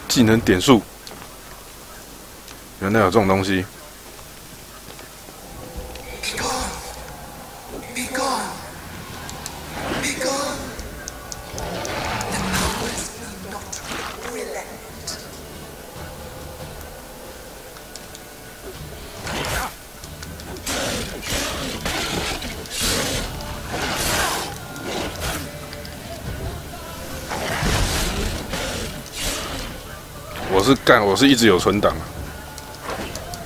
技能点数，原来有这种东西。 我是一直有存档啊，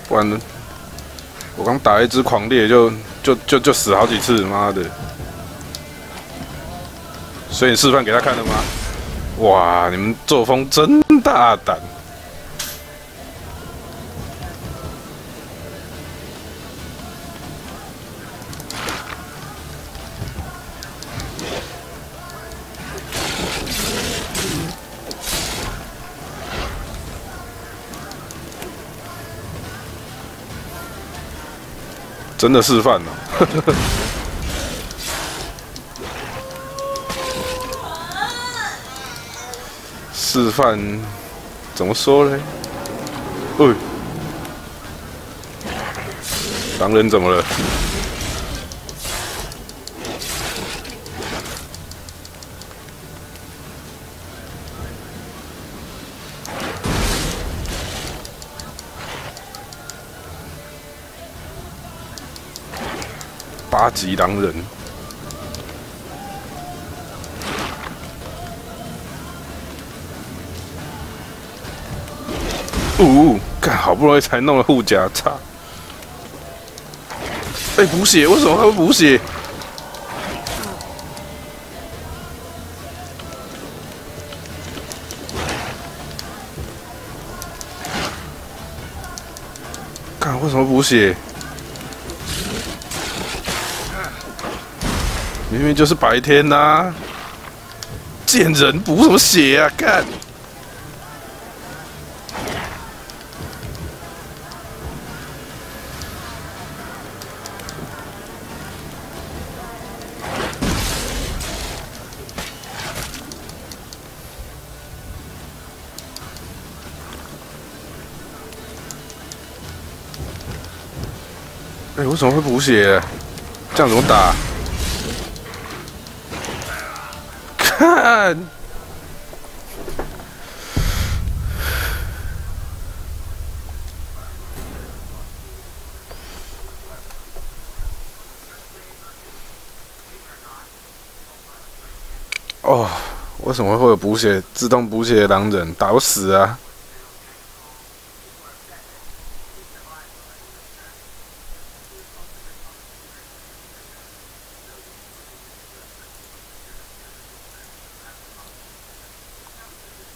不然呢，我刚打一只狂猎就死好几次，妈的！所以你示范给他看了吗？哇，你们作风真大胆！真的示范了，示范怎么说呢？喂，狼人怎么了？8级狼人，干好不容易才弄了护甲，操！哎，补血，为什么还会补血？看为什么补血？明明就是白天呐、啊！贱人，补什么血啊？干！哎，为什么会补血？这样怎么打？看，哦，为什么会有补血自动补血的狼人？打不死啊！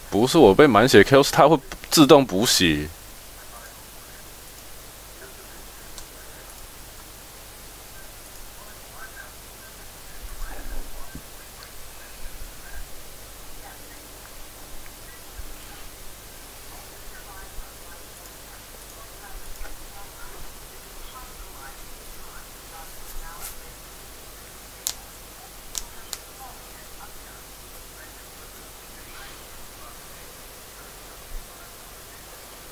不是我被满血 Q， 是它会自动补血。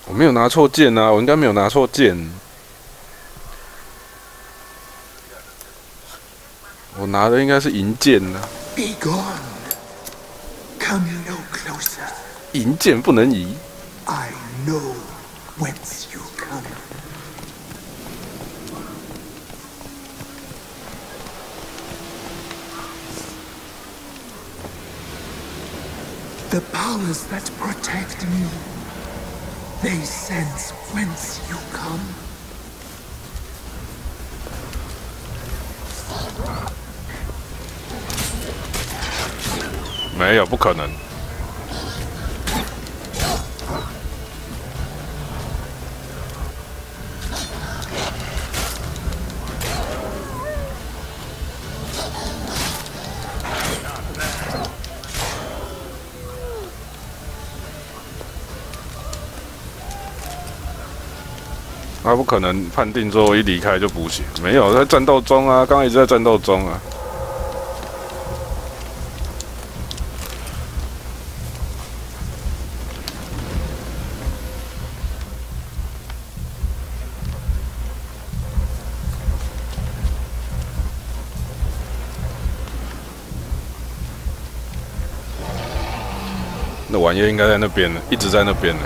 我没有拿错剑啊，我应该没有拿错剑。我拿的应该是银剑啊。Be gone. Come no closer. 银剑不能移。I know whence you come. The powers that protect me, they sense whence you come. 没有，不可能。他不可能判定说我一离开就补血，没有在战斗中啊，刚刚一直在战斗中啊。那玩意应该在那边呢，一直在那边呢。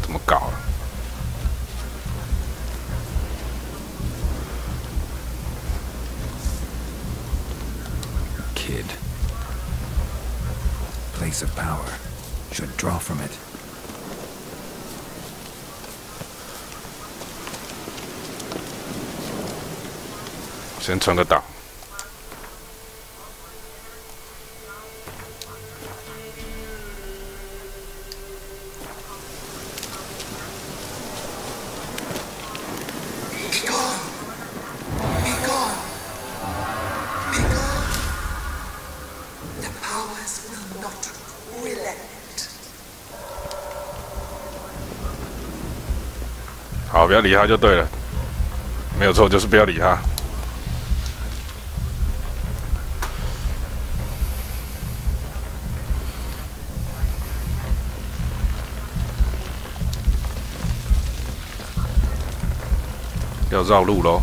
怎么搞啊？Kid. Place of power. Should draw from it. 先传个岛。好，不要理他就对了，没有错，就是不要理他。要绕路咯。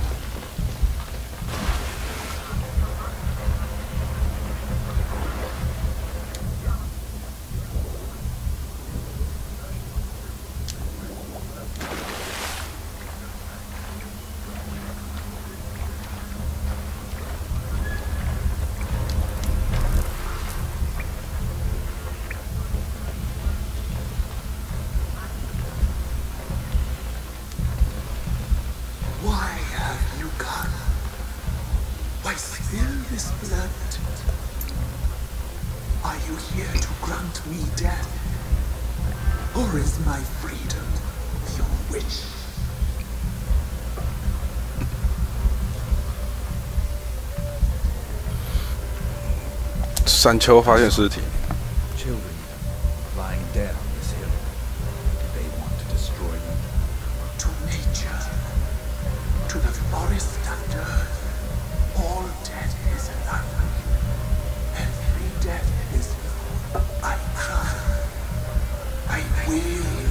Or is my freedom your wish? 山丘发现尸体。 Children lying dead on this hill. Do they want to destroy them? To nature, to the forest and earth, all death is alike. Every death is I cry, I wail,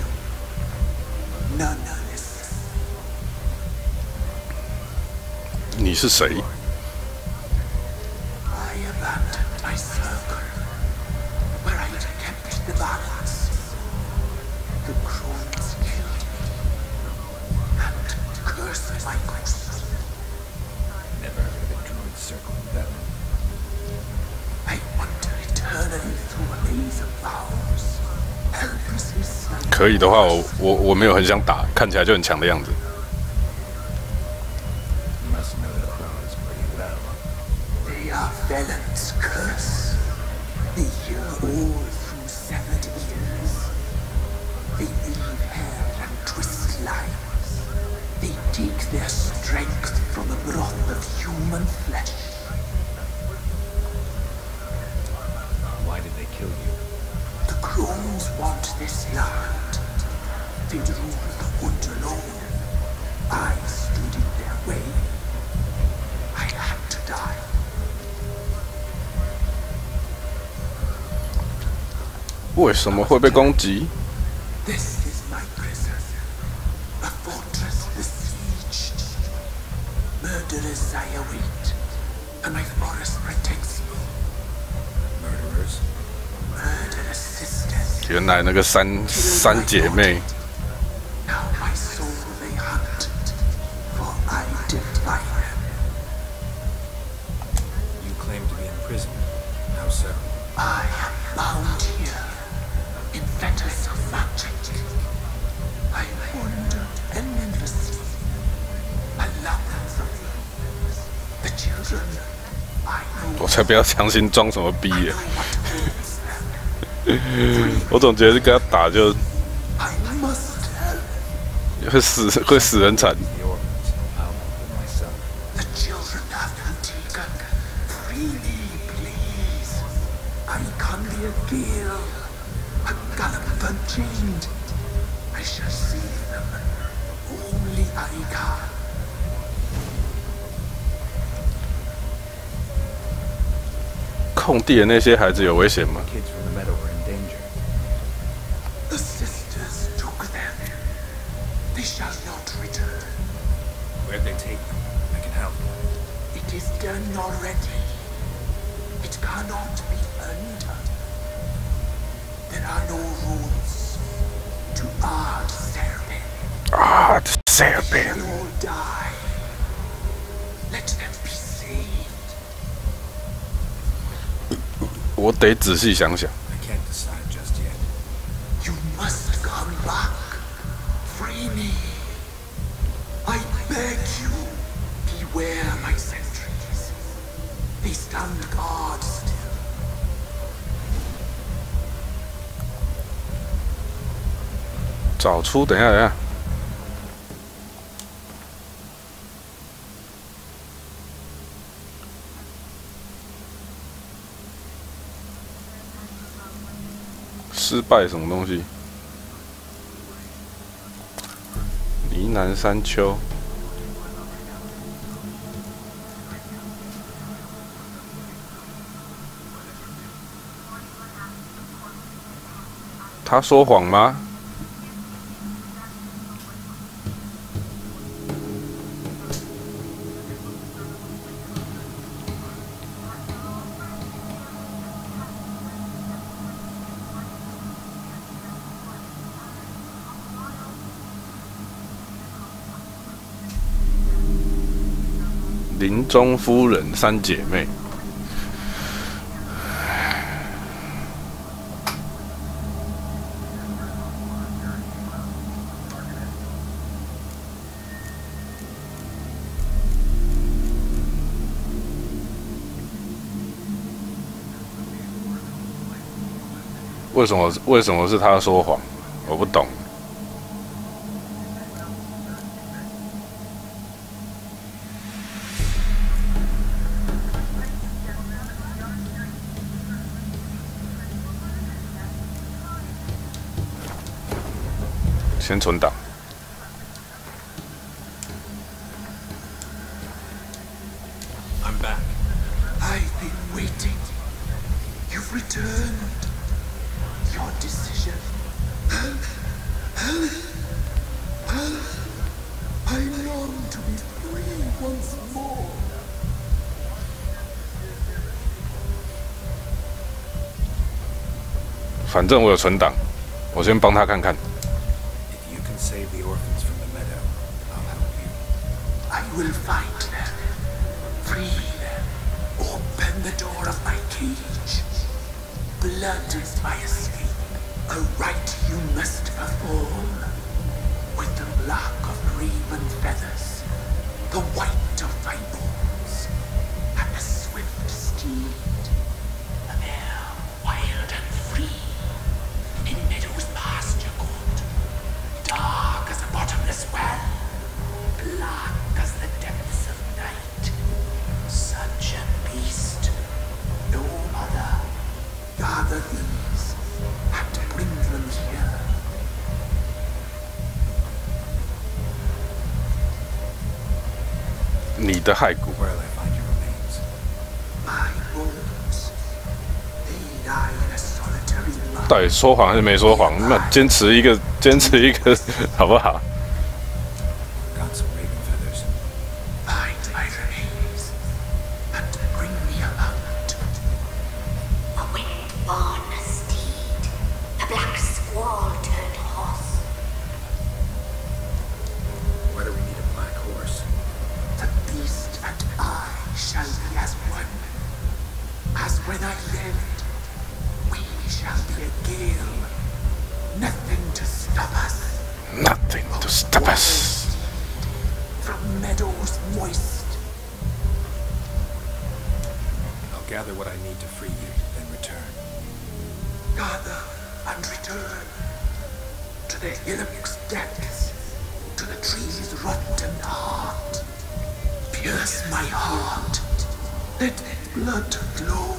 none listen. 你是谁？ I abandoned my circle, where I had kept the balance. The crones killed me, and cursed my ghost. Never heard of a druid circling them. I wander eternally through a maze of vows, helplessly slain. 可以的话，我没有很想打，看起来就很强的样子。 You must know the crows pretty well. They are felons' curse. They hear all through severed ears. They weave hair and twist lives. They take their strength from the broth of human flesh. Why did they kill you? The crones want this land. They'd rule the wood alone. I stood in their way. I had to die. 为什么会被攻击？ This is my prison, a fortress besieged. Murderers I await, and my forest protects me. Murderers? Murderous sisters. 原来那个三姐妹， Now my soul they hunt, for I defy them. You claim to be in prison. How so? I am bound here, in fetters of magic. I wandered endlessly, along the things, the children. I know 我才不要强行装什么逼耶！我总觉得跟他打就 I must help. 会死人惨。 The orphans. I'll help them myself. The children have been taken. Free me, please. I can be a gale, a gallop unchained. I shall save them. Only I can. 空地的那些孩子有危险吗？ Kids from the meadow were in danger. The sisters took them. They shall not return. Where'd they take them? I can help. It is done already. It cannot be undone. There are no rules to art serpent. Ah, the They serpent. shall all die. Let them be saved. 我得仔细想想。 I can't decide just yet. You must come back. Free me. I beg you. Beware my sentries. They stand guard still. 找出，等一下。失败什么东西？呢南山丘。他说谎吗？林中夫人三姐妹。为什么是他说谎？我不懂。先存档。I'm back. I've been waiting. You've returned. Your decision. I long to be free once more. 反正我有存档，我先帮他看看。 Save the orphans from the meadow. I'll help you. I will find them. Free them. Open the door of my cage. Blood is my escape. A rite you must perform. With the black of raven feathers, the white of my bones, and the swift steed. A mare wild and free. In meadows pasture good. Dark as a bottomless well, black as the depths of night. Such a beast, no other. Gather these and bring them here. 你的骸骨。 Where'll I find your remains? My bones, they lie in a solitary mound. 到底说谎还是没说谎？那坚持一个，好不好？ Got some raven feathers. Find my remains and bring me a mount. A wind-born steed, a black squall turned horse. Why do we need a black horse? The beast and I shall be as one. As when I lived, we shall be a gale. Nothing to stop us. Nothing to stop us. From meadows moist. I'll gather what I need to free you, then return. Gather and return. To the hillock's depths. To the tree's rotten heart. Pierce my heart. Let blood flow.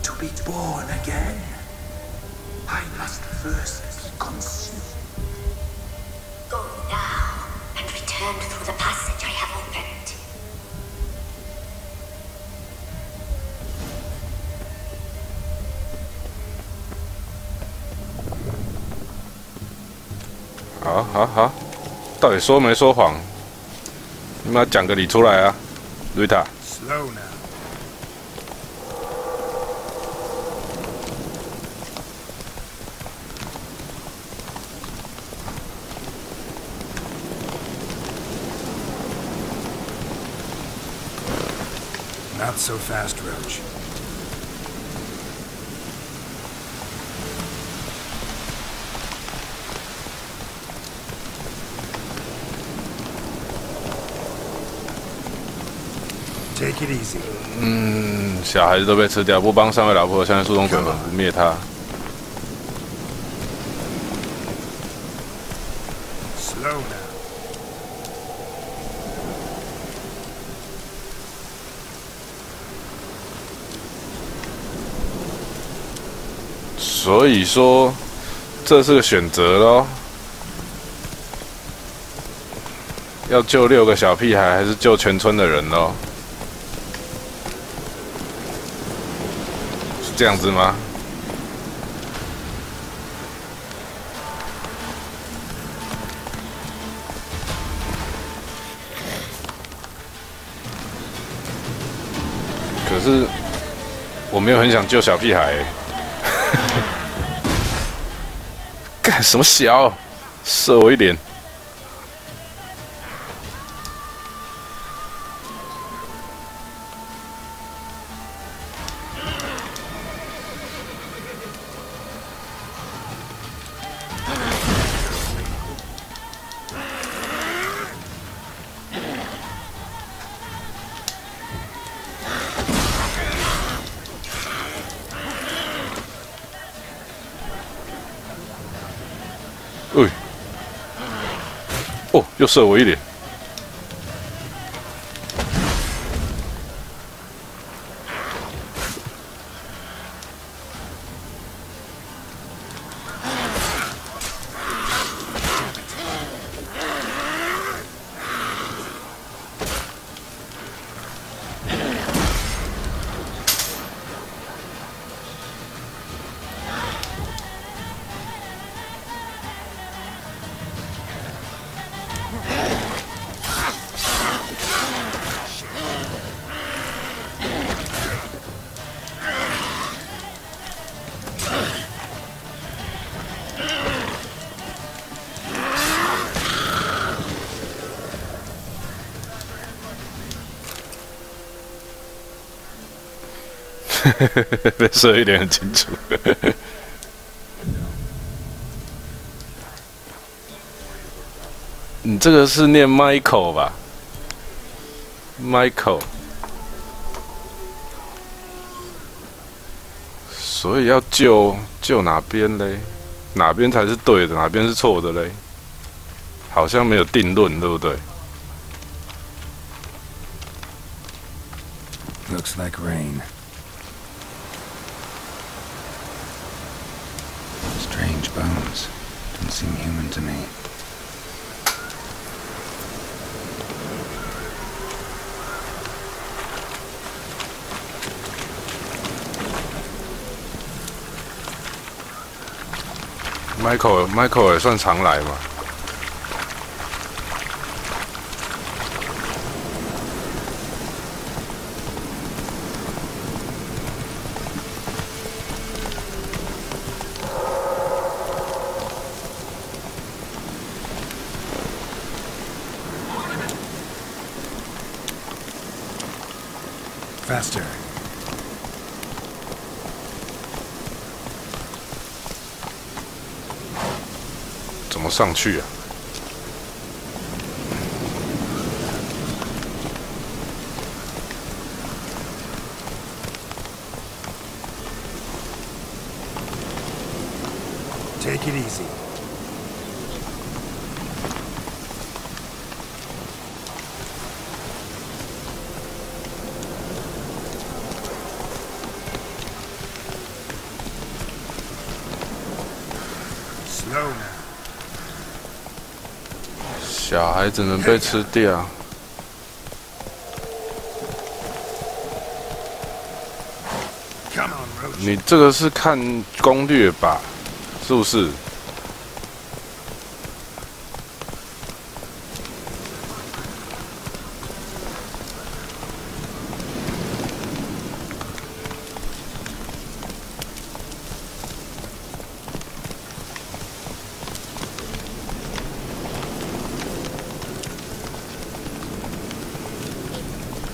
To be born again. I must first be consumed. Go now and return through the passage I have opened. 好，到底说没说谎？你们要讲个理出来啊，瑞塔。 Slow now. Not so fast, Roach. Take it easy. 小孩子都被吃掉，不帮上位老婆，相信树中鬼魂不灭他。 Slow now. 所以说，这是个选择咯。要救6个小屁孩，还是救全村的人咯？是这样子吗？可是我没有很想救小屁孩、欸。干什么小？射我一脸！哎，哦，又射我一脸。被射一点很清楚。你这个是念 Michael 吧 ？Michael， 所以要救哪边嘞？哪边才是对的？哪边是错的嘞？好像没有定论，对不对？ Looks like rain. Strange bones. Don't seem human to me. Michael 也算常来嘛。 Faster. 怎么上去啊？ Take it easy. Slow now. 小孩子能被吃掉。你这个是看攻略吧？是不是？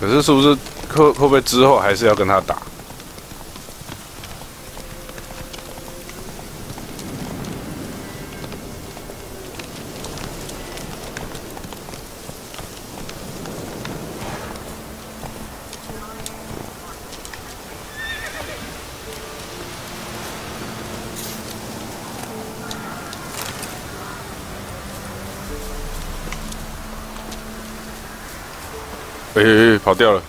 可是，是不是会不会之后还是要跟他打？跑掉了。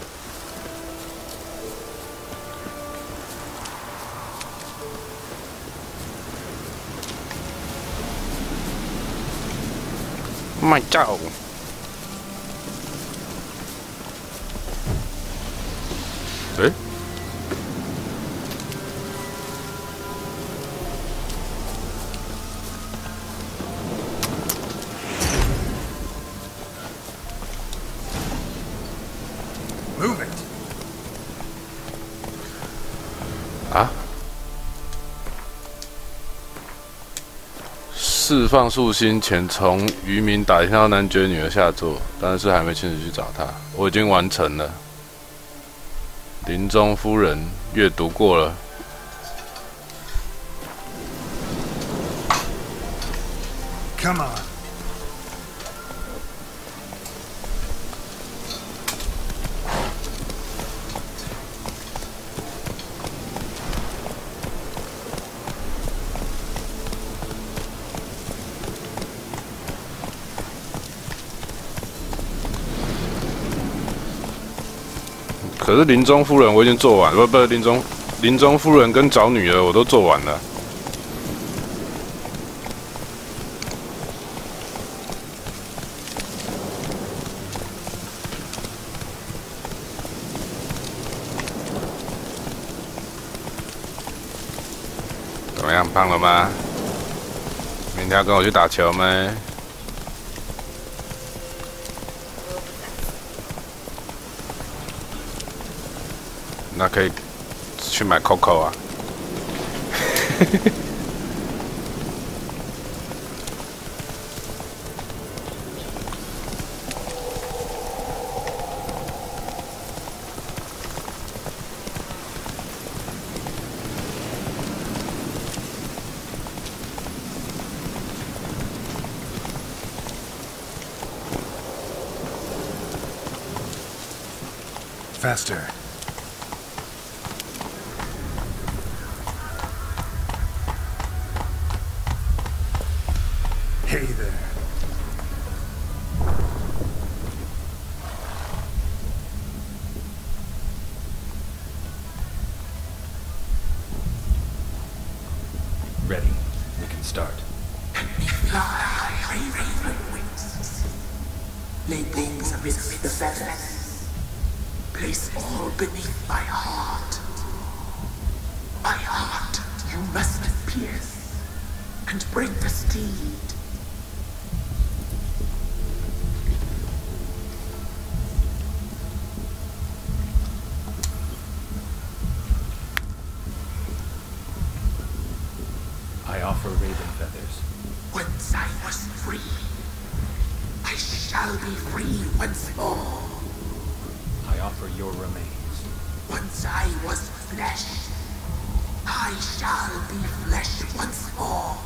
卖照。诶。 Move it. 啊！释放树心前，从渔民打听到男爵女儿下落，但是还没亲自去找她。我已经完成了。林中夫人阅读过了。Come on. 可是林中夫人我已经做完，不是林中夫人跟找女儿我都做完了。怎么样，胖了吗？明天要跟我去打球吗？那可以去买 Coco 啊。Faster. Hey there. Ready. We can start. Fly, raven wings. Lay things amidst the feathers. Place all beneath my heart. My heart you must pierce, and bring the steed. I offer raven feathers. Once I was free, I shall be free once more. I offer your remains. Once I was flesh, I shall be flesh once more.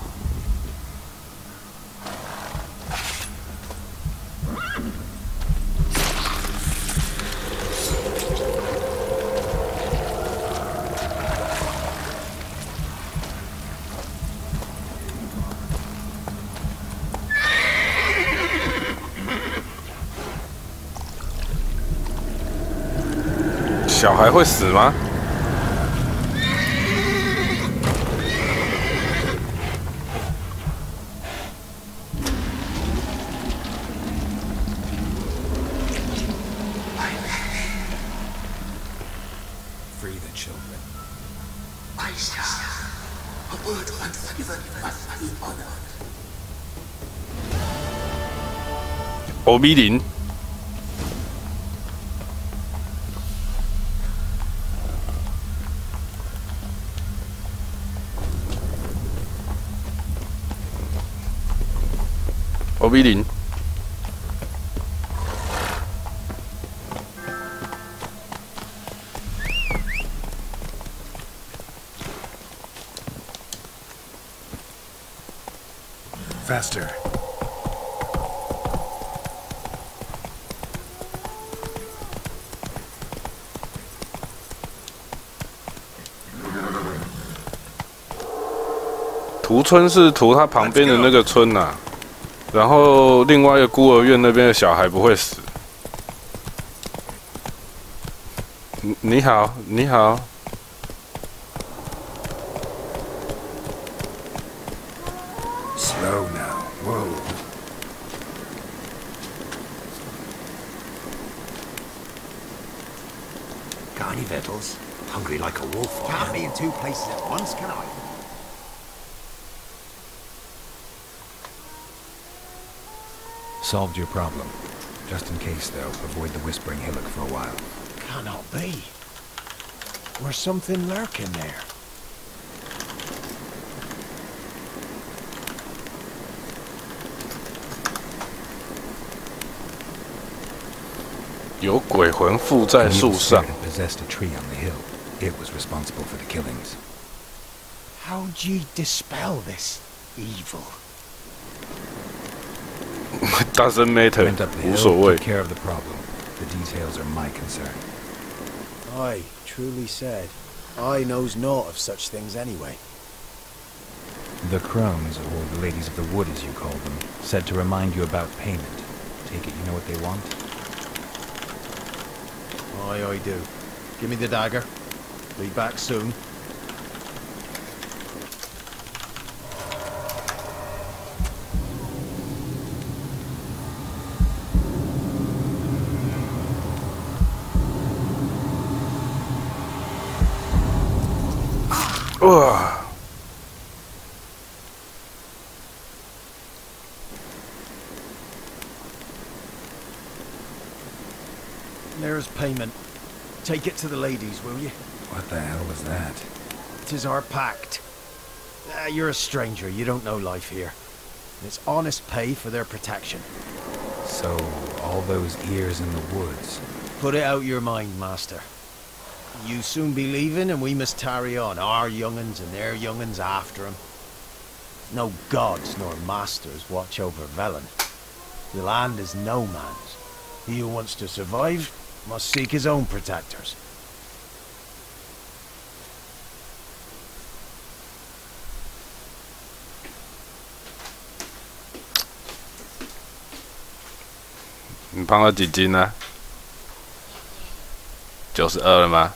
"小孩会死吗？" Free the children. I shall. A word once given must be honored. 欧比林。欧比林。Faster.屠村是屠他旁边的那个村呐、然后另外一个孤儿院那边的小孩不会死。你好，你好。Slow now. Whoa. Got any victuals? Hungry like a wolf. Can't be in two places at once, can I? Solved your problem. Just in case, though, avoid the Whispering Hillock for a while. Cannot be. There's something lurking there. 有鬼魂附在树上。 Possessed a tree on the hill. It was responsible for the killings. How'd ye dispel this evil? Doesn't matter. Went up the 无 hill, 所谓 took。care of the problem. The details are my concern. Aye, truly said. I knows naught of such things anyway. The crones, or the ladies of the wood as you call them, said to remind you about payment. Take it you know what they want? Aye, I do. Give me the dagger. Be back soon. There's payment. Take it to the ladies, will you? What the hell was that? 'Tis our pact. You're a stranger, you don't know life here. It's honest pay for their protection. So, all those ears in the woods. Put it out your mind, master. You soon be leaving and we must tarry on, our young'uns and their young'uns after 'em. No gods nor masters watch over Velen. The land is no man's. He who wants to survive must seek his own protectors.你胖了几斤呢？92了吗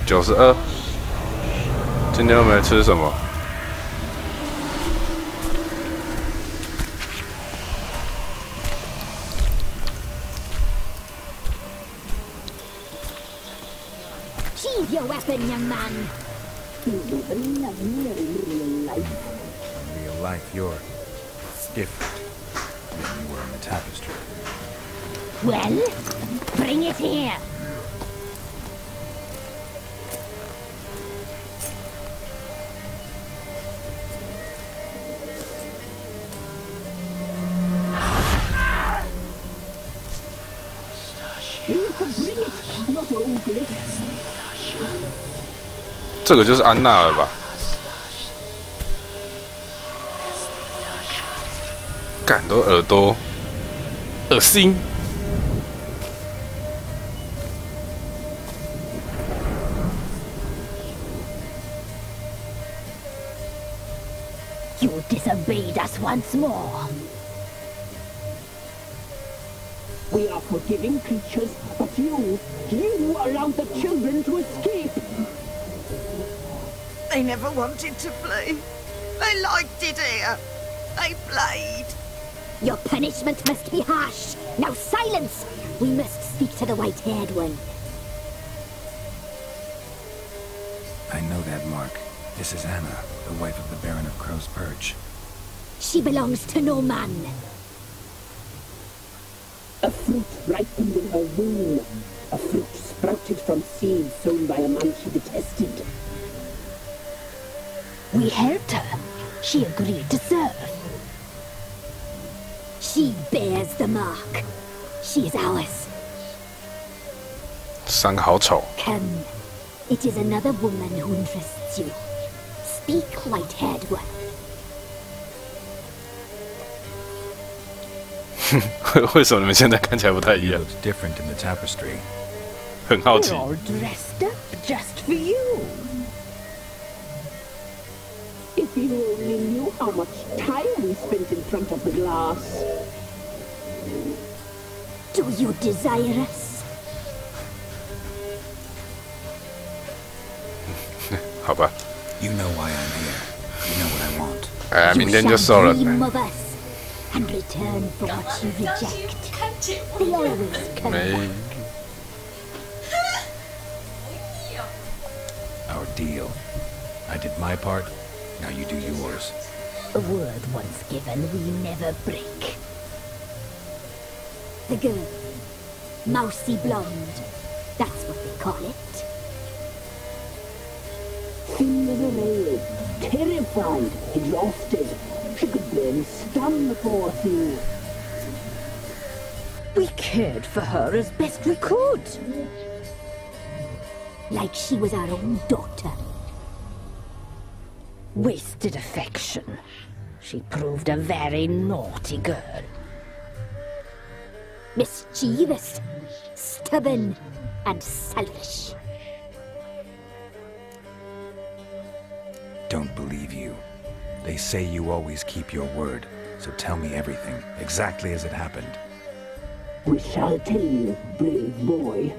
？92，今天又没吃什么。Sheathe your weapon, young man. You live in real life. In real life, you're different than you were in the tapestry. Well, bring it here. You can bring it, not open it. 这个就是安娜了吧？干都耳朵，恶心。You disobeyed us once more. We are forgiving creatures, but you allowed the children to escape. They never wanted to flee. They liked it here. They played. Your punishment must be harsh. Now silence! We must speak to the white-haired one. I know that mark. This is Anna, the wife of the Baron of Crow's Perch. She belongs to no man. A fruit ripened in her womb. A fruit sprouted from seeds sown by a man she detested. We helped her. She agreed to serve. She bears the mark. She is ours. 三个好丑。 Come. It is another woman who interests you. Speak, white-haired one. 为什么你们现在看起来不太一样？ Looks different in the tapestry. 很好奇 We're。all dressed up just for you. If you only knew how much time we spent in front of the glass. Do you desire us? 好吧。 You know why I'm here. You know what I want. 哎， You 明天就 shall 收了。 dream of us and return for what you reject. They always come 没 back. Our deal. I did my part. Now you do yours. A word once given, we never break. The girl. Mousy blonde. That's what they call it. Thin as a rail, terrified, exhausted. She could barely stand the poor thing. We cared for her as best we could. Like she was our own daughter. Wasted affection. She proved a very naughty girl. Mischievous, stubborn, and selfish. Don't believe you. They say you always keep your word, so tell me everything, exactly as it happened. We shall tell you, brave boy.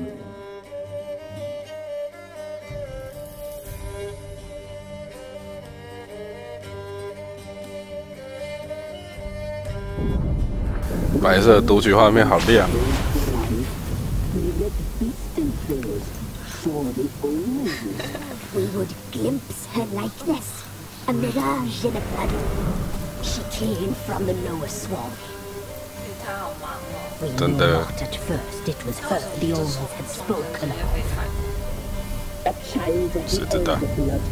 白色读取画面好亮。We would glimpse her like this, a mirage in a blood. She came from the lower swamp. We knew not at first it was her the omens had spoken of. A child that the elder blood,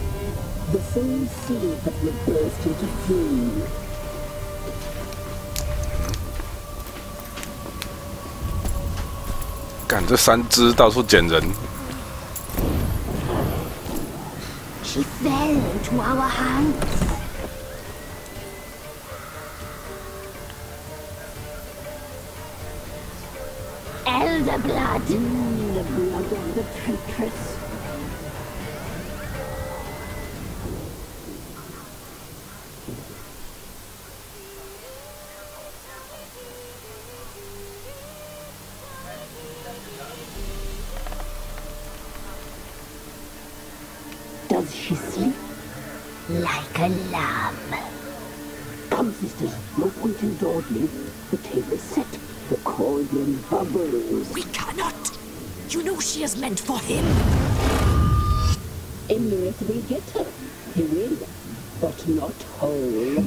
the same seed that would burst into flame. 干这3只到处捡人。 She fell into our hands. Elder blood. The blood of the traitress. Does she sleep? Like a lamb. Come, sisters, no point in dawdling. The table's set. The cauldron bubbles. We cannot. You know she is meant for him. Emmerich will get her. He will, but not whole.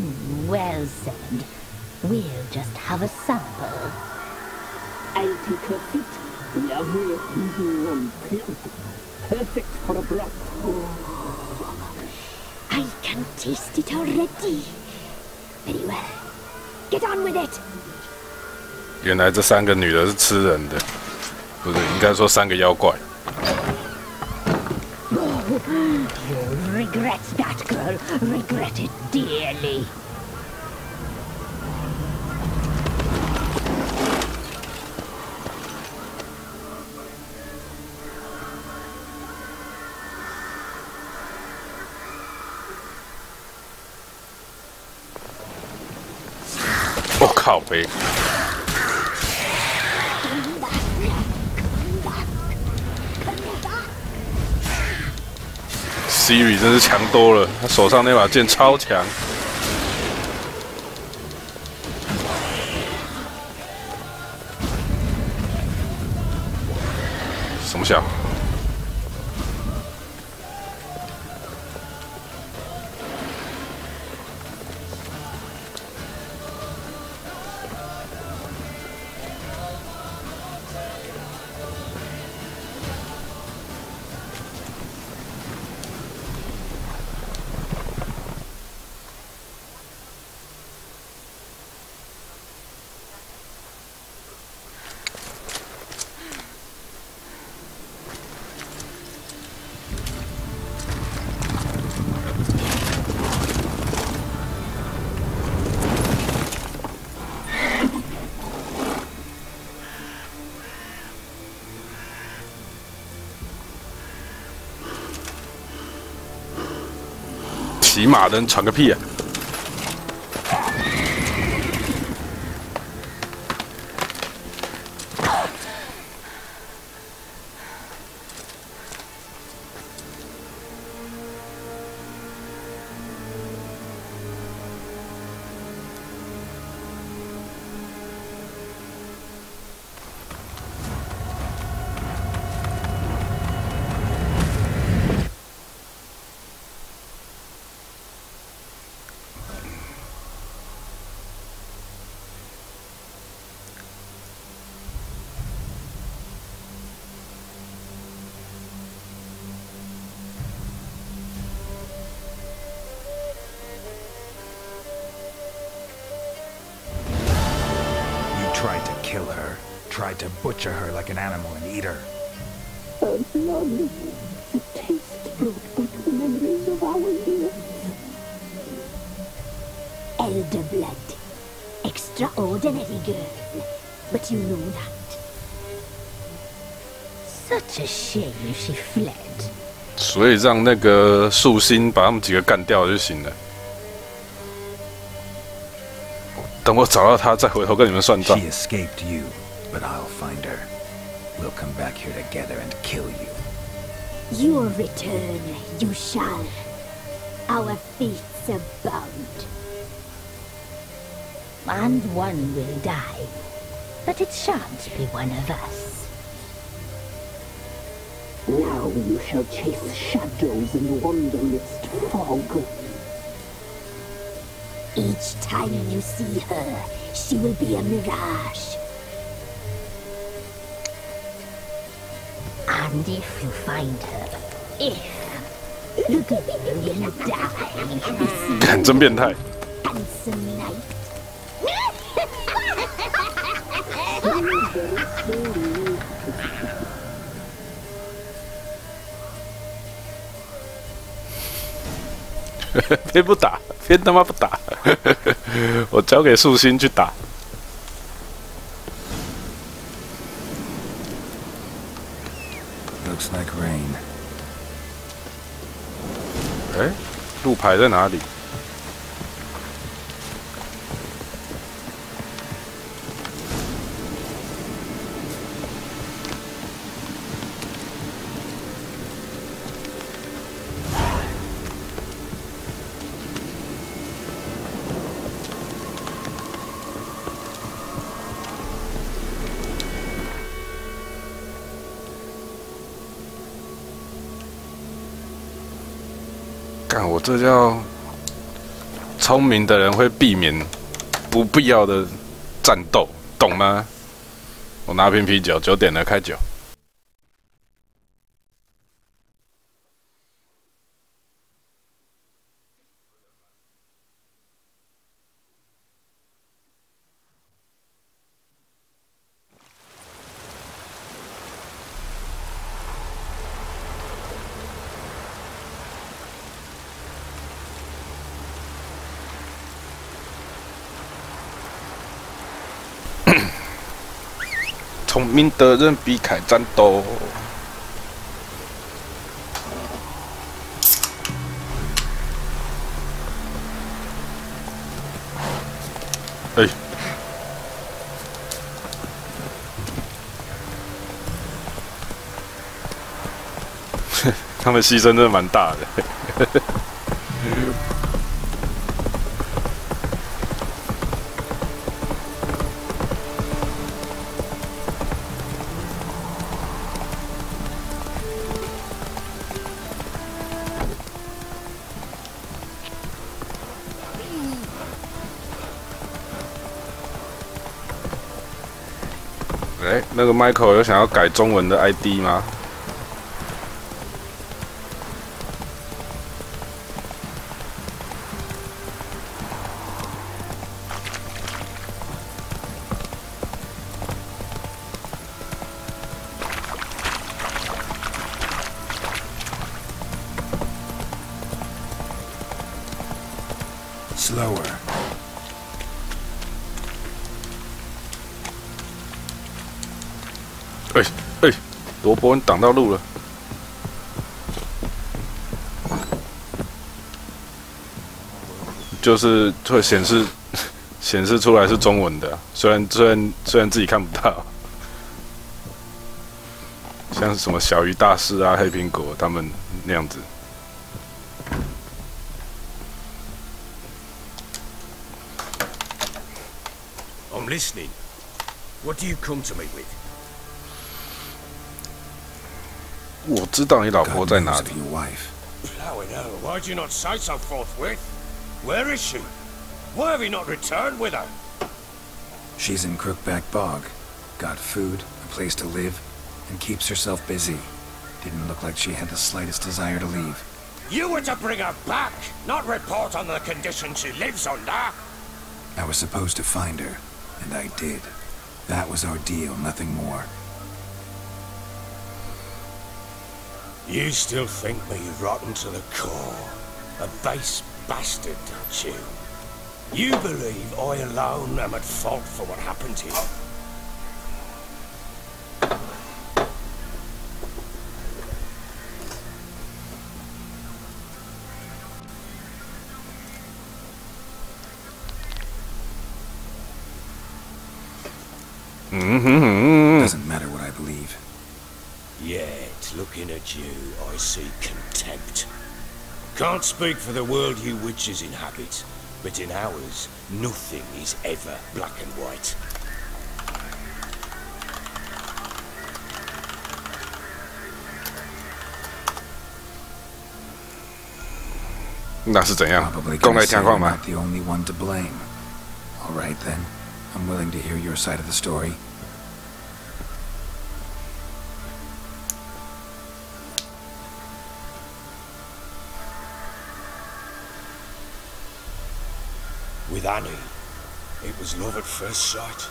Well said. We'll just have a sample. I'll take her feet. Lovely, and plump. Perfect for a broth. I can taste it already. Very well. Get on with it. 原来这3个女的是吃人的，不是应该说3个妖怪。You'll regret that, girl. Regret it dearly. Oh, 靠北。 Siri 真是强多了，他手上那把剑超强。什么小？骑马的人喘个屁啊！Tried to kill her. Tried to butcher her like an animal and eat her. Her blood. The taste brought back the memories of our youth. elder blood. Extraordinary girl. But you know that. Such a shame she fled. 所以让那个树心把他们几个干掉就行了。等我找到他，再回头跟你们算账。She escaped you, but I'll find her. We'll come back here together and kill you. Your return, you shall. Our fates are bound. And one will die, but it shan't be one of us. Now you shall chase shadows and wander midst fog. Each time you see her, she will be a mirage. And if you find her, the girl will die. 看，真变态。 Handsome night. 偏不打，偏他妈不打，我交给树心去打。Looks like rain. 哎，路牌在哪里？干，我这叫聪明的人会避免不必要的战斗，懂吗？我拿瓶啤酒，9点了，开酒。聪明的人避开战斗。哎，他们牺牲真的蛮大的。哎，那个 Michael 有想要改中文的 ID 吗？Slower. 哎，罗伯恩挡到路了。就是会显示出来是中文的，虽然自己看不到，像什么小鱼大师啊、黑苹果他们那样子。I'm listening. What do you come to me with? 我知道你老婆在哪里。 Blowing hell, why'd you not say so forthwith? Where is she? Why have you not returned with her? She's in Crookback Bog. Got food, a place to live, and keeps herself busy. Didn't look like she had the slightest desire to leave. You were to bring her back, not report on the conditions she lives under. I was supposed to find her, and I did. That was our deal, nothing more. You still think me rotten to the core. A base bastard, don't you? You believe I alone am at fault for what happened here? Doesn't matter what I believe. Yet, looking at you, I see contempt. Can't speak for the world you witches inhabit, but in ours, nothing is ever black and white.那是怎样？ Probably 公 gonna 开 say 情况 I'm 吗？ not the only one to blame. All right then, I'm willing to hear your side of the story. With Annie, it was love at first sight.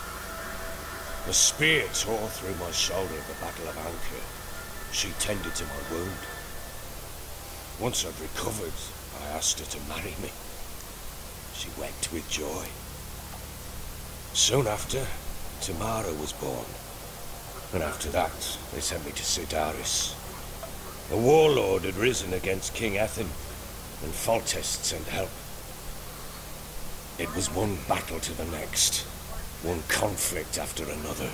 A spear tore through my shoulder at the Battle of Anchor. She tended to my wound. Once I'd recovered, I asked her to marry me. She wept with joy. Soon after, Tamara was born. And after that, they sent me to Sidaris. A warlord had risen against King Ethan, and Foltest sent help. It was one battle to the next, one conflict after another.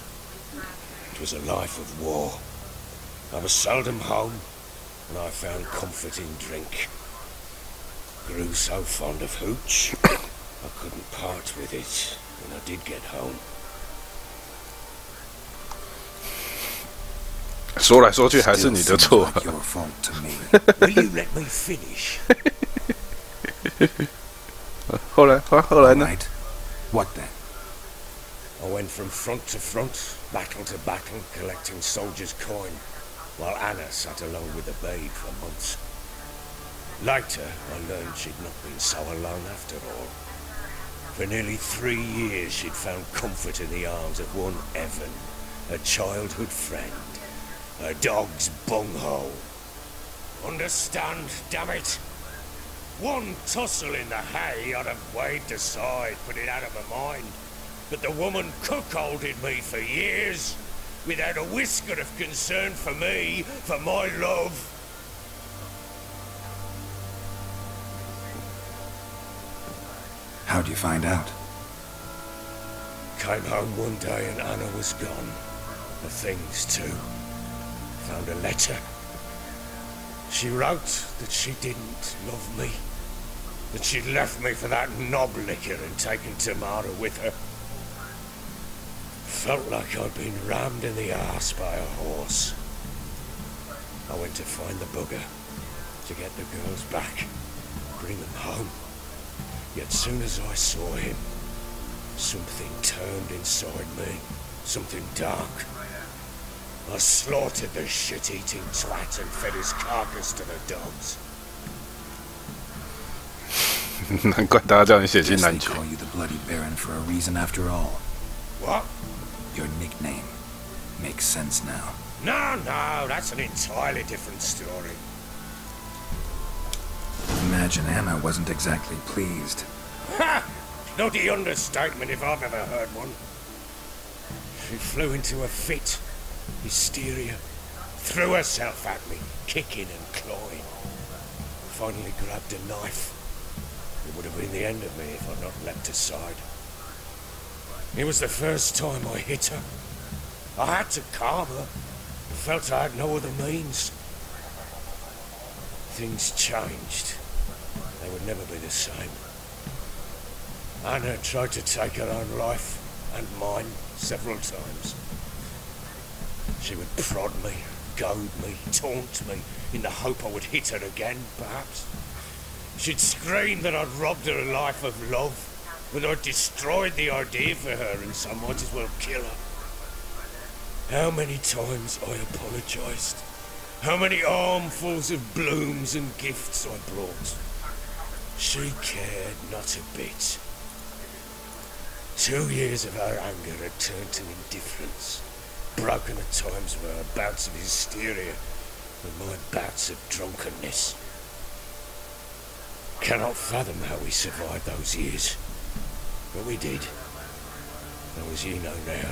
It was a life of war. I was seldom home, and I found comfort in drink. Grew so fond of hooch, I couldn't part with it when I did get home. 说来说去还是你的错。 Will you let me finish? 后来呢？ What then? I went from front to front, battle to battle, collecting soldiers' coin, while Anna sat alone with the babe for months. Later, I learned she'd not been so alone after all. For nearly 3 years, she'd found comfort in the arms of one Evan, a childhood friend, a dog's bunghole. Understand, damn it? One tussle in the hay I'd have waved aside, put it out of my mind. But the woman cuckolded me for years, without a whisker of concern for me, for my love. How'd you find out? Came home one day and Anna was gone. The things too. Found a letter. She wrote that she didn't love me. That she'd left me for that knob licker and taken Tamara with her. Felt like I'd been rammed in the arse by a horse. I went to find the bugger, to get the girls back, bring them home. Yet soon as I saw him, something turned inside me, something dark. I slaughtered the shit-eating twat and fed his carcass to the dogs. 难怪大家叫你血腥男爵。 They call you the Bloody Baron for a reason after all. What? Your nickname makes sense now. No, that's an entirely different story. Imagine Anna wasn't exactly pleased. Ha! Not the understatement if I've ever heard one. She flew into a fit, hysteria, threw herself at me, kicking and clawing. Finally grabbed a knife. It would have been the end of me if I'd not leapt aside. It was the first time I hit her. I had to calm her. I felt I had no other means. Things changed. They would never be the same. Anna tried to take her own life, and mine, several times. She would prod me, goad me, taunt me, in the hope I would hit her again, perhaps. She'd scream that I'd robbed her life of love, that I'd destroyed the idea for her, and so I might as well kill her. How many times I apologised. How many armfuls of blooms and gifts I brought. She cared not a bit. 2 years of her anger had turned to indifference, broken at times by her bouts of hysteria and my bouts of drunkenness. Cannot fathom how we survived those years. But we did. Though as you know now,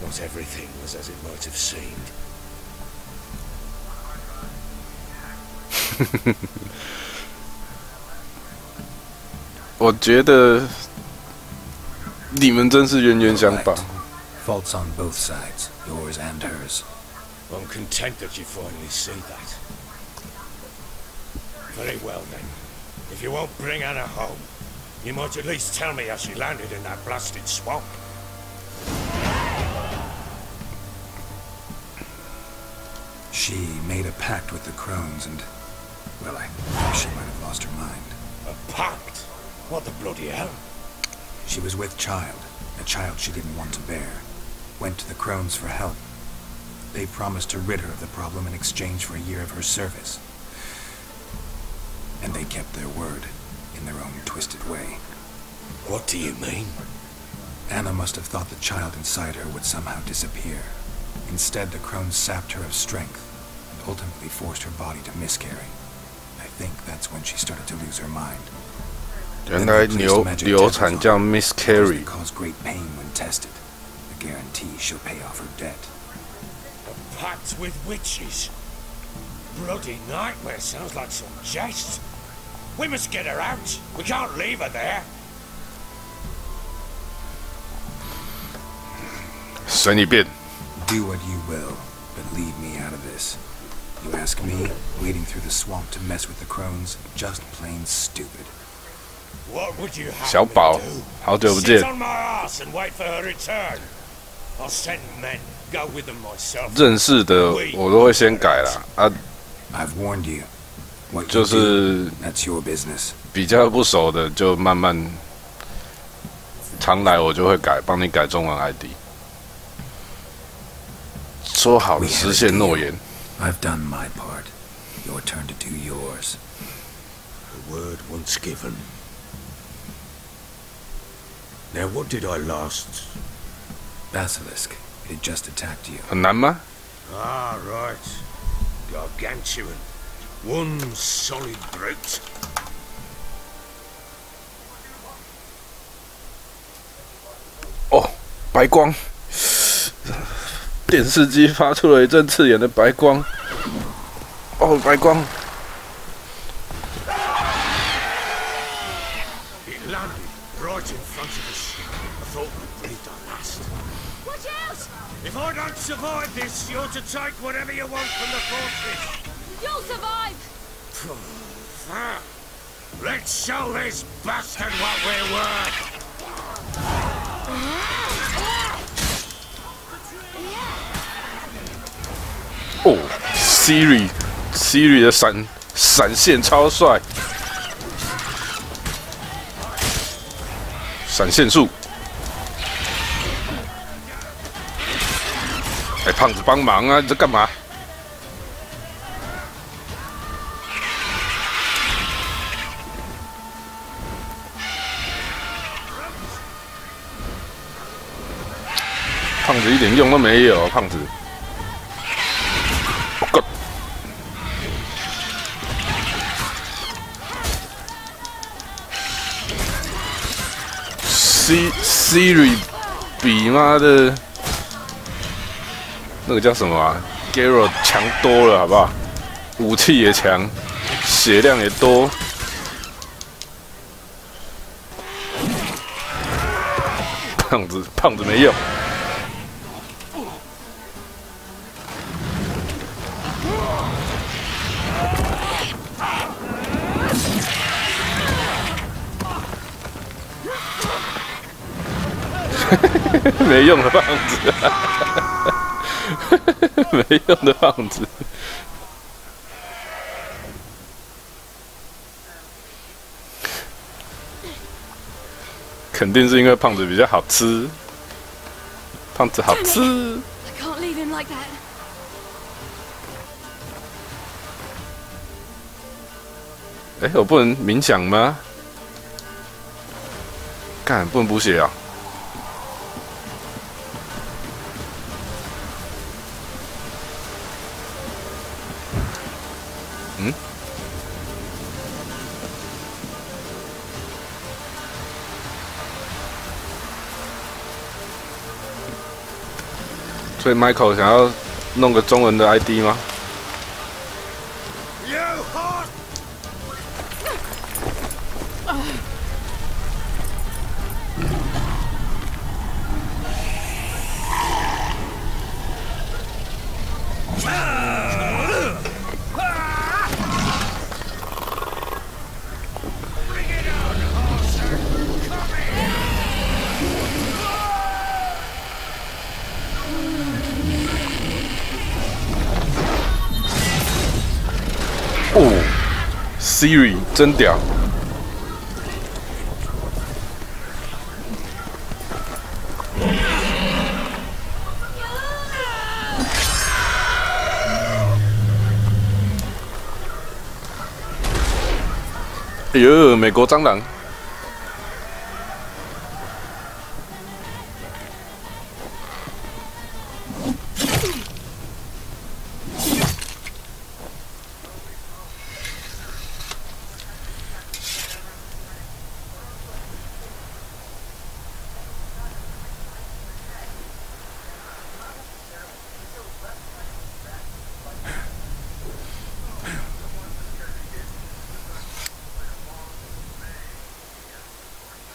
not everything was as it might have seemed. 我觉得你们真是冤冤相报。Faults on both sides, yours and hers. I'm content that you finally see that. Very well then. If you won't bring Anna home, you might at least tell me how she landed in that blasted swamp. She made a pact with the crones and, well, I think she might have lost her mind. A pact? What the bloody hell? She was with child, a child she didn't want to bear. Went to the crones for help. They promised to rid her of the problem in exchange for a year of her service. And they kept their word, in their own twisted way. What do you mean? Anna must have thought the child inside her would somehow disappear. Instead, the crones sapped her of strength, and ultimately forced her body to miscarry. I think that's when she started to lose her mind. 原来流产叫 miscarry. Cause great pain when tested. A guarantee she'll pay off her debt. A pact with witches? Bloody nightmare, sounds like some jest. We must get her out. We can't leave her there. 随你便。 Do what you will, but leave me out of this. You ask me, wading through the swamp to mess with the crones, just plain stupid. What would you have 小宝，好久不见。 Sit on my ass and wait for her return. I'll send men, go with them myself. 认识的我都会先改啦。啊 I've warned you. What 就 you 是 do, that's your business. 比较不熟的就慢慢常来，我就会改，帮你改中文 ID。说好实现诺言。 I've done my part. Your turn to do yours. The word once given. Now what did I last? Basilisk. It had just attacked you. 很难吗？ Ah, right. Gargantuan. One solid brute. 哦，白光。电视机发出了一阵刺眼的白光。哦，白光。 It landed right in front of us. I thought we breathed our last. Watch out! If I don't survive this, you're to take whatever you want from the fortress. You'll survive! Let's show this bastard what we're worth. Oh, Siri 的闪现超帅，闪现术。哎，胖子帮忙啊！你在干嘛？胖子一点用都没有，胖子。God。Siri 比妈的，那个叫什么啊 ？Garo 强多了，好不好？武器也强，血量也多。胖子没用。没用的胖子、没用的胖子。肯定是因为胖子比较好吃，胖子好吃。I can't leave him like that. 哎，我不能冥想吗？干，不能补血啊！嗯？所以 Michael 想要弄个中文的 ID 吗？哦 ，Siri 真屌！哎呦，美国蟑螂！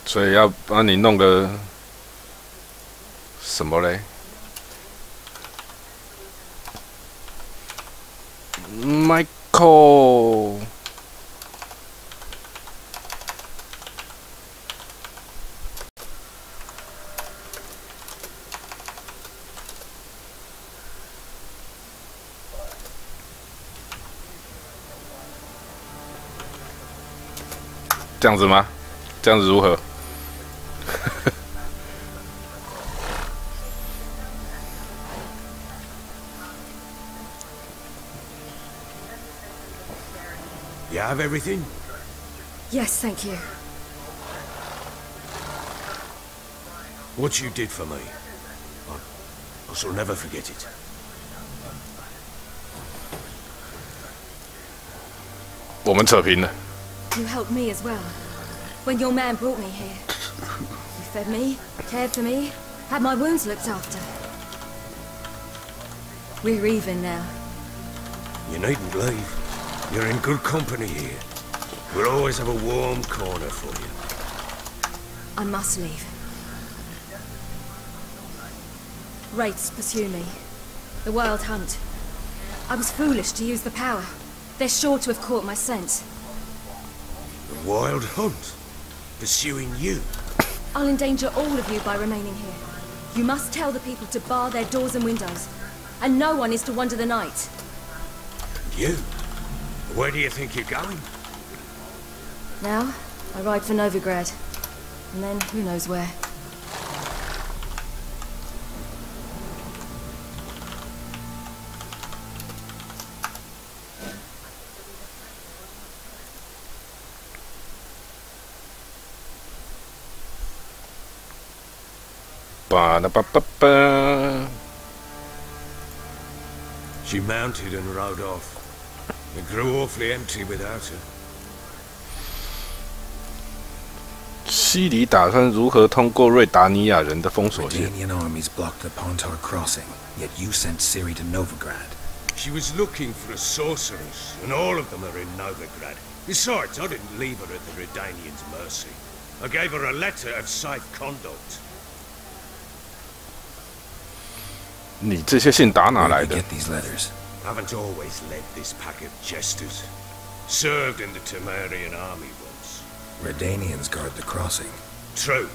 所以要帮你弄个什么嘞 ？Michael， 这样子吗？这样子如何？You have everything? Yes, thank you. What you did for me, I shall never forget it. 我们扯平了。You helped me as well. When your man brought me here, you fed me, cared for me, had my wounds looked after. We're even now. You needn't leave. You're in good company here. We'll always have a warm corner for you. I must leave. Wraiths pursue me. The Wild Hunt. I was foolish to use the power. They're sure to have caught my scent. The Wild Hunt? Pursuing you? I'll endanger all of you by remaining here. You must tell the people to bar their doors and windows. And no one is to wander the night. You? Where do you think you're going? Now, I ride for Novigrad. And then, who knows where. Ba-da-ba-ba-ba. She mounted and rode off. It grew awfully empty without her. 西里打算如何通过瑞达尼亚人的封锁线？ Redanian armies blocked the Pontar crossing, yet you sent Ciri to Novigrad. She was looking for a sorceress, and all of them are in Novigrad. Besides, I didn't leave her at the Redanians' mercy. I gave her a letter of safe conduct. 你这些信打哪来的？ Get these letters. Haven't always led this pack of jesters. Served in the Temerian army once. Redanians guard the crossing. True,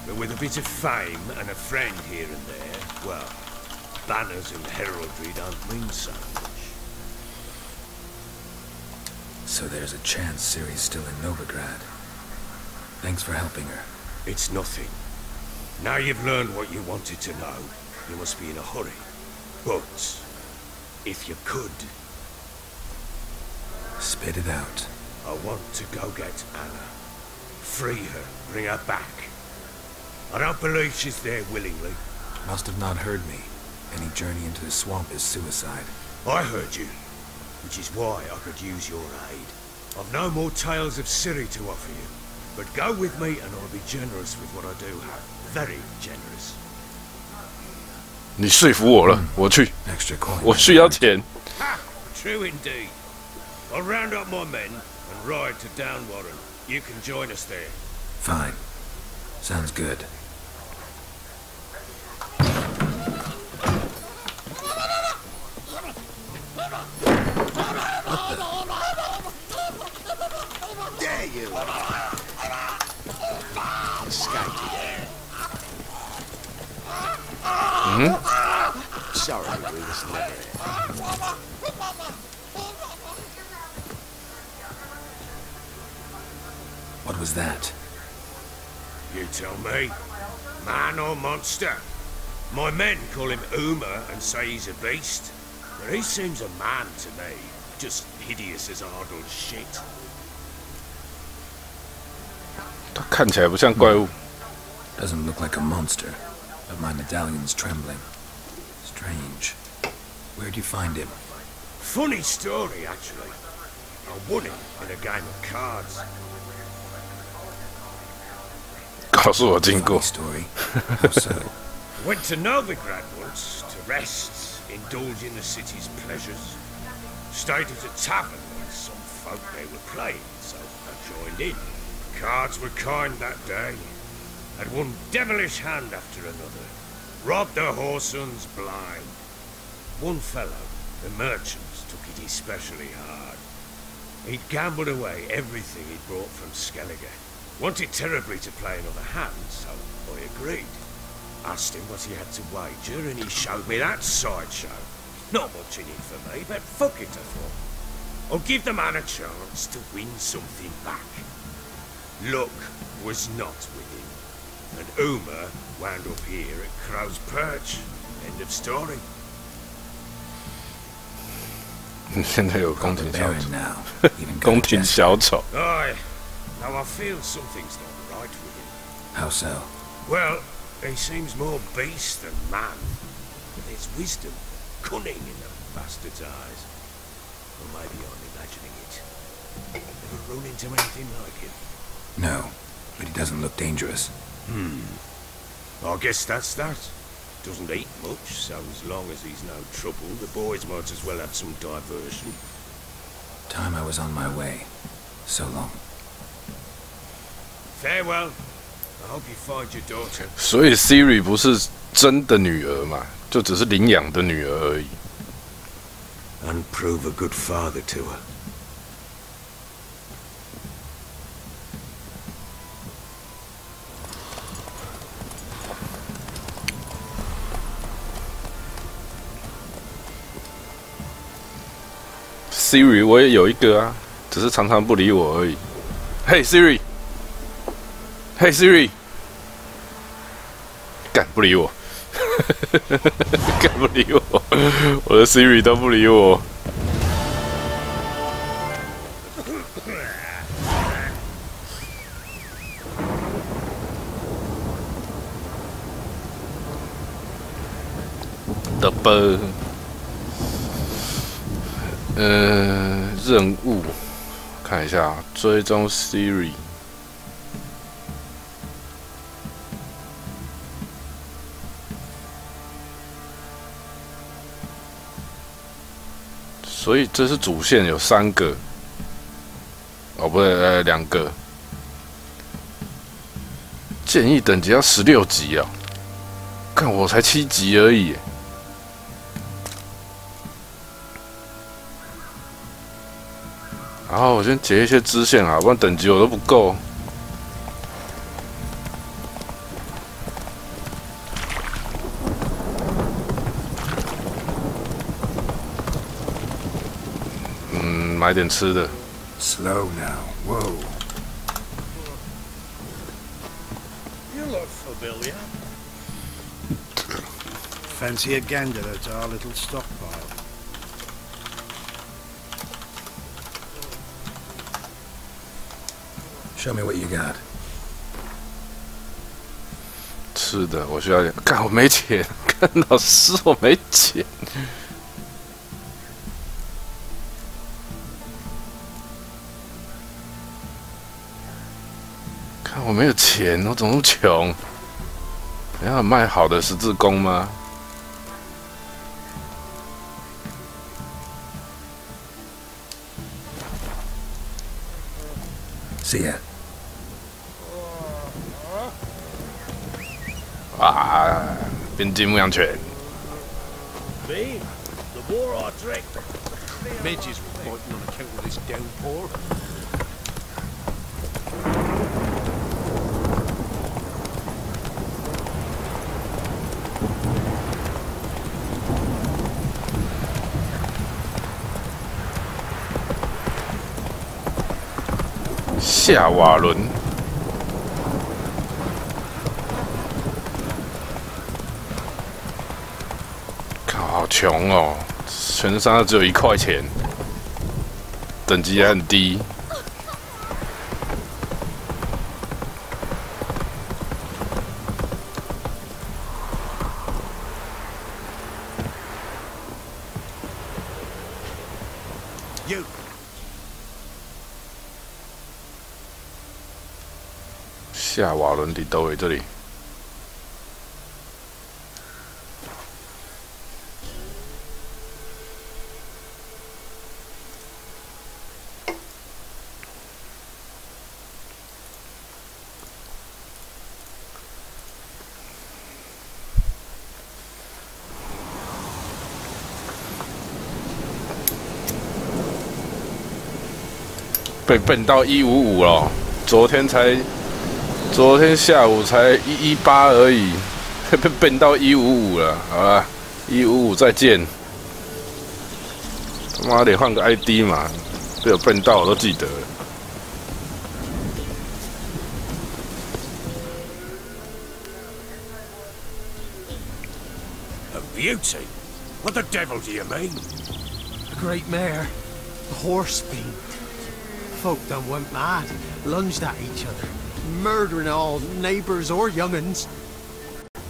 but with a bit of fame and a friend here and there, well, banners and heraldry don't mean so much. So there's a chance Ciri's still in Novigrad. Thanks for helping her. It's nothing. Now you've learned what you wanted to know, you must be in a hurry. But, if you could... Spit it out. I want to go get Anna. Free her, bring her back. I don't believe she's there willingly. Must have not heard me. Any journey into the swamp is suicide. I heard you, which is why I could use your aid. I've no more tales of Ciri to offer you, but go with me and I'll be generous with what I do have. Very generous. 你说服我了，我去。我需要钱。 True indeed. I'll round up my men and ride to Downwarren. You can join us there. Fine. Sounds good. There you are. Escaped again. Sorry, we was never here. What was that? You tell me. Man or monster? My men call him Uma and say he's a beast. But he seems a man to me. Just hideous as Ardled shit. 他看起来不像怪物。Doesn't look like a monster, but my medallion's trembling. Strange. Where'd you find him? Funny story, actually. I won him in a game of cards. 告诉我经过。Story. How so? Went to Novigrad once to rest, indulge in the city's pleasures. Stayed at a tavern when some folk they were playing, so I joined in. Cards were kind that day. Had one devilish hand after another. Robbed the whoresons blind. One fellow, the merchant, took it especially hard. He'd gambled away everything he'd brought from Skellige. Wanted terribly to play another hand, so I agreed. Asked him what he had to wager, and he showed me that sideshow. Not much in it for me, but fuck it, I thought. I'll give the man a chance to win something back. Luck was not with him, and Uma wound up here at Crow's Perch. End of story. 现在有宫廷小丑，宫廷小丑。 Aye. Now I feel something's not right with him. How so? Well, he seems more beast than man. But there's wisdom, cunning in the bastard's eyes. Or maybe I'm imagining it. Ever run into anything like him? No, but he doesn't look dangerous. I guess that's that. Doesn't eat much, so as long as he's no trouble, the boys might as well have some diversion. Time I was on my way. So long. Farewell. I hope you find your daughter. 所以 Siri 不是真的女儿嘛，就只是领养的女儿而已。And prove a good father to her. Siri 我也有一个啊，只是常常不理我而已。Hey Siri， Hey Siri， 干不理我，干不理我，我的 Siri 都不理我。的吧。任务看一下，追踪 Siri。所以这是主线有3个，哦不对，2个。建议等级要16级啊！看我才7级而已。然后我先解一些支线啊，不然等级我都不够。买点吃的。Slow now. Whoa. You look familiar. Fancy a gander at our little stockpile. Show me what you got. 吃的，我需要点。干，我没钱。看老师，我没钱。看我没有钱，我怎么那么穷？你要卖好的十字弓吗？ See ya. 啊，边境牧羊犬。 Me? The more I drink, midges were fighting on account of this downpour. 夏瓦伦，靠，好穷哦！全身上只有1块钱，等级也很低。You. 夏瓦伦底都位这里。 被笨到155了，昨天下午才118而已，被笨到155了。好了，155再见。他妈得换个 ID 嘛，被我笨到我都记得了。 A beauty? What the devil do you mean? The great mare, the horse fiend. Folk done went mad, lunged at each other, murdering all neighbours or young'uns.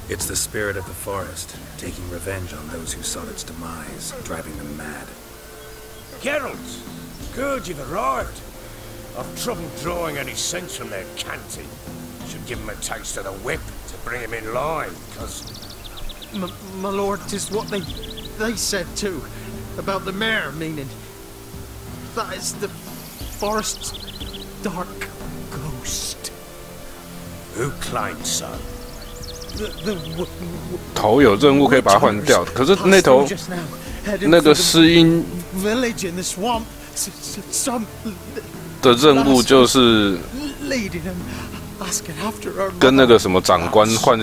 It's the spirit of the forest, taking revenge on those who sought its demise, driving them mad. Geralt! Good you've arrived. I've trouble drawing any sense from their canting. Should give them a taste of the whip to bring them in line, cause... My lord, 'tis what they said too, about the mare, meaning... That is the forest's dark ghost. Who claims so? 头有任务可以把它换掉，可是那头那个试音的任务就是跟那个什么长官换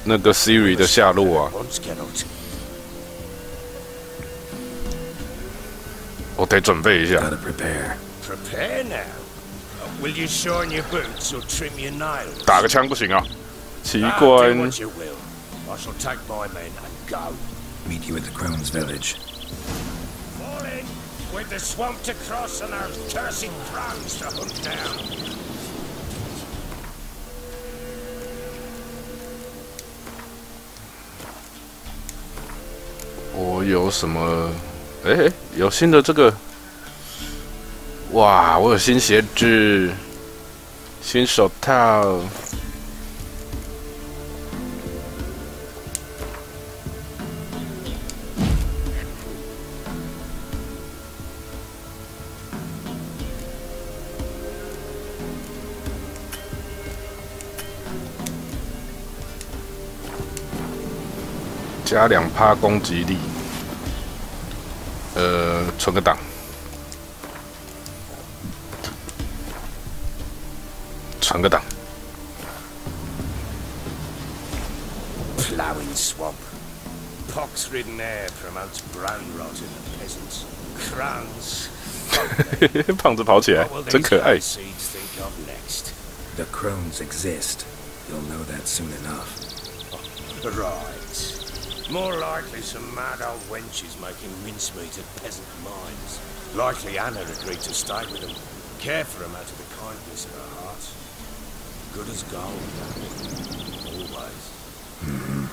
那个 Siri 的下落啊。我得准备一下。 Prepare now. Will you shine your boots or trim your nails? 打个枪不行啊！奇Do 观。 what you will. I shall take my men and go. Meet you at the Crone's village. Fall in with the swamp to cross and our cursed crows to hunt down. 我有什么？哎，有新的这个。哇，我有新鞋子，新手套。加2%攻击力，存个档，存个档。Ploughing swamp. Pox-ridden air promotes brand rot in the peasants. Crowns. 胖子跑起来，真可爱。 The Crones exist. You'll know that soon enough. Right. More likely some mad old wenches making mincemeat of peasant minds. Likely Anna agreed to stay with them, care for them out of the kindness of her heart. Good as gold. Always. Mm-hmm.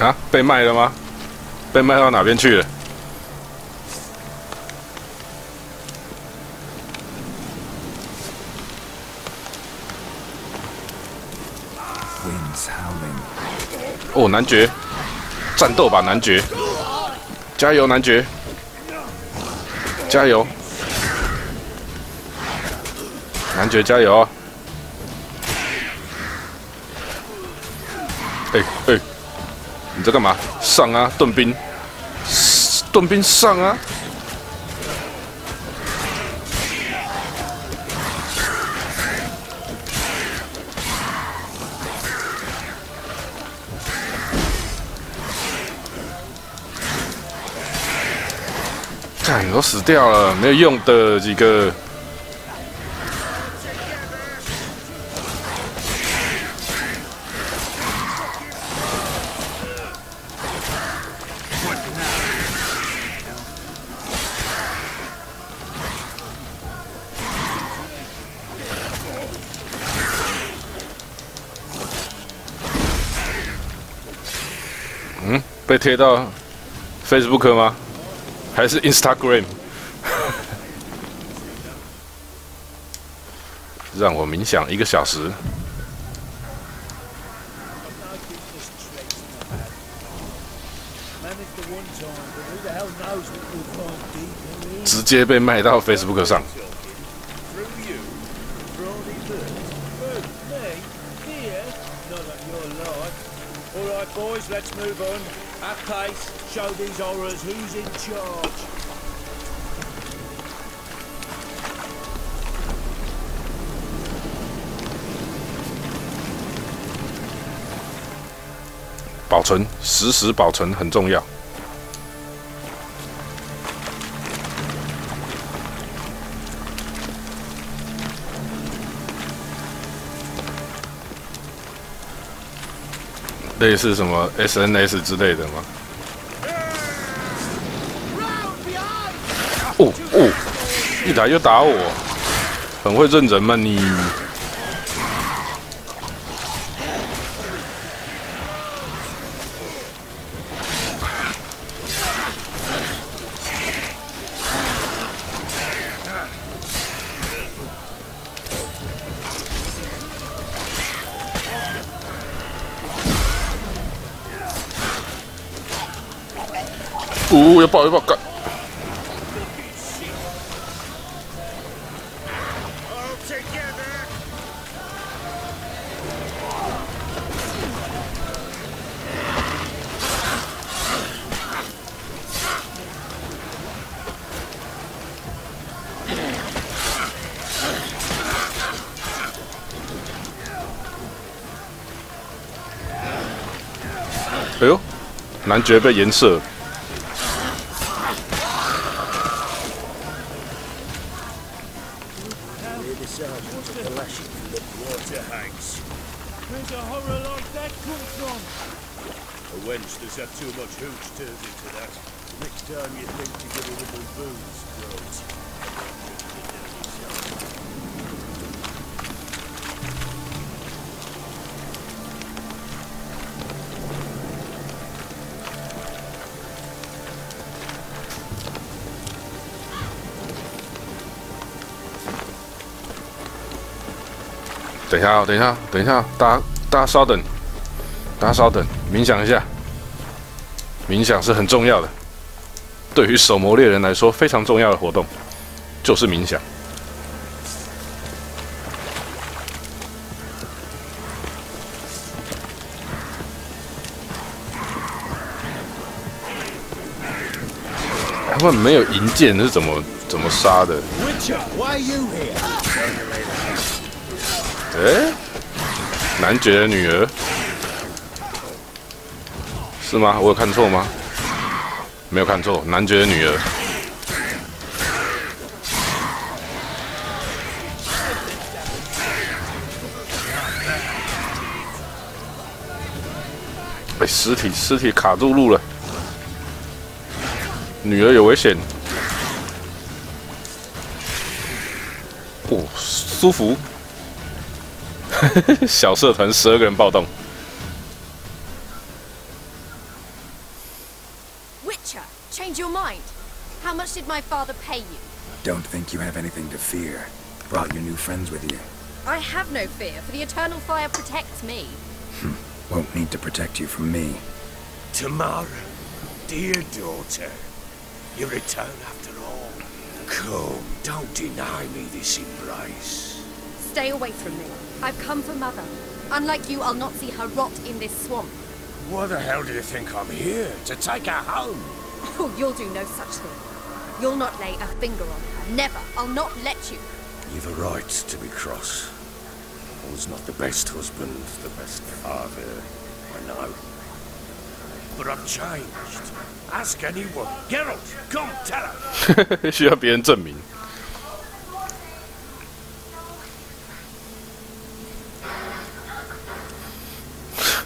啊，被卖了吗？被卖到哪边去了？ 哦，男爵，战斗吧，男爵！加油，男爵！加油！男爵加油！哎哎，你在干嘛？上啊，盾兵！盾兵上啊！ 看，都死掉了，没有用的几个。嗯，被贴到 Facebook 吗？ 还是 Instagram， 让我冥想1个小时，直接被卖到 Facebook 上。 Show these horrors who's in charge. 保存，实时保存很重要。类似什么 SNS 之类的吗？哦哦，一打就打我，很会认人吗你？要爆要爆，干！哎呦，男爵被颜射。 Have too much hooch turns into that. Next time you think to get a little booze, bros. 等一下哦，等一下，等一下，大家稍等，大家稍等，冥想一下。 冥想是很重要的，对于手魔猎人来说非常重要的活动，就是冥想。他们没有银剑是怎么杀的？哎，男爵的女儿。 是吗？我有看错吗？没有看错，男爵的女儿。被尸体卡住路了，女儿有危险。哦，舒服。小社团12个人暴动。change your mind? How much did my father pay you? Don't think you have anything to fear. Brought your new friends with you. I have no fear, for the eternal fire protects me. Won't need to protect you from me. Tamara, dear daughter, you return after all. Come, don't deny me this embrace. Stay away from me. I've come for Mother. Unlike you, I'll not see her rot in this swamp. Why the hell do you think I'm here? To take her home? Oh, you'll do no such thing. You'll not lay a finger on her. Never. I'll not let you. You've a right to be cross. I was not the best husband, the best father, I know. But I've changed. Ask anyone. Geralt, come, tell her. 需要别人证明。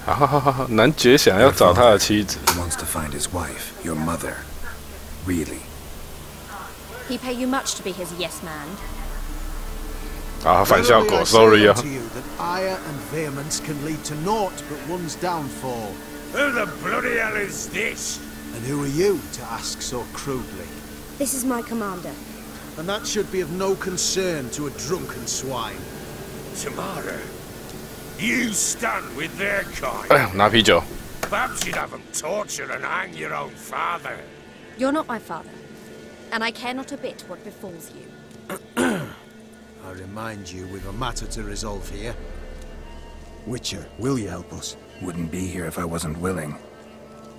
好，男爵想要找他的妻子。He wants to find his wife, your mother. Really? He pay you much to be his yes man? 啊，反效果 ，sorry 啊。 to you that ire and vehemence can lead to naught but one's downfall. Who the bloody hell is this? And who are you to ask so crudely? This is my commander. And that should be of no concern to a drunken swine. Tamara, you stand with their kind. 哎呀，拿啤酒。 Perhaps you'd have them torture and hang your own father. You're not my father, and I care not a bit what befalls you. I remind you we've a matter to resolve here. Witcher, will you help us? Wouldn't be here if I wasn't willing.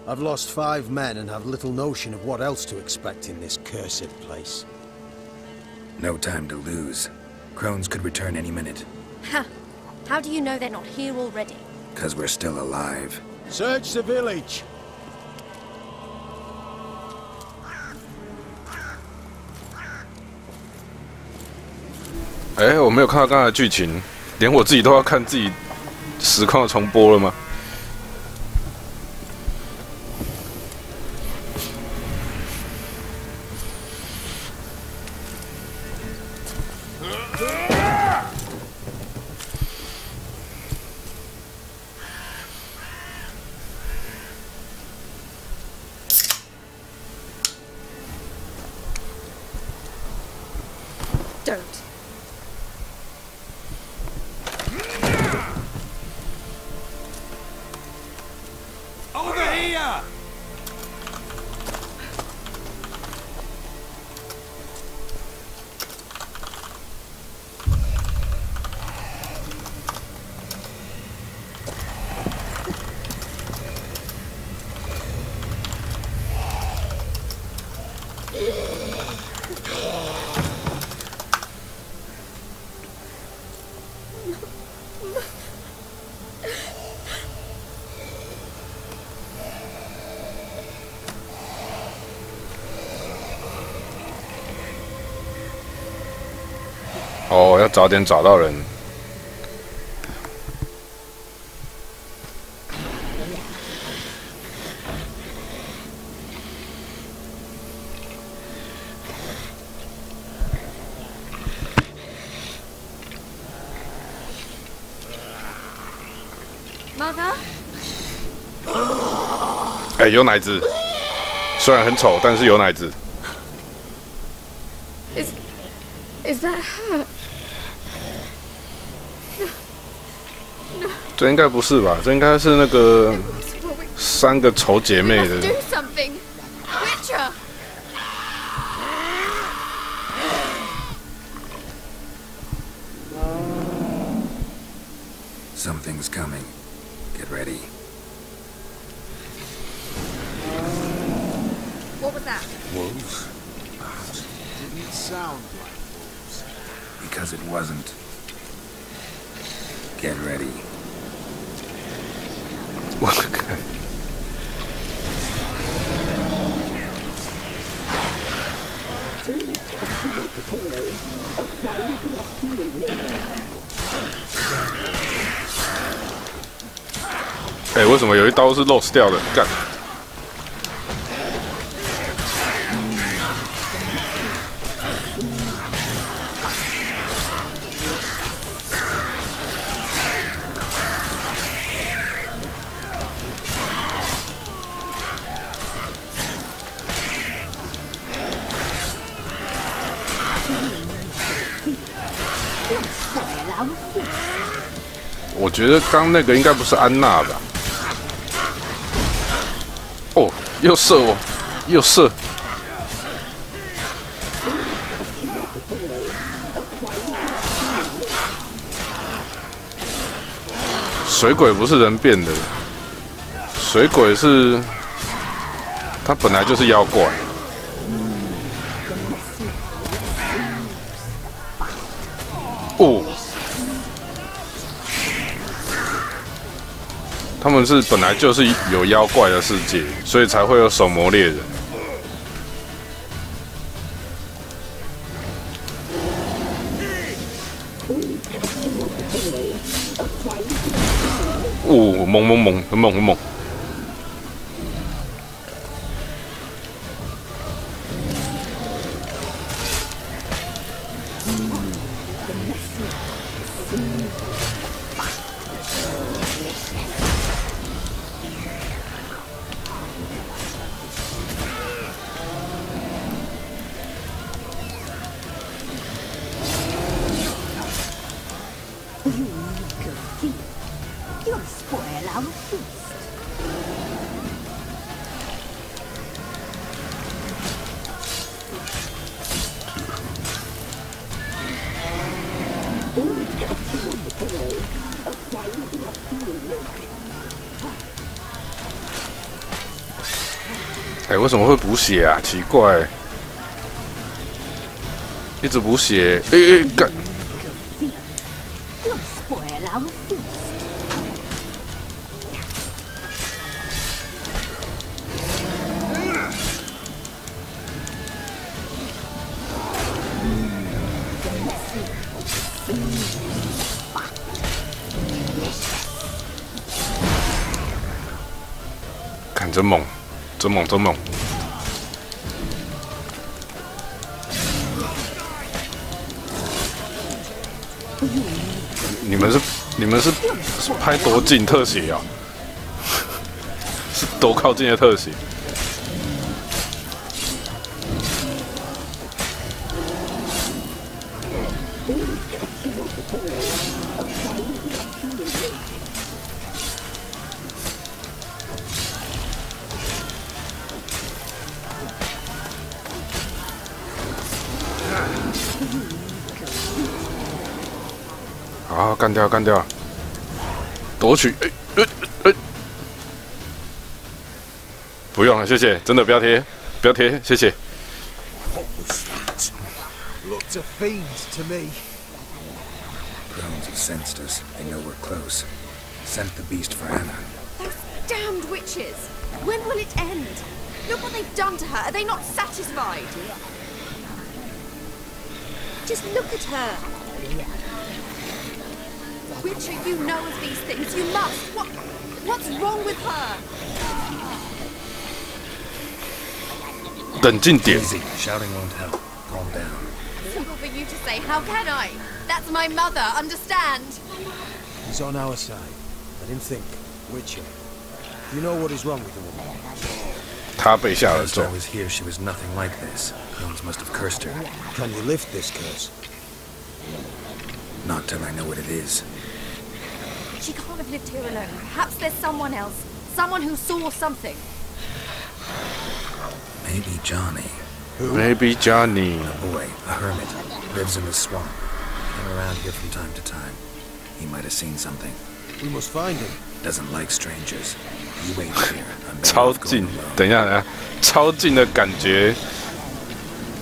I've lost 5 men and have little notion of what else to expect in this cursed place. No time to lose. Crones could return any minute. Ha! How do you know they're not here already? 'Cause we're still alive. Search the village! 哎，我没有看到刚才的剧情，连我自己都要看自己实况重播了吗？哦，要早点找到人。Mother? 哎，有奶子，虽然很丑，但是有奶子。Is that her? 这应该不是吧？这应该是那个3个丑姐妹的。 Do something, Witcher! Something's coming. Get ready. What was that? Wolves? Didn't sound like wolves. Because it wasn't. Get ready. What? 哎，为什么有一刀是 lost 掉的？干！我觉得刚那个应该不是安娜吧？哦，又射我，又射。水鬼不是人变的，水鬼是他本来就是妖怪。哦，他们是本来就是有妖怪的世界，所以才会有手魔猎人。哦，猛猛猛，很猛很猛。哎，为什么会补血啊？奇怪，一直补血，干！看，真猛！真猛，真猛！你们是拍多近特写啊？是多靠近的特写？好，干掉，干掉！夺取，不用了，谢谢，真的不要贴，不要贴，谢谢。What was that? Looked a fiend to me. Crones have sensed us. They know we're close. Sent the beast for Anna. Those damned witches! When will it end? Look what they've done to her. Are they not satisfied? Just look at her. Witcher, you know of these things. You must. What's wrong with her? 冷静点。 Easy. Shouting won't help. Calm down. Simple for you to say. How can I? That's my mother. Understand? He's on our side. Let him think. Witcher. You know what is wrong with the woman? 他被下了 Last 咒 I。was here, she was nothing like this. Crones must have cursed her. Can you lift this curse? Not till I know what it is. She can't have lived here alone. Perhaps there's someone else. Someone who saw something. Maybe Johnny. Maybe Johnny. A boy, a hermit, lives in the swamp. Came around here from time to time. He might have seen something. We must find him. Doesn't like strangers. You wait here. I'm better 超 off 近 going，alone. 等一下，等一下，超近的感觉，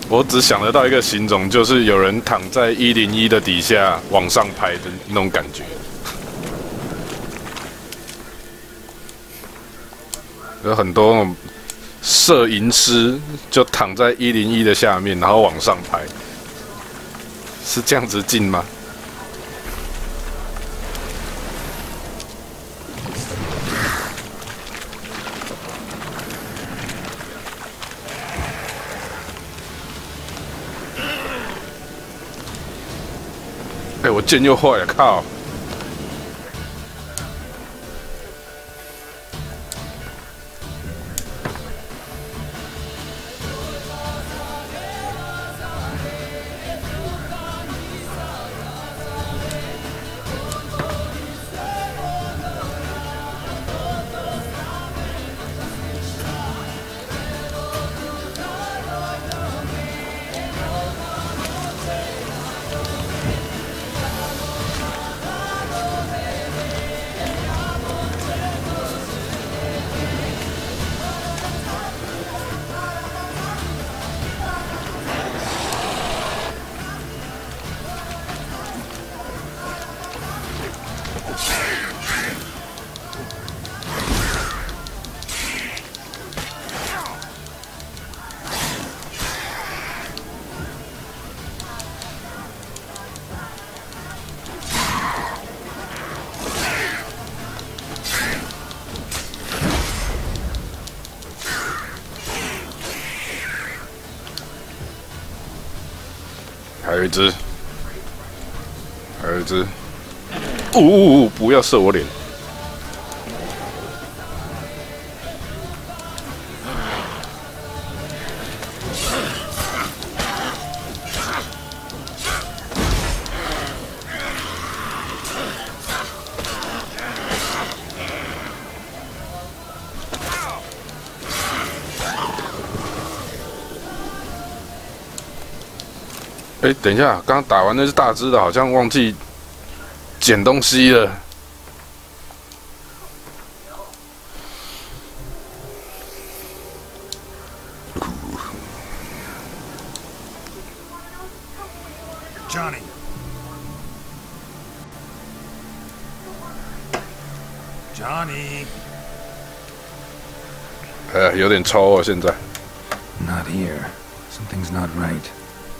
我只想得到一个形容，就是有人躺在101的底下往上拍的那种感觉。有很多那种摄影师就躺在101的下面，然后往上拍，是这样子近吗？哎，我剑又坏了，靠！还有一只，还有一只。不要射我脸！哎，等一下，刚打完那只大只的，好像忘记捡东西了。Johnny. Johnny. 有点抽哦，现在。Not here. Something's not right.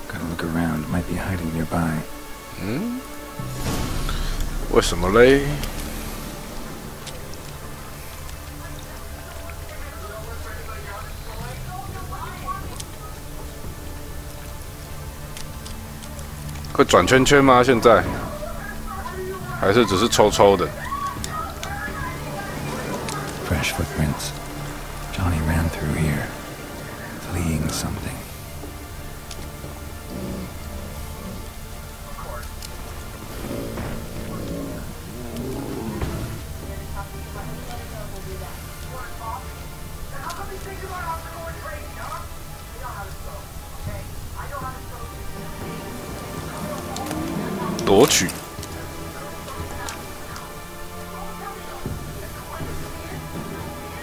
Gotta look around. Might be hiding nearby. 为什么嘞？会转圈圈吗？现在？还是只是抽抽的 Fresh footprints. Johnny ran through here, fleeing something.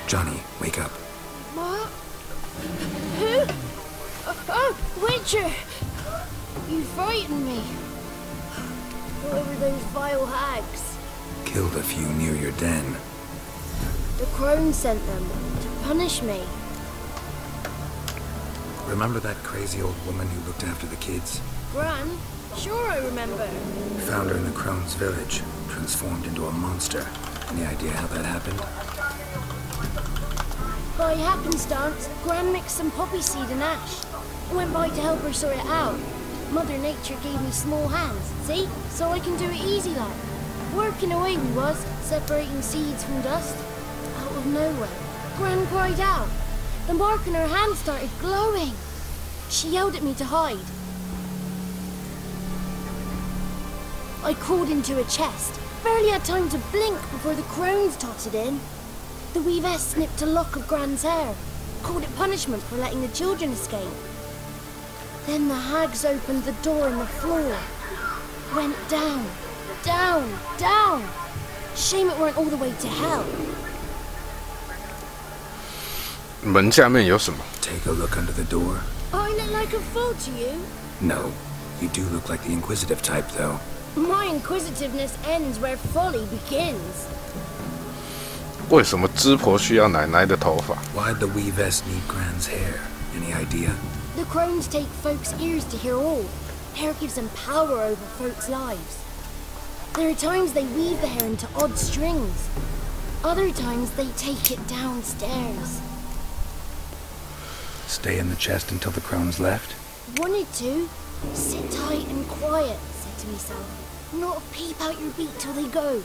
Johnny, wake up. What? Who? Oh, Witcher! You frightened me. What were those vile hags? Killed a few near your den. The crone sent them to punish me. Remember that crazy old woman who looked after the kids? Gran? Sure I remember. Found her in the crone's village, transformed into a monster. Any idea how that happened? By happenstance, Gran mixed some poppy seed and ash. I went by to help her sort it out. Mother Nature gave me small hands, see? So I can do it easy like. Working away we was, separating seeds from dust. Out of nowhere, Gran cried out. The mark on her hand started glowing. She yelled at me to hide. I crawled into a chest. Barely had time to blink before the crones totted in. The weavess snipped a lock of Gran's hair, called it punishment for letting the children escape. Then the hags opened the door in the floor. Went down, down, down. Shame it weren't all the way to hell. 门下面有什么？ Take a look under the door. I look like a fool to you? No, you do look like the inquisitive type, though. My inquisitiveness ends where folly begins. 为什么织婆需要奶奶的头发 Why'd the weavess need Gran's hair? Any idea? The crones take folks' ears to hear all. Hair gives them power over folks' lives. There are times they weave the hair into odd strings. Other times they take it downstairs. Stay in the chest until the crones left? Wanted to. Sit tight and quiet, said to myself. Not peep out your beak till they go.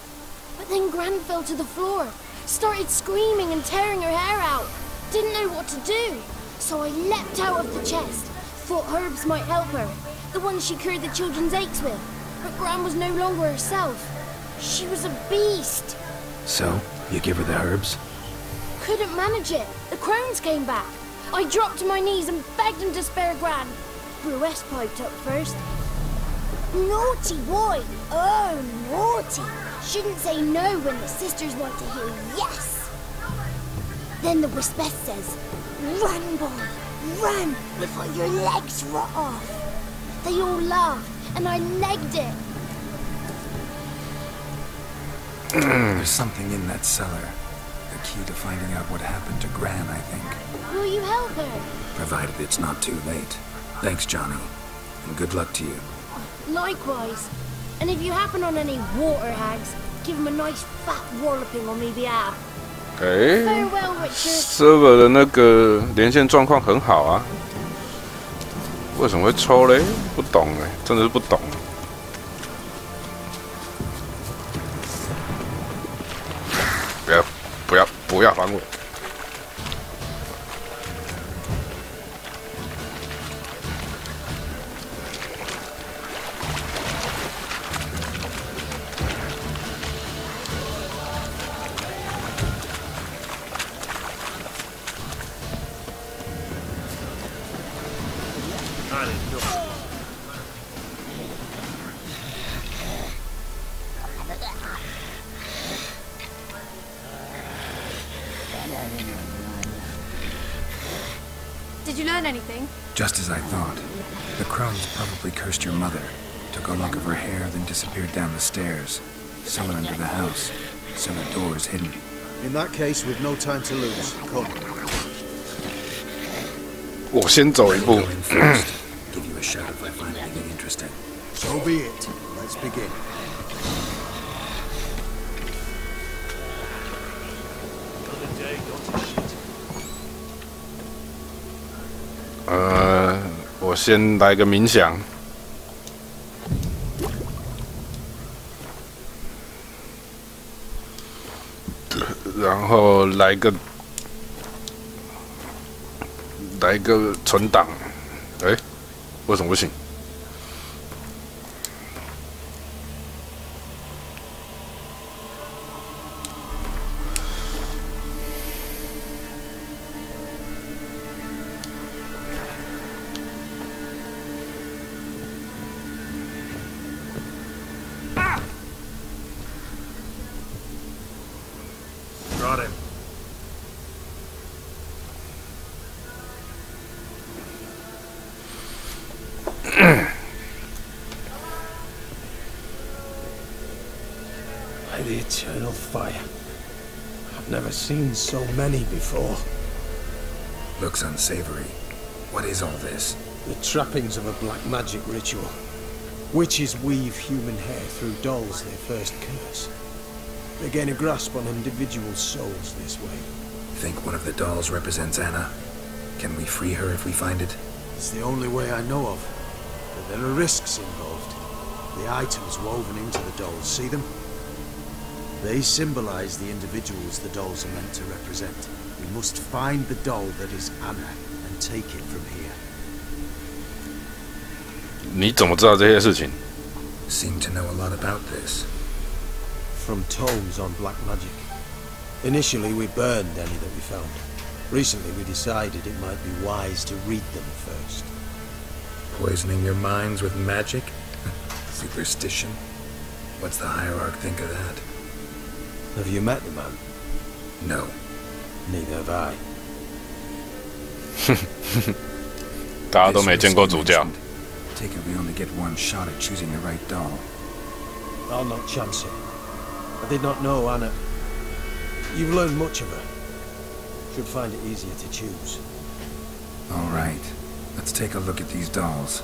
But then Gran fell to the floor. Started screaming and tearing her hair out. Didn't know what to do. So I leapt out of the chest. Thought herbs might help her. The ones she cured the children's aches with. But Gran was no longer herself. She was a beast. So, you give her the herbs? Couldn't manage it. The crones came back. I dropped to my knees and begged them to spare Gran. Bruess piped up first. Naughty boy. Oh, naughty. Shouldn't say no when the sisters want to hear yes. Then the Wispeth says, run, boy, run before your legs rot off. They all laughed, and I legged it. There's something in that cellar. The key to finding out what happened to Gran, I think. Will you help her? Provided it's not too late. Thanks, Johnny. And good luck to you. Likewise. And if you happen on any water hags, give them a nice fat walloping on me behalf. 哎 Farewell, Richard. ，server 的那个连线状况很好啊。为什么会抽嘞？不懂哎，真的是不懂。不要烦我！Did you learn anything? Just as I thought. The crones probably cursed your mother, took a lock of her hair, then disappeared down the stairs. Somewhere under the house, so the door is hidden. In that case, we've no time to lose. Come. 我先走一步。 Give you a shout if I find anything interesting. So be it. Let's begin. 我先来个冥想，然后来个存档。哎，为什么不行？ Got him. By the eternal fire. I've never seen so many before. Looks unsavory. What is all this? The trappings of a black magic ritual. Witches weave human hair through dolls they first curse. They gain a grasp on individual souls this way. Think one of the dolls represents Anna? Can we free her if we find it? It's the only way I know of. But there are risks involved. The items woven into the dolls, see them? They symbolize the individuals the dolls are meant to represent. We must find the doll that is Anna and take it from here. 你怎么知道这些事情？ Seem to know a lot about this. From tomes on black magic. Initially, we burned any that we found. Recently, we decided it might be wise to read them first. Poisoning your minds with magic? Superstition? What's the hierarch think of that? Have you met the man? No. Neither have I. 大家都没见过主教。 Take it we only get one shot at choosing the right doll. I'll not chance it. I did not know Anna. You've learned much of her. Should find it easier to choose. All right. Let's take a look at these dolls.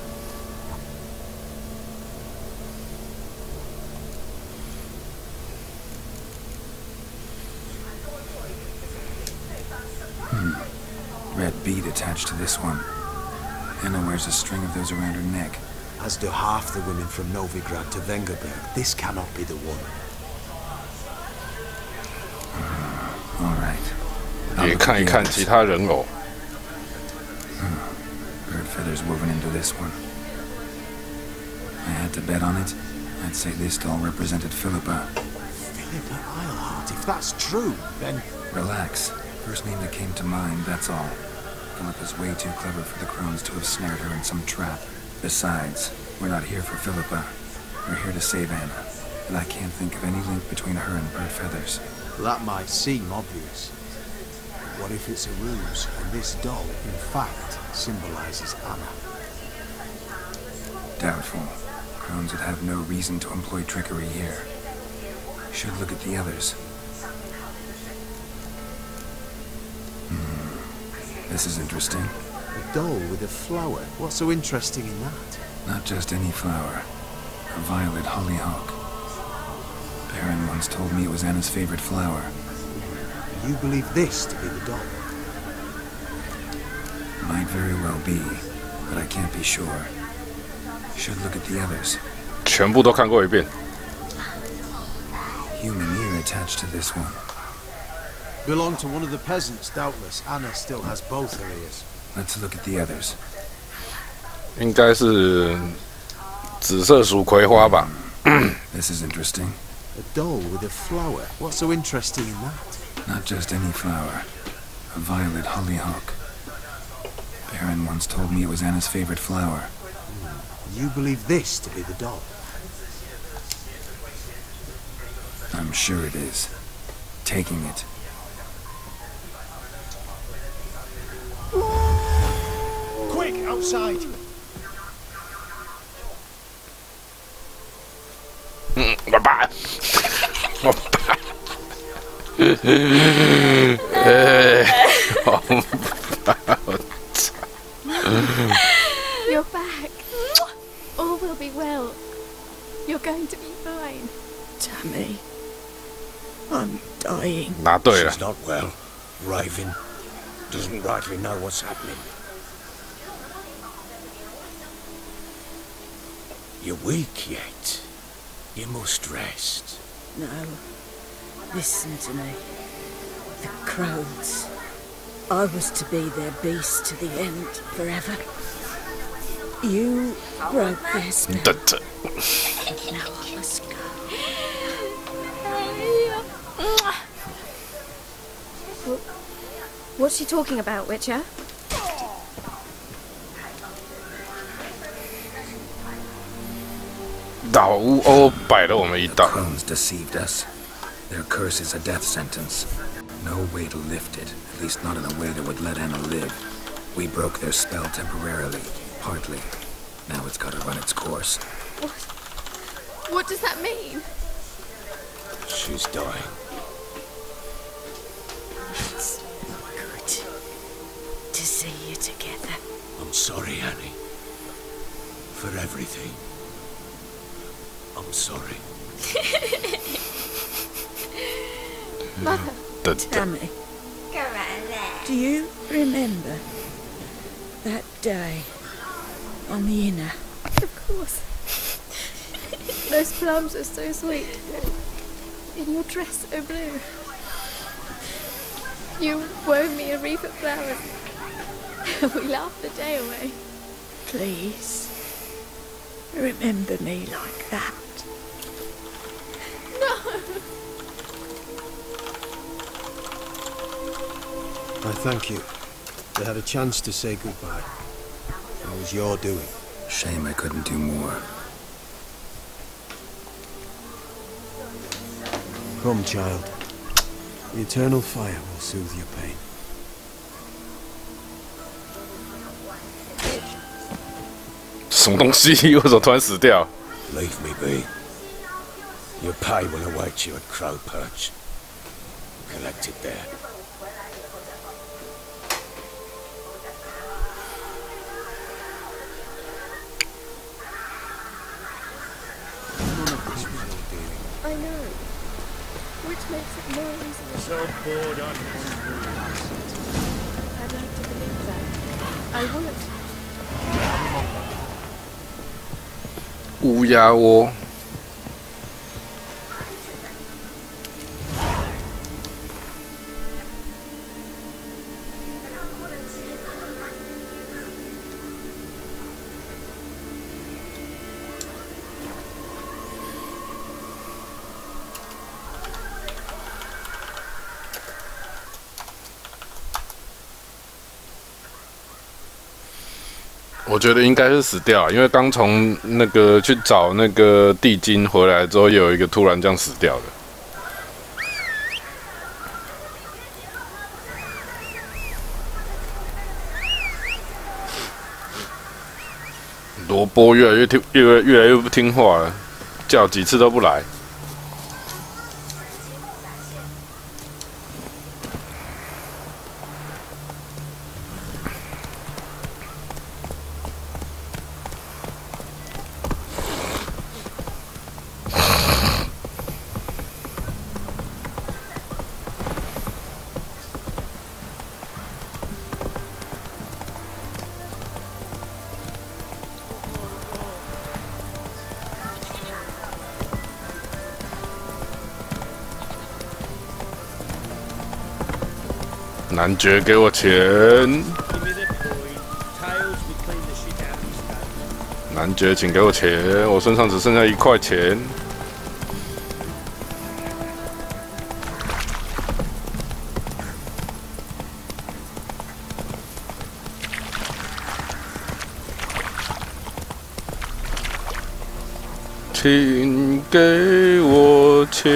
Red bead attached to this one. Anna wears a string of those around her neck. As do half the women from Novigrad to Vengerberg. This cannot be the one. All right. 也看一看其他人偶。 Bird feathers woven into this one. I had to bet on it. I'd say this doll represented Philippa. Philippa Eilhart, if that's true, then... Relax. First name that came to mind, that's all. Philippa's way too clever for the crones to have snared her in some trap. Besides, we're not here for Philippa. We're here to save Anna. And I can't think of any link between her and bird feathers. That might seem obvious. What if it's a ruse, and this doll, in fact, symbolizes Anna? Doubtful. Crones would have no reason to employ trickery here. Should look at the others. This is interesting. A doll with a flower. What's so interesting in that? Not just any flower. A violet hollyhock. Baron once told me it was Anna's favorite flower. You believe this to be the doll? Might very well be. but I can't be sure. Should look at the others. 全部都看过一遍。 Human ear attached to this one. Belong to one of the peasants, doubtless. Anna still has both her ears. Let's look at the others. 应该是紫色蜀葵花吧。This is interesting. A doll with a flower. What's so interesting in that? Not just any flower. A violet hollyhock. Baron once told me it was Anna's favorite flower. You believe this to be the doll? I'm sure it is. Taking it. Quick, outside! Bye bye. You're back. All will be well. You're going to be fine. Tammy, I'm dying. 答对了。 She's not well. Raving. Doesn't rightly know what's happening. You're weak yet. You must rest. No. Listen to me. The crows. I was to be their beast to the end, forever. You broke their spell. Now I must go. What's she talking about, Witcher? The crones deceived us. Their curse is a death sentence. No way to lift it, at least not in a way that would let Anna live. We broke their spell temporarily, partly. Now it's got to run its course. What does that mean? She's dying. It's good to see you together. I'm sorry, Annie. For everything. I'm sorry. Mother. Tammy, do you remember that day on the inner? Of course. Those plums are so sweet. In your dress so blue. You wove me a wreath of flowers. We laughed the day away. Please, remember me like that. No! I thank you. They had a chance to say goodbye. That was your doing. Shame I couldn't do more. Come, child. The eternal fire will soothe your pain. Leave me be. Your pay will await you at Crow Perch. Collect it there. I know. Which makes it more reasonable. So bored on I'd like to believe that. I would. 乌鸦窝。我觉得应该是死掉了，因为刚从那个去找那个地精回来之后，又有一个突然这样死掉的。萝卜越来越不听话了，叫几次都不来。男爵给我钱！男爵，请给我钱！我身上只剩下1块钱。请给我钱！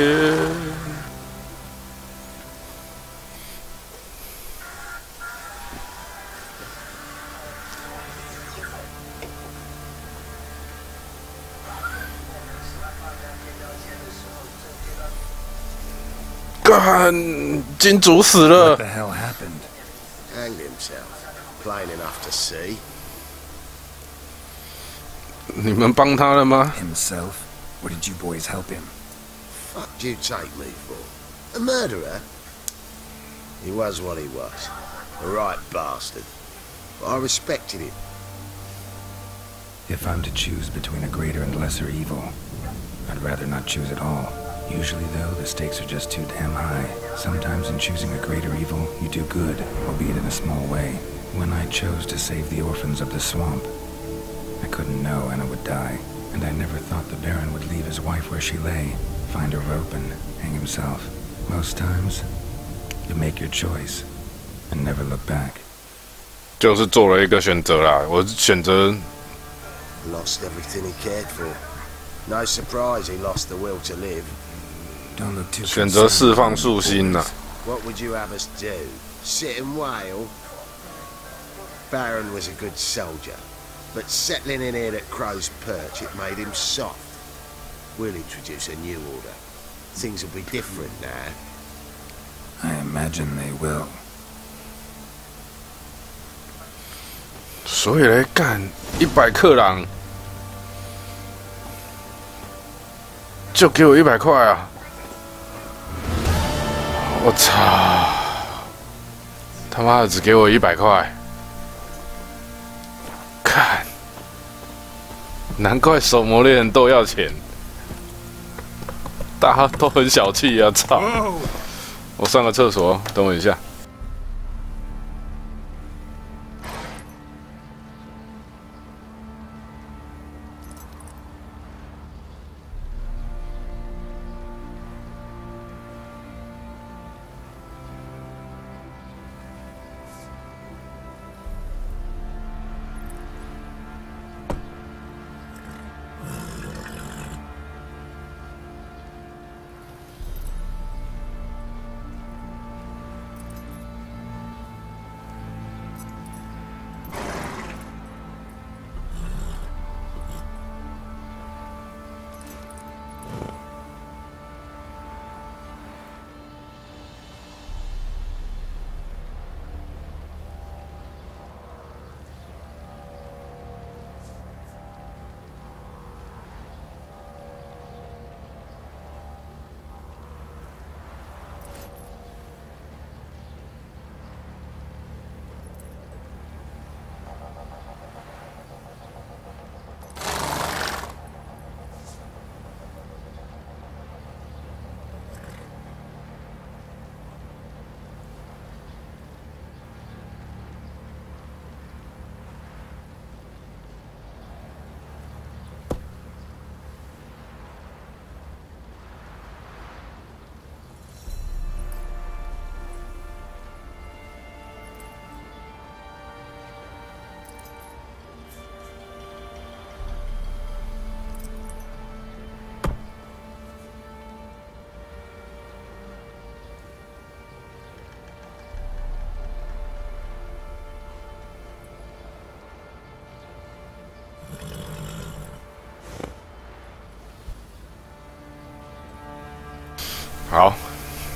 干，金主死了 What the hell happened? Hanged himself. Plain enough to see. 你们帮他了吗 Himself? Or did you boys help him? Fuck do you take me for? A murderer? He was what he was. A right bastard. But I respected him. If I'm to choose between a greater and lesser evil, I'd rather not choose at all. Usually, though, the stakes are just too damn high. Sometimes in choosing a greater evil, you do good, albeit in a small way. When I chose to save the orphans of the swamp, I couldn't know Anna would die, and I never thought the Baron would leave his wife where she lay, find a rope and hang himself. Most times, you make your choice and never look back. 就是做了一个选择啦，我选择 Lost everything he cared for. No surprise he lost the will to live. Don't look too 选择释放树心呐。What would you have us do? Sit and wail? Baron was a good soldier, but settling in here at Crow's Perch, it made him soft. We'll introduce a new order. Things will be different now. I imagine they will. 所以来干100克朗，就给我100块啊！我操！他妈的，只给我100块！看，难怪手磨猎人都要钱，大家都很小气啊！操！我上个厕所，等我一下。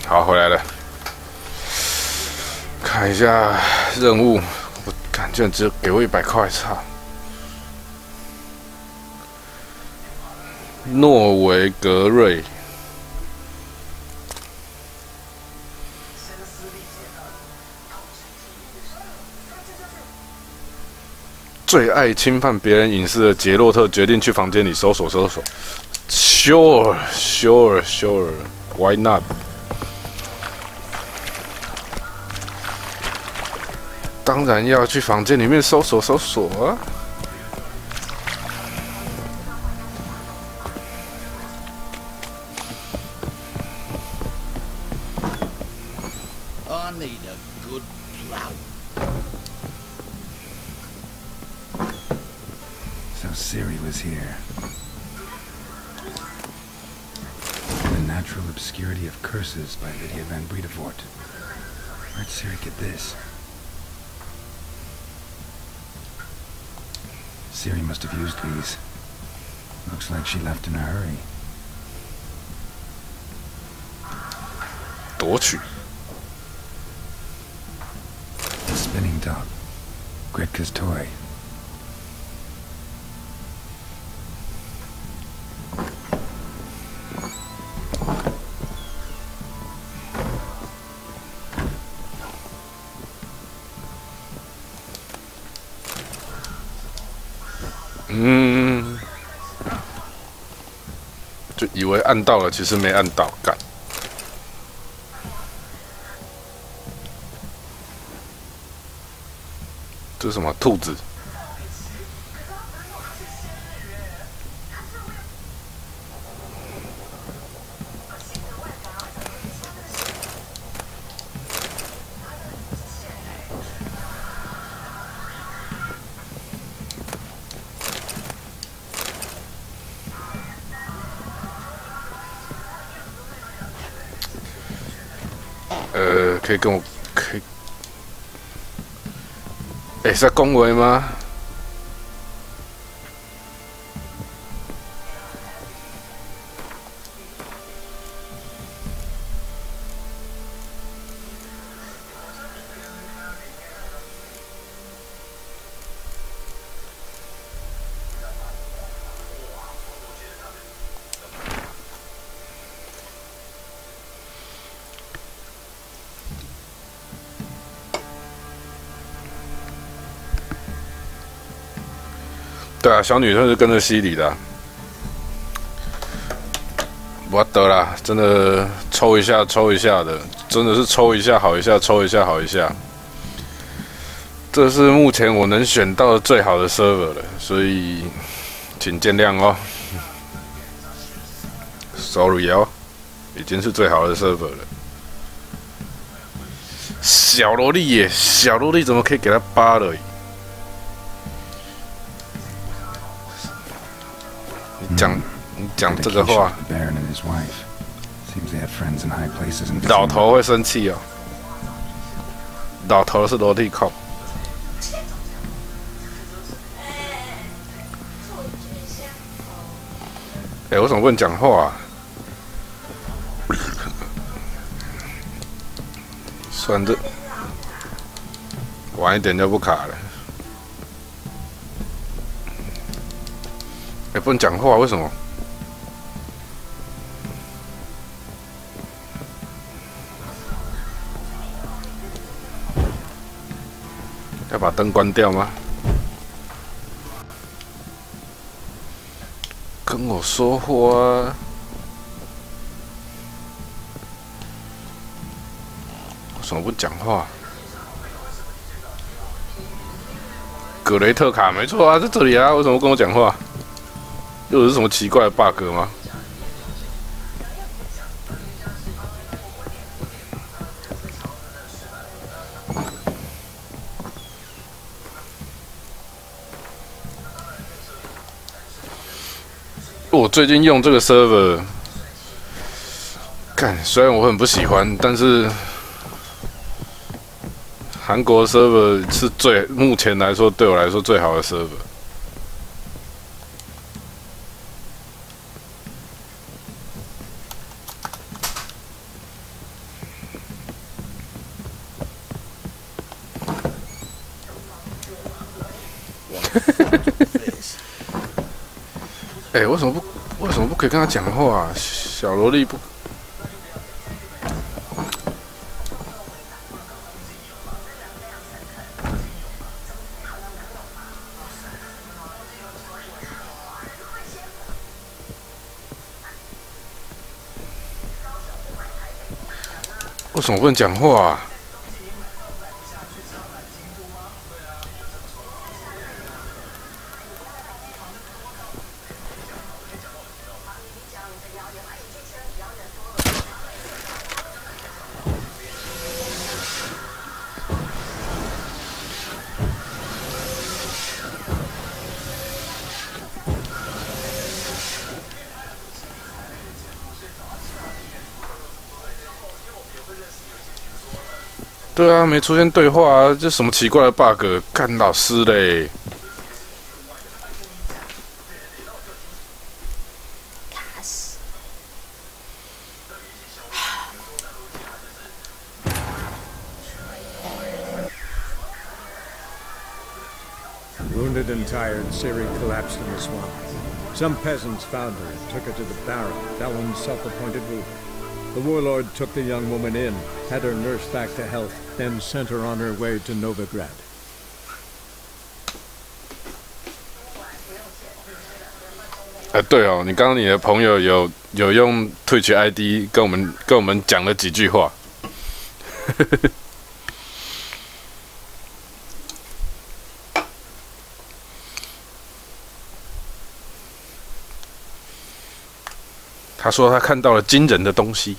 好，回来了。看一下任务，我感觉只有给我100块，操！诺维格瑞，最爱侵犯别人隐私的杰洛特决定去房间里搜索。Sure, why not? 当然要去房间里面搜索搜索啊！Siri was here. The Natural Obscurity of Curses by Lydia van Bredevoort. Where'd Siri get this? Siri must have used these. Looks like she left in a hurry. 夺取 The spinning top. Gretka's toy.嗯，就以为按到了，其实没按到，干。这是什么兔子？可以跟我可以，是在恭维吗？对啊，小女生是跟着西里的、啊，我得啦，真的抽一下抽一下的，真的是抽一下好一下，抽一下好一下。这是目前我能选到的最好的 server 了，所以请见谅哦。Sorry 哦，已经是最好的 server 了。小萝莉耶，小萝莉怎么可以给他8了？你讲这个话，老头会生气哦。老头是萝莉控。为什么不能讲话啊？算这晚一点就不卡了。不能讲话，为什么？要把灯关掉吗？跟我说话。为什么不讲话？格雷特卡没错啊，在这里啊，为什么不跟我讲话？又是什么奇怪的 bug 吗？我最近用这个 server， 看虽然我很不喜欢，但是韩国 server 是目前来说对我来说最好的 server。为什么不可以跟他讲话啊？小萝莉不。为什么不能讲话啊？对啊，没出现对话啊，这什么奇怪的 bug？ 干老师嘞！ Wounded and tired, Ciri collapsed in the swamp. Some peasants found her and took her to the Baron, Felon's self-appointed ruler. The warlord took the young woman in, had her nursed back to health, then sent her on her way to Novigrad. 对哦，你刚刚你的朋友有用 Twitch ID 跟我们讲了几句话。他说他看到了惊人的东西，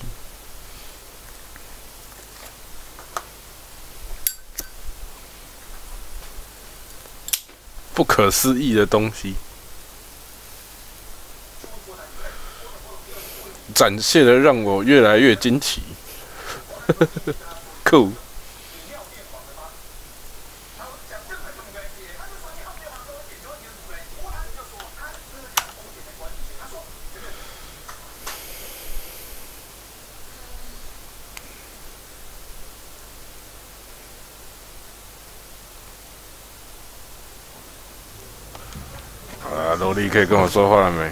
不可思议的东西，展现的让我越来越惊奇。酷。萝莉可以跟我说话了没？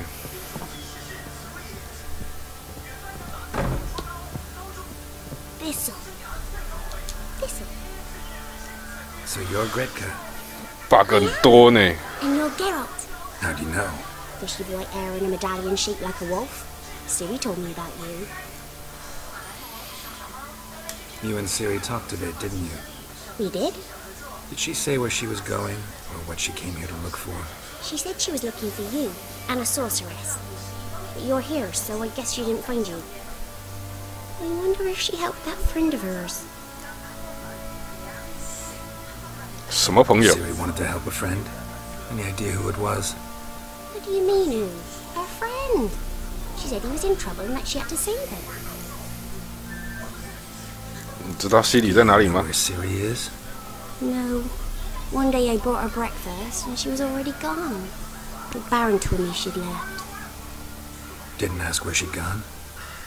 So you're Gretka. bug 很多呢。 And you're Geralt. How do you know? Does she have white hair and a medallion shaped like a wolf? Ciri told me about you. You and Ciri talked a bit, didn't you? We did? Did she say where she was going, or what she came here to look for? She said she was looking for you, and a sorceress. But you're here, so I guess she didn't find you. I wonder if she helped that friend of hers. 什么朋友 Ciri wanted to help a friend. Any idea who it was? What do you mean who? Her friend. She said he was in trouble and that she had to save him. 你知道西里在哪里吗 Where Ciri is? No. One day I brought her breakfast and she was already gone. The Baron told me she'd left. Didn't ask where she'd gone?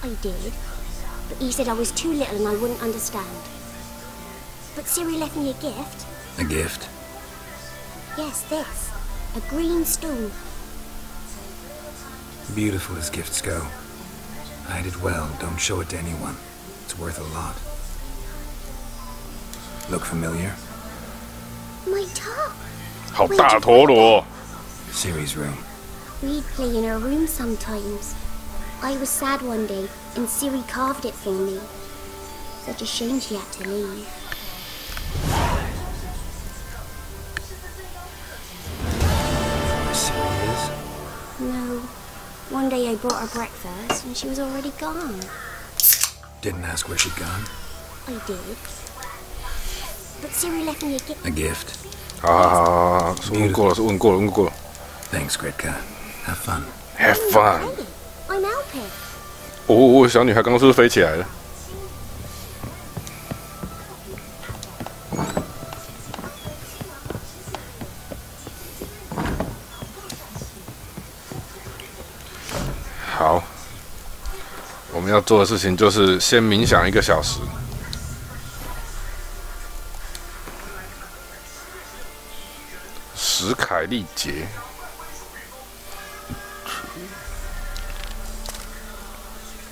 I did. But he said I was too little and I wouldn't understand. But Ciri left me a gift. A gift? Yes, this. A green stone. Beautiful as gifts go. Hide it well, don't show it to anyone. It's worth a lot. Look familiar? My top. 好大陀螺。 Ciri's room. We'd play in her room sometimes. I was sad one day, and Ciri carved it for me. Such a shame she had to leave. Where Ciri is? No. One day I brought her breakfast, and she was already gone. Didn't ask where she'd gone? I did. But Ciri left me a gift. A gift? 好，问过了，问过了。 Thanks, Gretka. Have fun. Have fun. I'm helping. 哦，小女孩刚刚是不是飞起来了？好，我们要做的事情就是先冥想1个小时。史凯利节。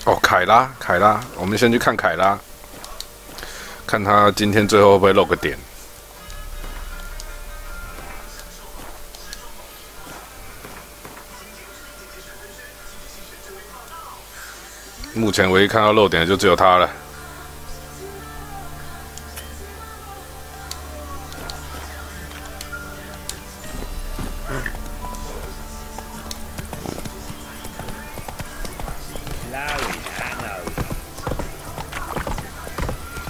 哦，凯拉，我们先去看凯拉，看他今天最后会不会露个点。目前唯一看到露点的就只有他了。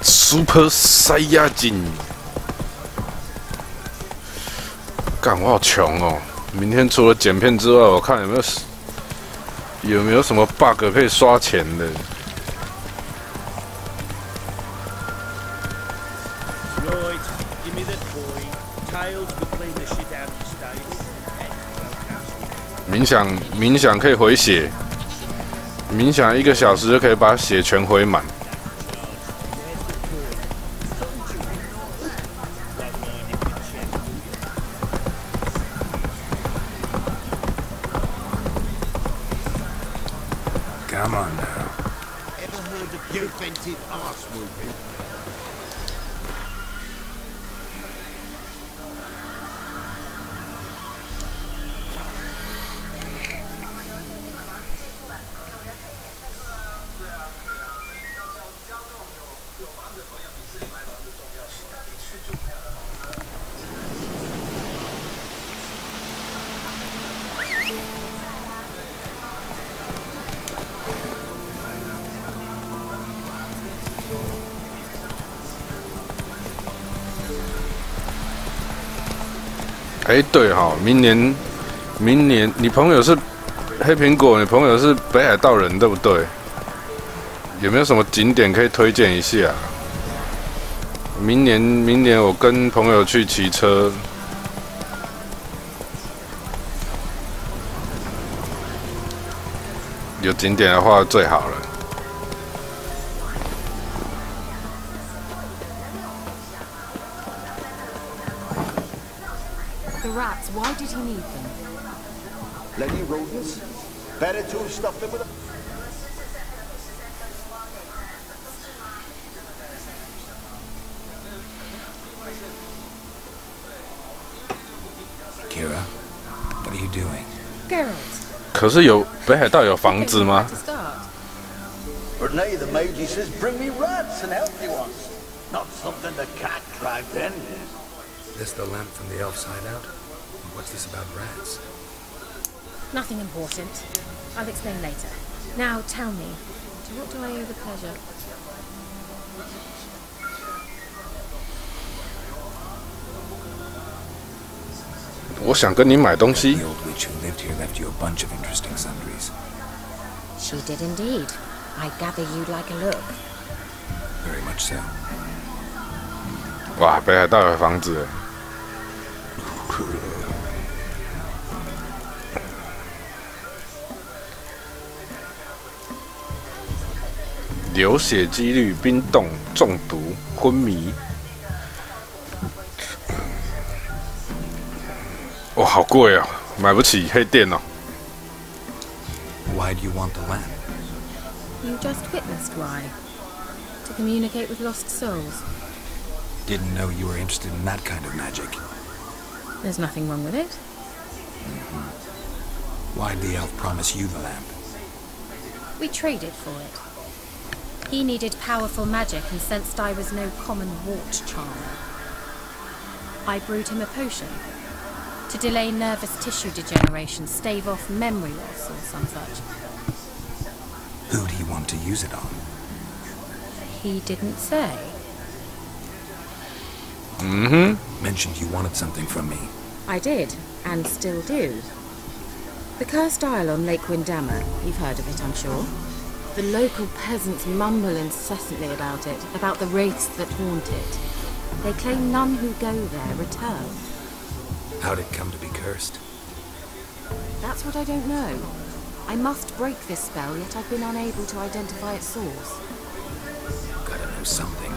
Super Saiyajin， 干我好穷哦！明天除了剪片之外，我看有没有什么 bug 可以刷钱的。冥想可以回血，冥想1个小时就可以把血全回满。Come on now. Ever heard of defensive arse moving? 哎，对哈，明年你朋友是黑苹果，你朋友是北海道人，对不对？有没有什么景点可以推荐一下？明年我跟朋友去骑车，有景点的话最好了。 Rats, why did he need them? Bloody rodents. Better to stuff them with a... Kira, what are you doing? Geralt. 可是北海道有房子吗？ But nay, the Magi says bring me rats and healthy ones. Not something the cat dragged in. This the lamp from the elf's hideout? What's this about rats? Nothing important. I'll explain later. Now tell me, to what do I owe the pleasure? The old witch who lived here left you a bunch of interesting sundries. She did indeed. I gather you'd like a look. Very much so. 哇，北海道有房子。流血几率、冰冻、中毒、昏迷。哇，好贵哦，买不起黑店哦。Why do you want the lamp? You just witnessed why. To communicate with lost souls. Didn't know you were interested in that kind of magic. There's nothing wrong with it. Why'd the elf promise you the lamp? We traded for it. He needed powerful magic and sensed I was no common wart charmer. I brewed him a potion to delay nervous tissue degeneration, stave off memory loss or some such. Who'd he want to use it on? He didn't say. Mentioned you wanted something from me. I did, and still do. The cursed isle on Lake Windammer, you've heard of it, I'm sure. The local peasants mumble incessantly about it, about the wraiths that haunt it. They claim none who go there return. How'd it come to be cursed? That's what I don't know. I must break this spell, yet I've been unable to identify its source. Gotta know something.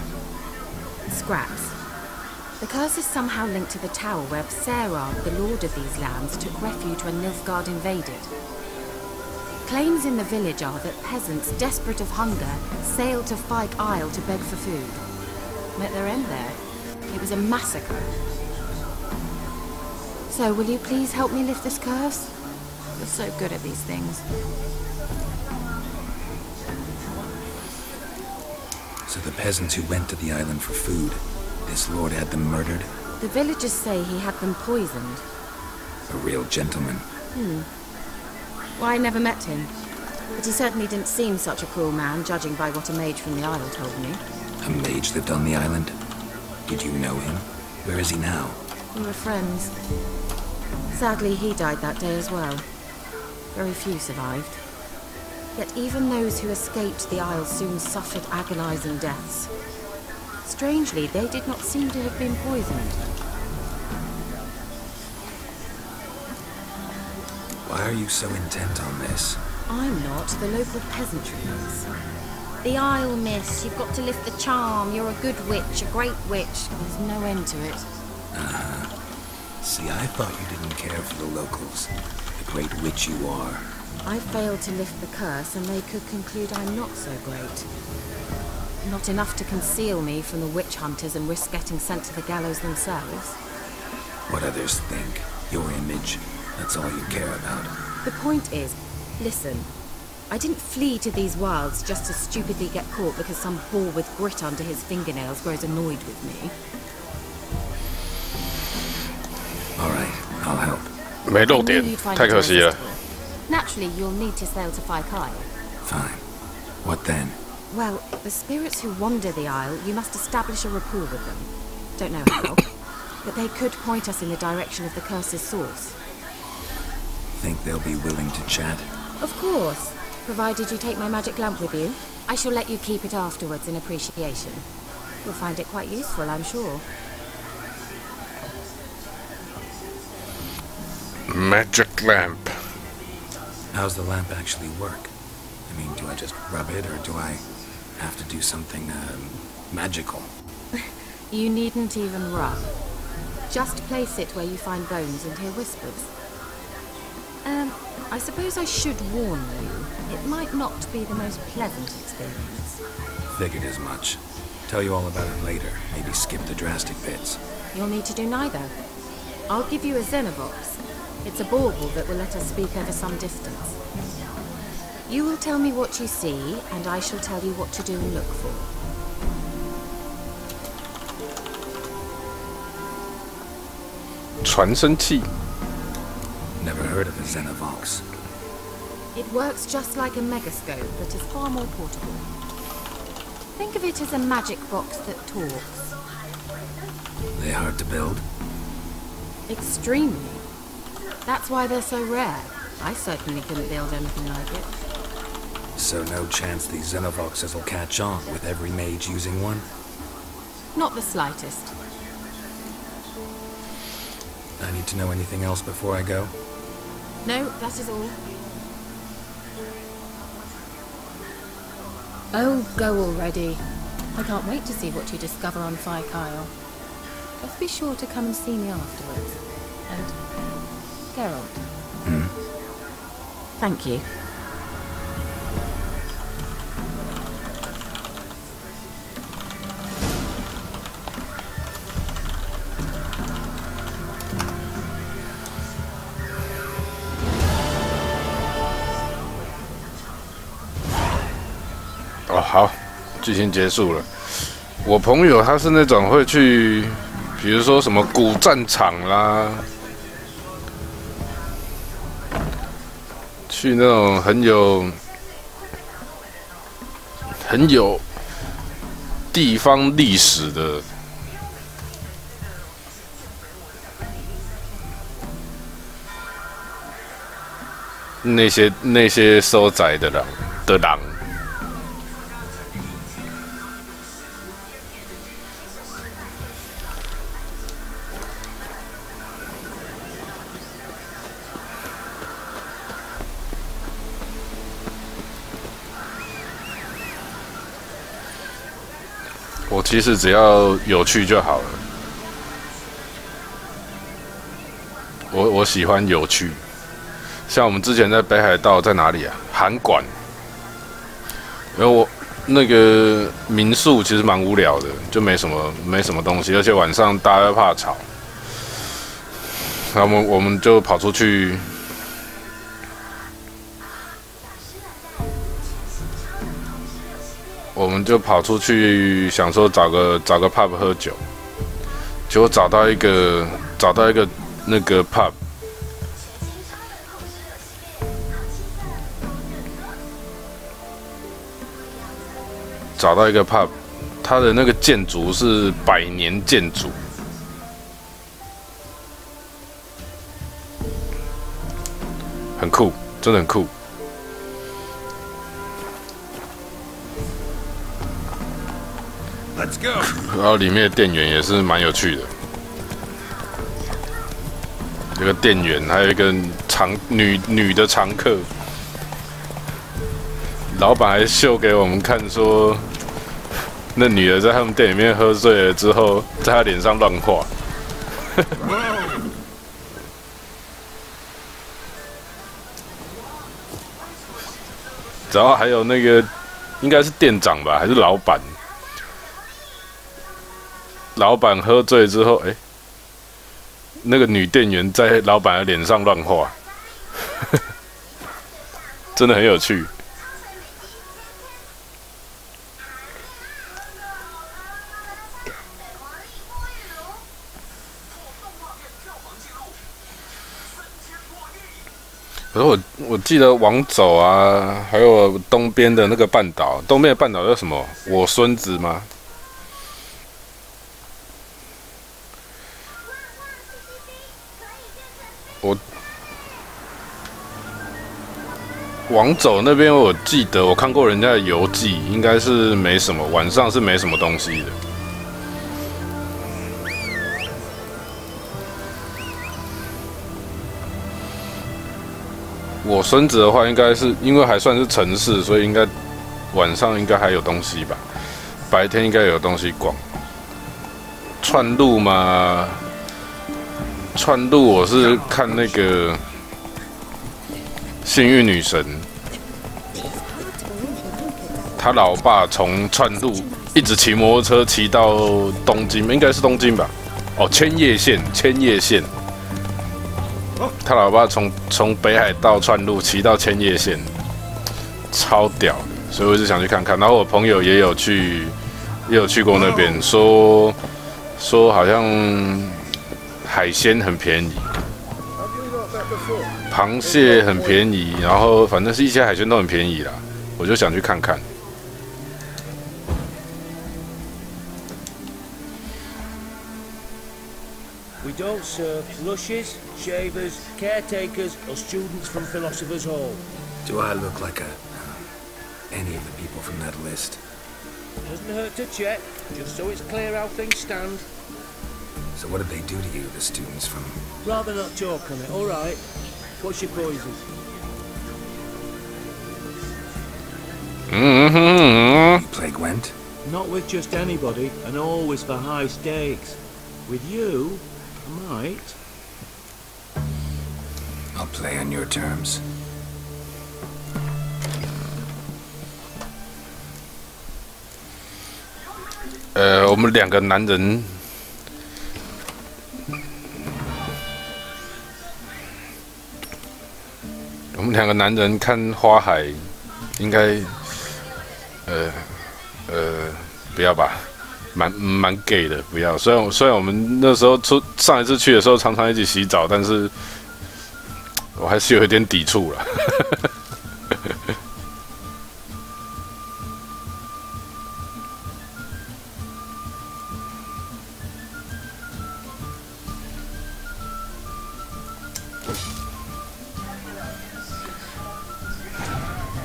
Scraps. The curse is somehow linked to the tower where Sarah, the lord of these lands, took refuge when Nilfgaard invaded. Claims in the village are that peasants, desperate of hunger, sailed to Fyke Isle to beg for food. Met their end there. It was a massacre. So, will you please help me lift this curse? You're so good at these things. So the peasants who went to the island for food, this lord had them murdered? The villagers say he had them poisoned. A real gentleman. Well, I never met him. But he certainly didn't seem such a cruel man, judging by what a mage from the isle told me. A mage lived on the island? Did you know him? Where is he now? We were friends. Sadly, he died that day as well. Very few survived. Yet even those who escaped the isle soon suffered agonizing deaths. Strangely, they did not seem to have been poisoned. Why are you so intent on this? I'm not. The local peasantry is. The Isle, miss. You've got to lift the charm. You're a good witch, a great witch. There's no end to it. See, I thought you didn't care for the locals. The great witch you are. I failed to lift the curse, and they could conclude I'm not so great. Not enough to conceal me from the witch hunters and risk getting sent to the gallows themselves. What others think. Your image. That's all you care about. The point is, listen, I didn't flee to these wilds just to stupidly get caught because some boar with grit under his fingernails grows annoyed with me. All right, I'll help. 没漏点，太可惜了。 Naturally, you'll need to sail to Phaikyle. Fine. What then? Well, the spirits who wander the Isle, you must establish a rapport with them. Don't know how, but they could point us in the direction of the curse's source. Think they'll be willing to chat? Of course, provided you take my magic lamp with you. I shall let you keep it afterwards in appreciation. You'll find it quite useful, I'm sure. Magic lamp. How's the lamp actually work? I mean, do I just rub it, or do I have to do something, magical? You needn't even rub. Just place it where you find bones and hear whispers. I suppose I should warn you. It might not be the most pleasant experience. Figured as much. Tell you all about it later. Maybe skip the drastic bits. You'll need to do neither. I'll give you a Xenovox. It's a bauble that will let us speak over some distance. You will tell me what you see, and I shall tell you what to do and look for. Never heard of a Xenovox. It works just like a megascope, but is far more portable. Think of it as a magic box that talks. They hard to build? Extremely. That's why they're so rare. I certainly couldn't build anything like it. So no chance these Xenovoxes will catch on with every mage using one? Not the slightest. I need to know anything else before I go? No, that is all. Oh, go already. I can't wait to see what you discover on Phaikyle. Just be sure to come and see me afterwards. And Geralt. Thank you.哦，好，剧情结束了。我朋友他是那种会去，比如说什么古战场啦，去那种很有地方历史的那些所在的人。我其实只要有趣就好了。我喜欢有趣，像我们之前在北海道在哪里啊？函馆。然后我那个民宿其实蛮无聊的，就没什么东西，而且晚上大家怕吵。然后我们就跑出去。我们就跑出去，想说找个 pub 喝酒，结果找到一个那个 pub， 它的那个建筑是100年建筑，很酷，真的很酷。Let's go. 然后里面的店员也是蛮有趣的。有个店员，还有一个女的常客。老板还秀给我们看说，那女的在他们店里面喝醉了之后，在她脸上乱画。然后还有那个应该是店长吧，还是老板？老板喝醉之后，那个女店员在老板的脸上乱画，真的很有趣。可是我记得往走啊，还有东边的那个半岛，东边的半岛叫什么？我孙子吗？我往走那边，我记得我看过人家的游记，应该是没什么，晚上是没什么东西的。我孙子的话，应该是因为还算是城市，所以应该晚上应该还有东西吧，白天应该有东西逛。串路嘛，串路我是看那个幸运女神，他老爸从串路一直骑摩托车骑到东京，应该是东京吧？哦，千叶县。他老爸从北海道串路骑到千叶县，超屌的，所以我一直想去看看。然后我朋友也有去过那边，说好像海鲜很便宜，螃蟹很便宜，然后反正是一些海鲜都很便宜啦，我就想去看看。We don't serve lushes, shavers, caretakers, or students from Philosopher's Hall. Do I look like any of the people from that list? Doesn't hurt to check, just so it's clear how things stand. So what did they do to you, the students from... Rather not talk on it, alright. What's your poison? You play Gwent? Not with just anybody, and always for high stakes. With you, I might. I'll play on your terms. ”我们两个男人，看花海，应该，不要吧，蛮 gay 的，不要。虽然我们那时候上一次去的时候常常一起洗澡，但是我还是有一点抵触了。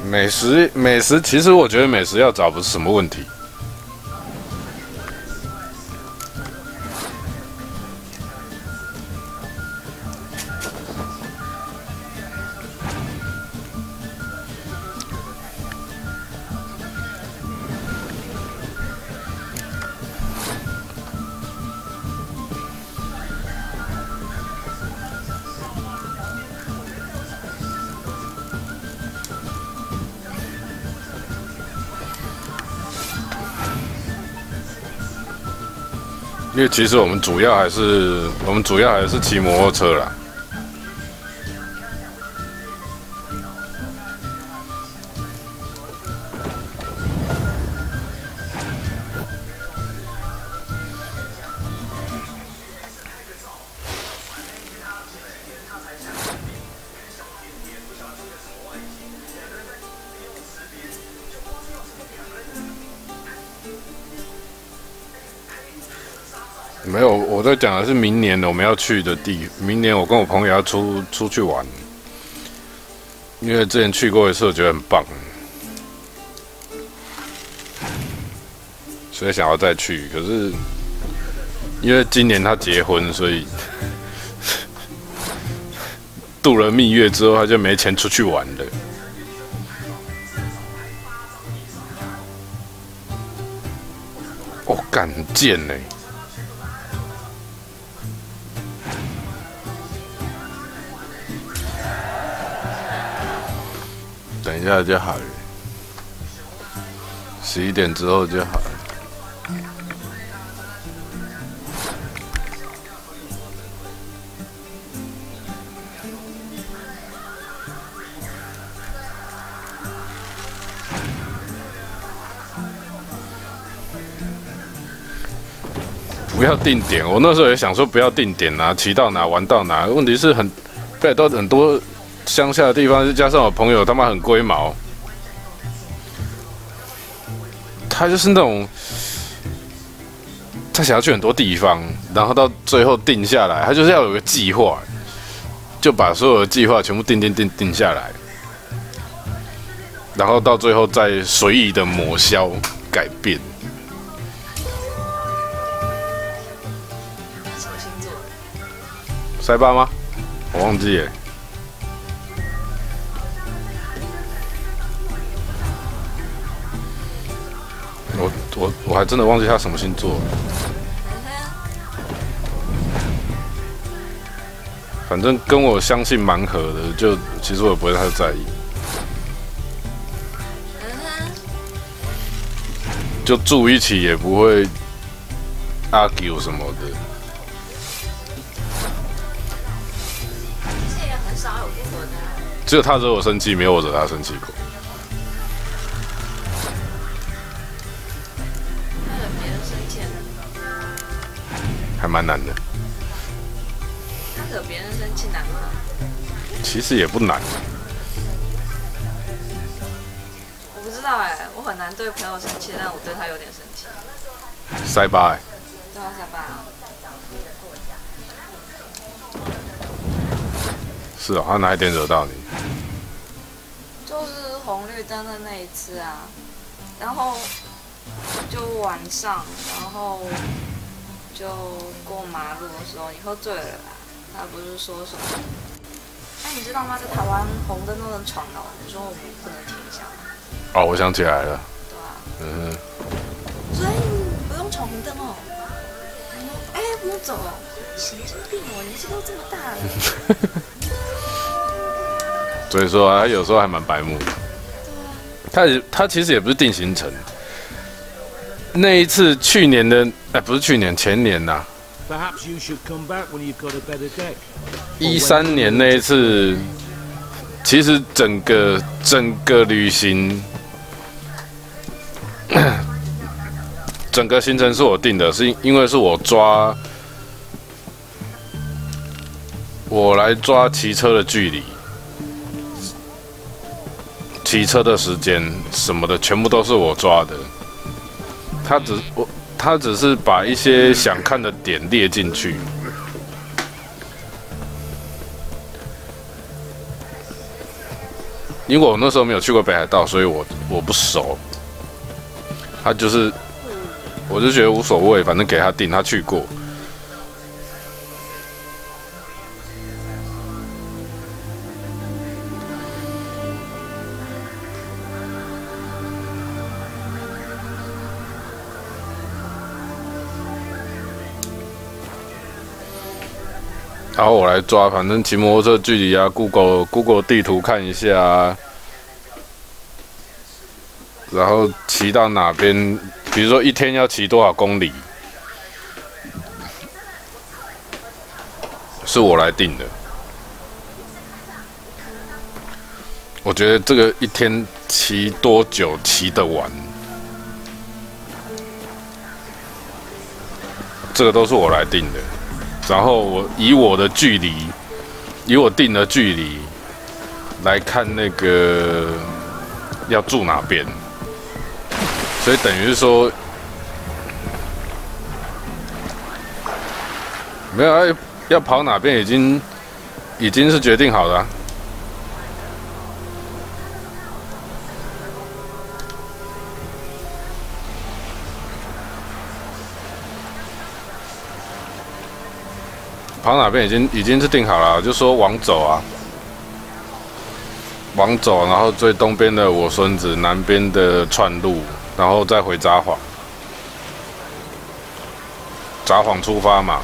美食，其实我觉得美食要找不是什么问题。因为其实我们主要还是骑摩托车啦。没有，我在讲的是明年我们要去的明年我跟我朋友要出去玩，因为之前去过一次，我觉得很棒，所以想要再去。可是因为今年他结婚，所以度了蜜月之后，他就没钱出去玩了。哦，干很贱呢。等一下就好了，11点之后就好了。不要定点，我那时候也想说不要定点啊，骑到哪玩到哪。问题是北海道很多乡下的地方，加上我朋友他妈很龟毛，他就是那种他想要去很多地方，然后到最后定下来，他就是要有个计划，就把所有的计划全部定下来，然后到最后再随意的抹消改变。塞巴吗？我忘记耶。我还真的忘记他什么星座了。反正跟我相信蛮合的，就其实我也不会太在意。就住一起也不会 argue 什么的。只有他惹我生气，没有我惹他生气过。惹别人生气，还蛮难的。他惹别人生气难吗？其实也不难。我不知道哎，我很难对朋友生气，但我对他有点生气。塞巴哎。对啊，塞巴。是哦，他哪一点惹到你？就是红绿灯的那一次啊，然后就晚上，然后就过马路的时候，你喝醉了啦。他不是说什么？哎，你知道吗？在台湾红灯都能闯哦，你说我们不能停下吗？哦，我想起来了。对啊。嗯。所以不用闯红灯哦。哎，不用走哦。神经病哦！年纪都这么大了。所以说他有时候还蛮白目的。他其实也不是定行程。那一次去年的，不是去年，前年呐。13年那一次，其实整个旅行，整个行程是我定的，是因为是我来抓骑车的距离。骑车的时间什么的，全部都是我抓的。他只是把一些想看的点列进去。因为我那时候没有去过北海道，所以我不熟。他就是，我就觉得无所谓，反正给他定，他去过。然后我来抓，反正骑摩托车距离啊 ，Google 地图看一下啊，然后骑到哪边，比如说一天要骑多少公里，是我来定的。我觉得这个一天骑多久骑得完，这个都是我来定的。然后我以我定的距离来看那个要住哪边，所以等于是说没有要跑哪边已经是决定好的啊。跑哪边已经是定好了，就说往走啊，往走，然后最东边的我孙子，南边的串路，然后再回札幌。札幌出发嘛，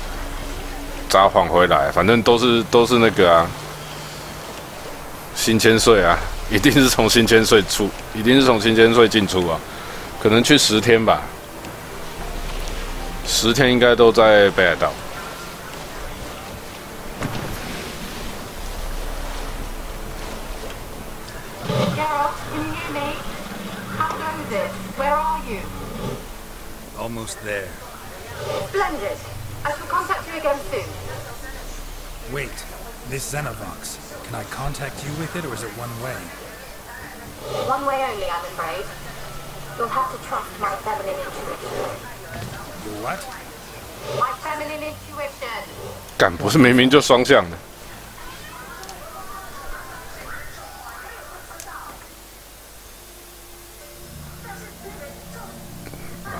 札幌回来，反正都是那个啊，新千岁啊，一定是从新千岁出，一定是从新千岁进出啊，可能去10天吧，10天应该都在北海道。Almost there. Splendid. I shall contact you again soon. Wait, this Xenovox. Can I contact you with it, or is it one way? One way only, I'm afraid. You'll have to trust my feminine intuition. Your what? My feminine intuition. 干，不是明明就双向的。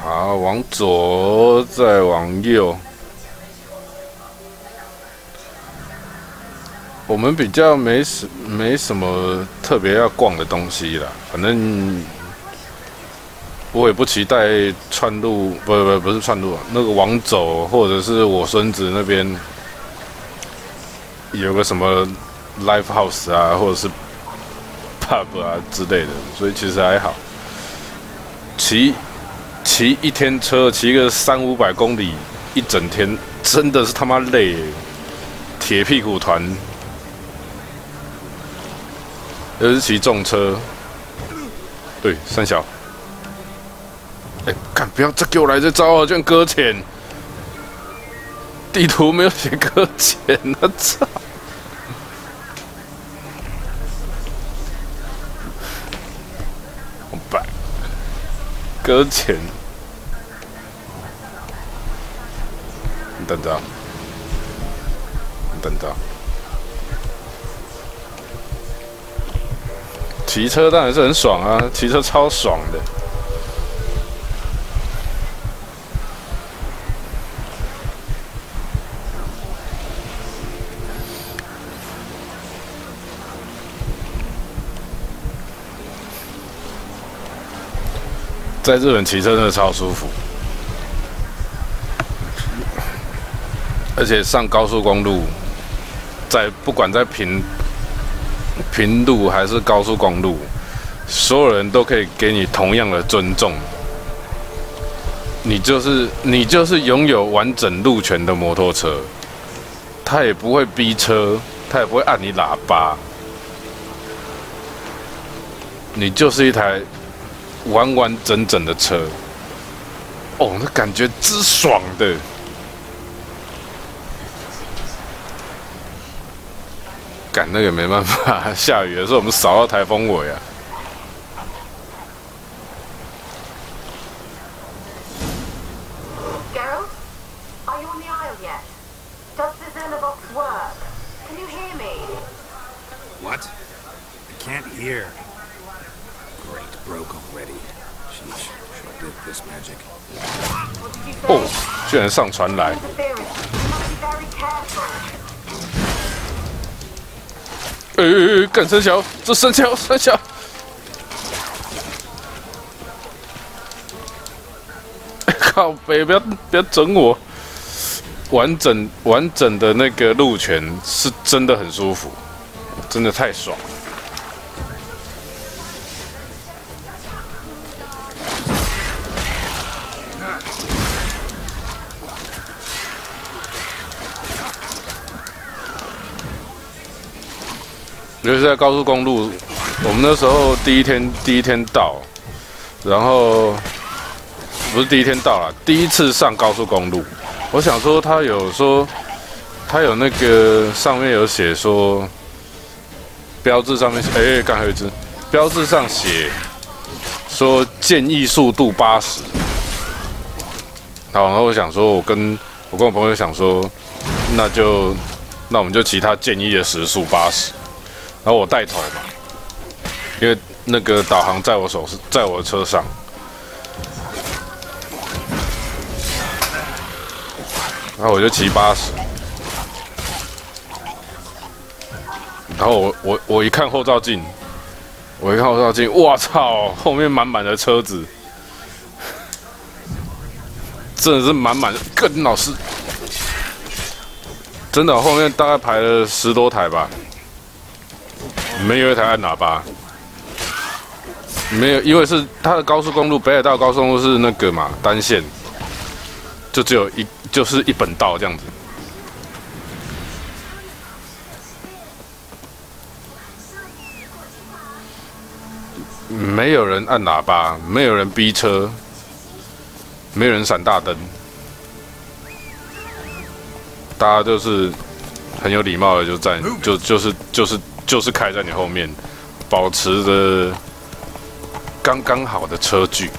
好，往左，再往右。我们比较没什么特别要逛的东西啦，反正我也不期待串路，不是串路啊，那个往走或者是我孙子那边有个什么 live house 啊，或者是 pub 啊之类的，所以其实还好。骑一天车，骑个300-500公里，一整天真的是他妈累耶，铁屁股团。尤其是骑重车，对，三小，哎，看不要再给我来这招啊！居然搁浅，地图没有写搁浅啊！操！好白，搁浅，你等着，你等着。骑车当然是很爽啊，骑车超爽的。在日本骑车真的超舒服，而且上高速公路，不管在平路还是高速公路，所有人都可以给你同样的尊重。你就是拥有完整路权的摩托车，他也不会逼车，他也不会按你喇叭，你就是一台完完整整的车。哦，那感觉之爽的。赶那个没办法，下雨的时候我们扫到台风尾啊。Geralt, are you on the isle yet? Does the Xenovox work? Can you hear me? What? I can't hear. Great, broke already. Sheesh, short-lived this magic. 哦，居然上船来！ 干生肖，这生肖，靠北，不要整我！完整的那个路权是真的很舒服，真的太爽了。尤其是在高速公路，我们那时候第一天到，然后不是第一天到啦，第一次上高速公路。我想说，他有那个上面有写说，标志上面刚还有一只标志上写说建议速度80。好，然后我想说，我跟我朋友想说，那我们就骑他建议的时速80。然后我带头嘛，因为那个导航在我的车上，然后我就骑80，然后我一看后照镜，我一看后照镜，哇操！后面满满的车子，真的是满满的。更老师，真的后面大概排了10多台吧，没有一台按喇叭。没有，因为是它的高速公路，北海道高速公路是那个嘛单线，就只有就是一本道这样子。没有人按喇叭，没有人逼车，没有人闪大灯，大家就是很有礼貌的就站，就是开在你后面，保持着刚刚好的车距。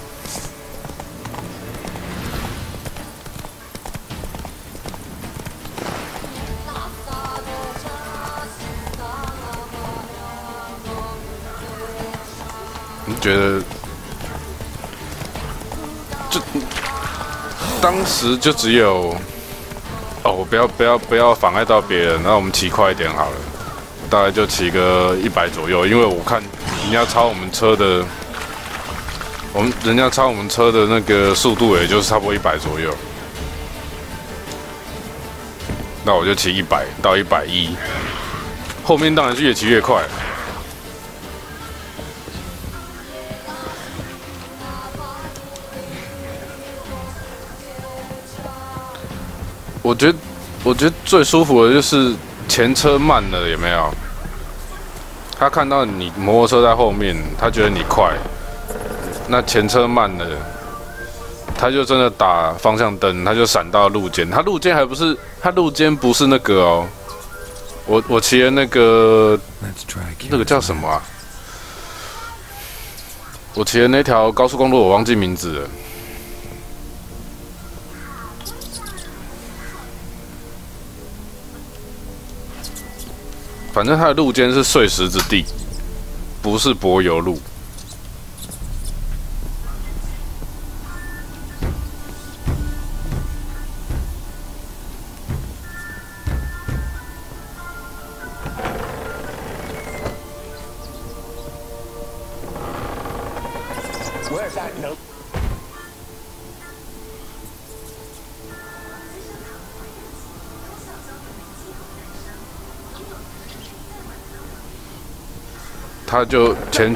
你觉得，就当时就只有，哦，不要妨碍到别人，那我们骑快一点好了，大概就骑个100左右，因为我看人家超我们车的，人家超我们车的那个速度也就是差不多100左右，那我就骑100到110，后面当然是越骑越快。我觉得最舒服的就是前车慢了，有没有？他看到你摩托车在后面，他觉得你快，那前车慢了，他就真的打方向灯，他就闪到路肩。他路肩还不是，他路肩不是那个哦。我骑的那个叫什么啊？我骑的那条高速公路我忘记名字了。反正它的路肩是碎石之地，不是柏油路。Where's that note? 他就前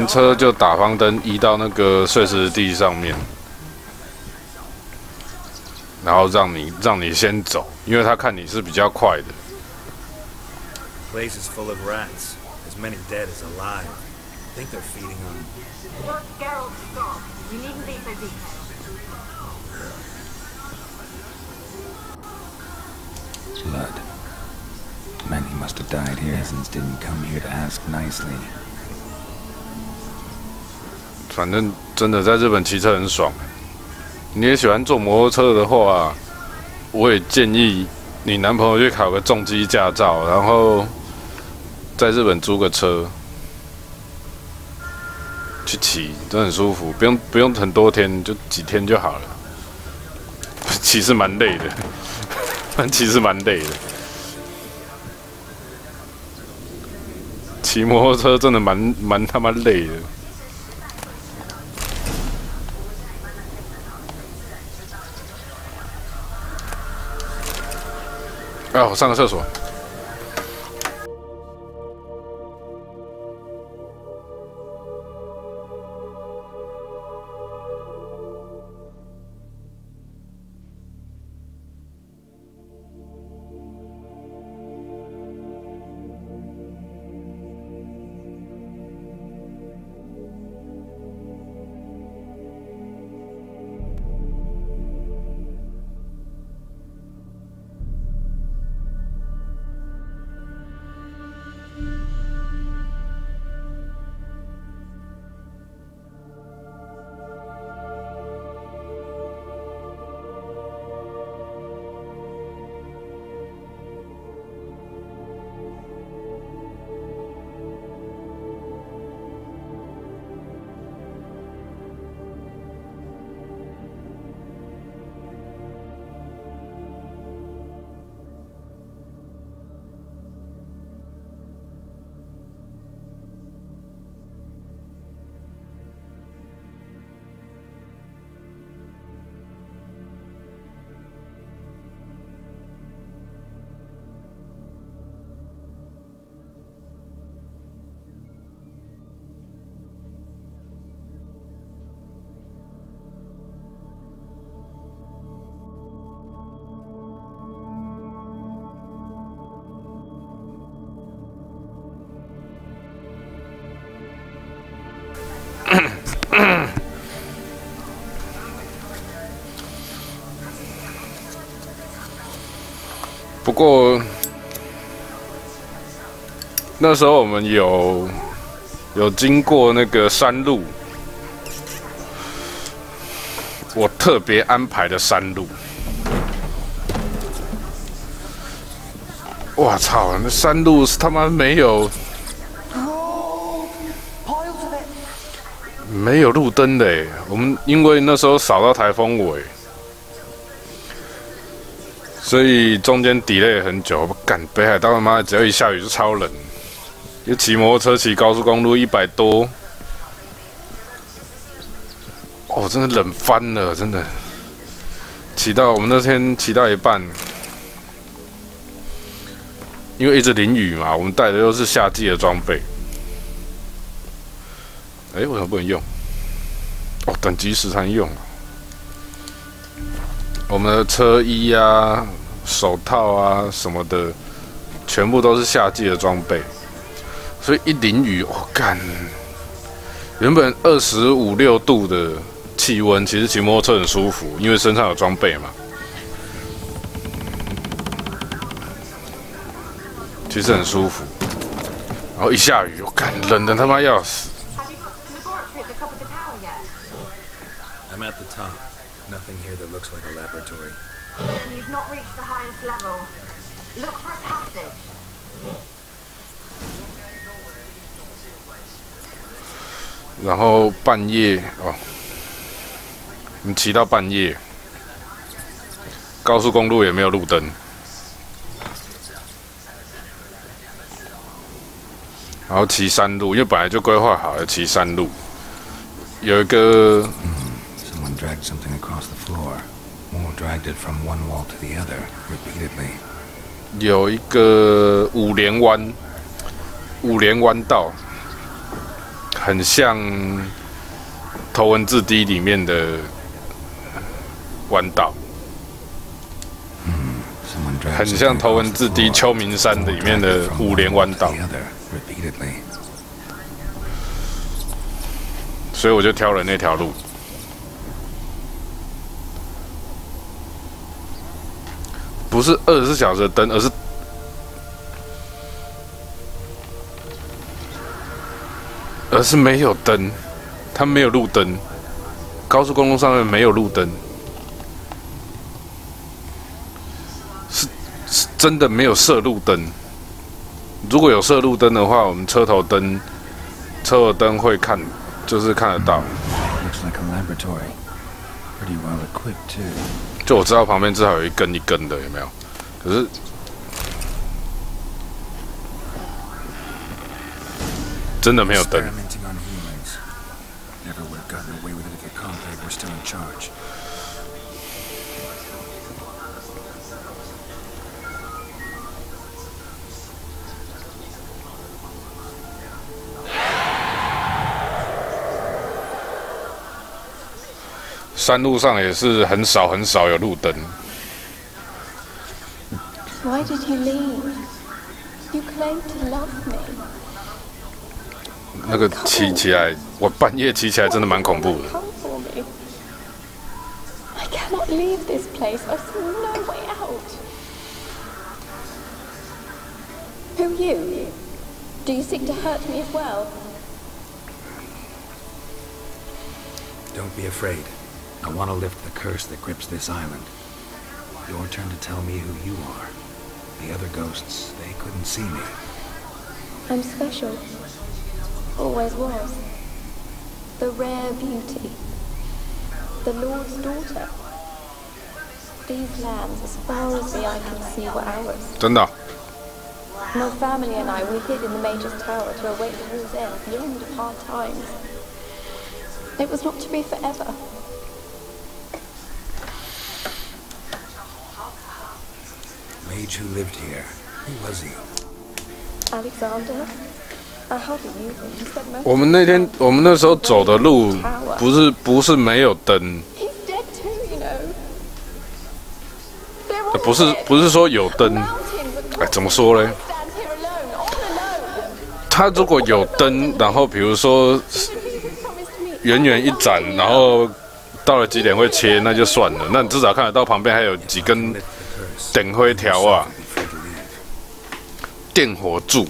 车就打方灯移到那个碎石地上面，然后让你先走，因为他看你是比较快的。Place is full of rats, as many dead as alive. I think they're feeding on. Geralt, stop. You needn't be so deep. Blood. Many must have died here. Peasants didn't come here to ask nicely. 反正真的在日本骑车很爽。你也喜欢坐摩托车的话，我也建议你男朋友去考个重机驾照，然后在日本租个车去骑，真的很舒服，不用很多天，就几天就好了。其实蛮累的，但其实蛮累的。骑摩托车真的蛮他妈累的。啊，我上个厕所。不过那时候我们有经过那个山路，我特别安排的山路。哇操！那山路是他妈没有路灯的欸。我们因为那时候扫到台风尾，所以中间 delay 很久。干北海道他妈只要一下雨就超冷，就骑摩托车骑高速公路100多，哦，真的冷翻了，真的。我们那天骑到一半。因为一直淋雨嘛，我们带的又是夏季的装备。为什么不能用？哦，等及时才用。我们的车衣啊、手套啊什么的，全部都是夏季的装备，所以一淋雨，干！原本25、6度的气温，其实骑摩托车很舒服，因为身上有装备嘛。其实很舒服，然后一下雨，我干，冷得他妈要死。I'm at the top. Nothing here that looks like a laboratory. You've not reached the highest level. Look for a passage. 然后半夜哦，我们骑到半夜，高速公路也没有路灯。然后骑山路，因为本来就规划好了骑山路，有一个 Someone dragged something across the floor. More dragged it from one wall to the other repeatedly. 有一个五连弯道，很像头文字 D 里面的弯道，很像头文字 D 秋名山里面的五连弯道。所以我就挑了那条路。不是24小时的灯，而是没有灯，它没有路灯，高速公路上面没有路灯，是真的没有射路灯。如果有射路灯的话，我们车头灯会看，就是看得到。就我知道旁边至少有一根一根的，有没有？可是真的没有灯。山路上也是很少有路灯。Why did you leave? You claimed to love me. 那个骑起来，我半夜骑起来真的蛮恐怖的。 Come for me. I cannot leave this place. I see no way out. Who are you? Do you seek to hurt me as well? Don't be afraid. I want to lift the curse that grips this island. Your turn to tell me who you are. The other ghosts, they couldn't see me. I'm special. Always was. The rare beauty. The Lord's daughter. These lands, as far as the eye can see, were ours. 真的。 My family and I, we hid in the Major's Tower to await the war's end, the end of hard times. It was not to be forever. Mage who lived here. Who was he? Alexander? I hardly knew him. He spent most 我们那时候走的路不是没有灯， He's dead too, you know. 不是说有灯，哎，怎么说呢？他如果有灯，然后比如说远远一盏，然后到了几点会切，那就算了。那你至少看得到旁边还有几根灯灰条啊。电火柱。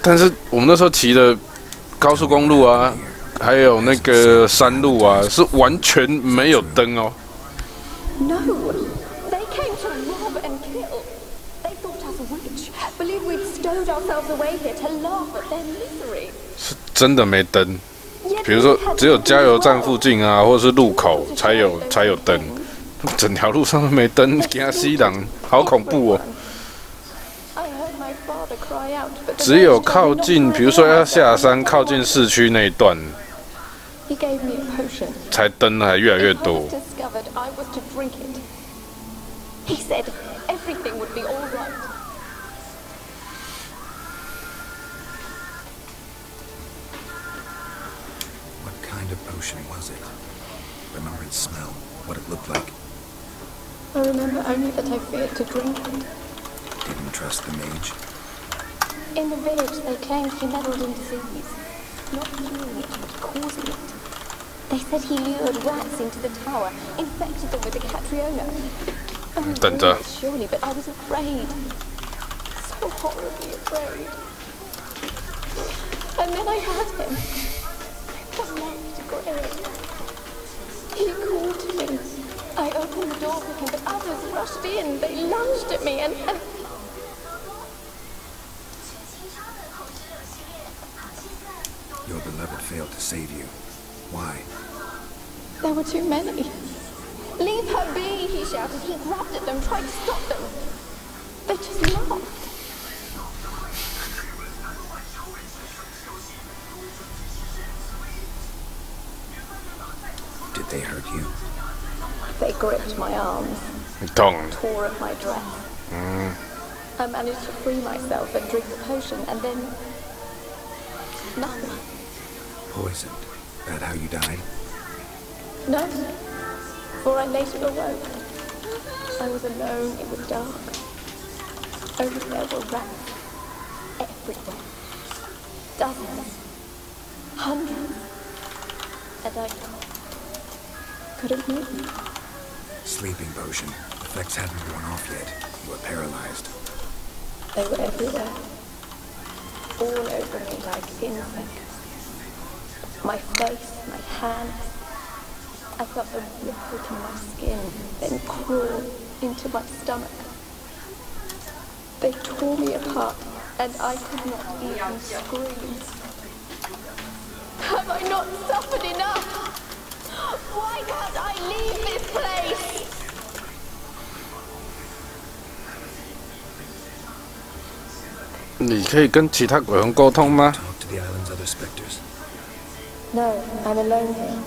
但是我们那时候骑的高速公路啊，还有那个山路啊，是完全没有灯哦。No, they came to rob and kill. They thought us a witch, believed we'd stowed ourselves away here to laugh at their misery. 是真的没灯，比如说只有加油站附近啊，或者是路口才有灯，整条路上都没灯，给他吸人，好恐怖哦。只有靠近，比如说要下山，靠近市区那一段，才灯还越来越多。What kind of potion was it? Remember its smell, what it looked like? I remember only that I feared to drink it. Didn't trust the mage? In the village, they claimed he meddled in disease, not curing it, but causing it. They said he lured rats into the tower, infected them with the Catriona. Oh, surely, but I was afraid. So horribly afraid. And then I had him. The locked grave. He called to me. I opened the door for him, but others rushed in. They lunged at me and... Your beloved failed to save you. Why? There were too many. Leave her be, he shouted. He grabbed at them, tried to stop them. They just laughed. Did they hurt you? They gripped my arms, tore at my dress. I managed to free myself and drink the potion, and then... nothing. Poisoned. That how you died? No, for I later awoke. I was alone, it was dark. Only there were rats everywhere. Dozens. Hundreds. And I couldn't move. Sleeping potion. Effects hadn't worn off yet. You were paralyzed. They were everywhere. All over me like insects. My face, my hands. I felt them rip open my skin, then crawl into my stomach. They tore me apart, and I could not even scream. Have I not suffered enough? Why can't I leave this place? Talk to the island's other specters. No, I'm alone here.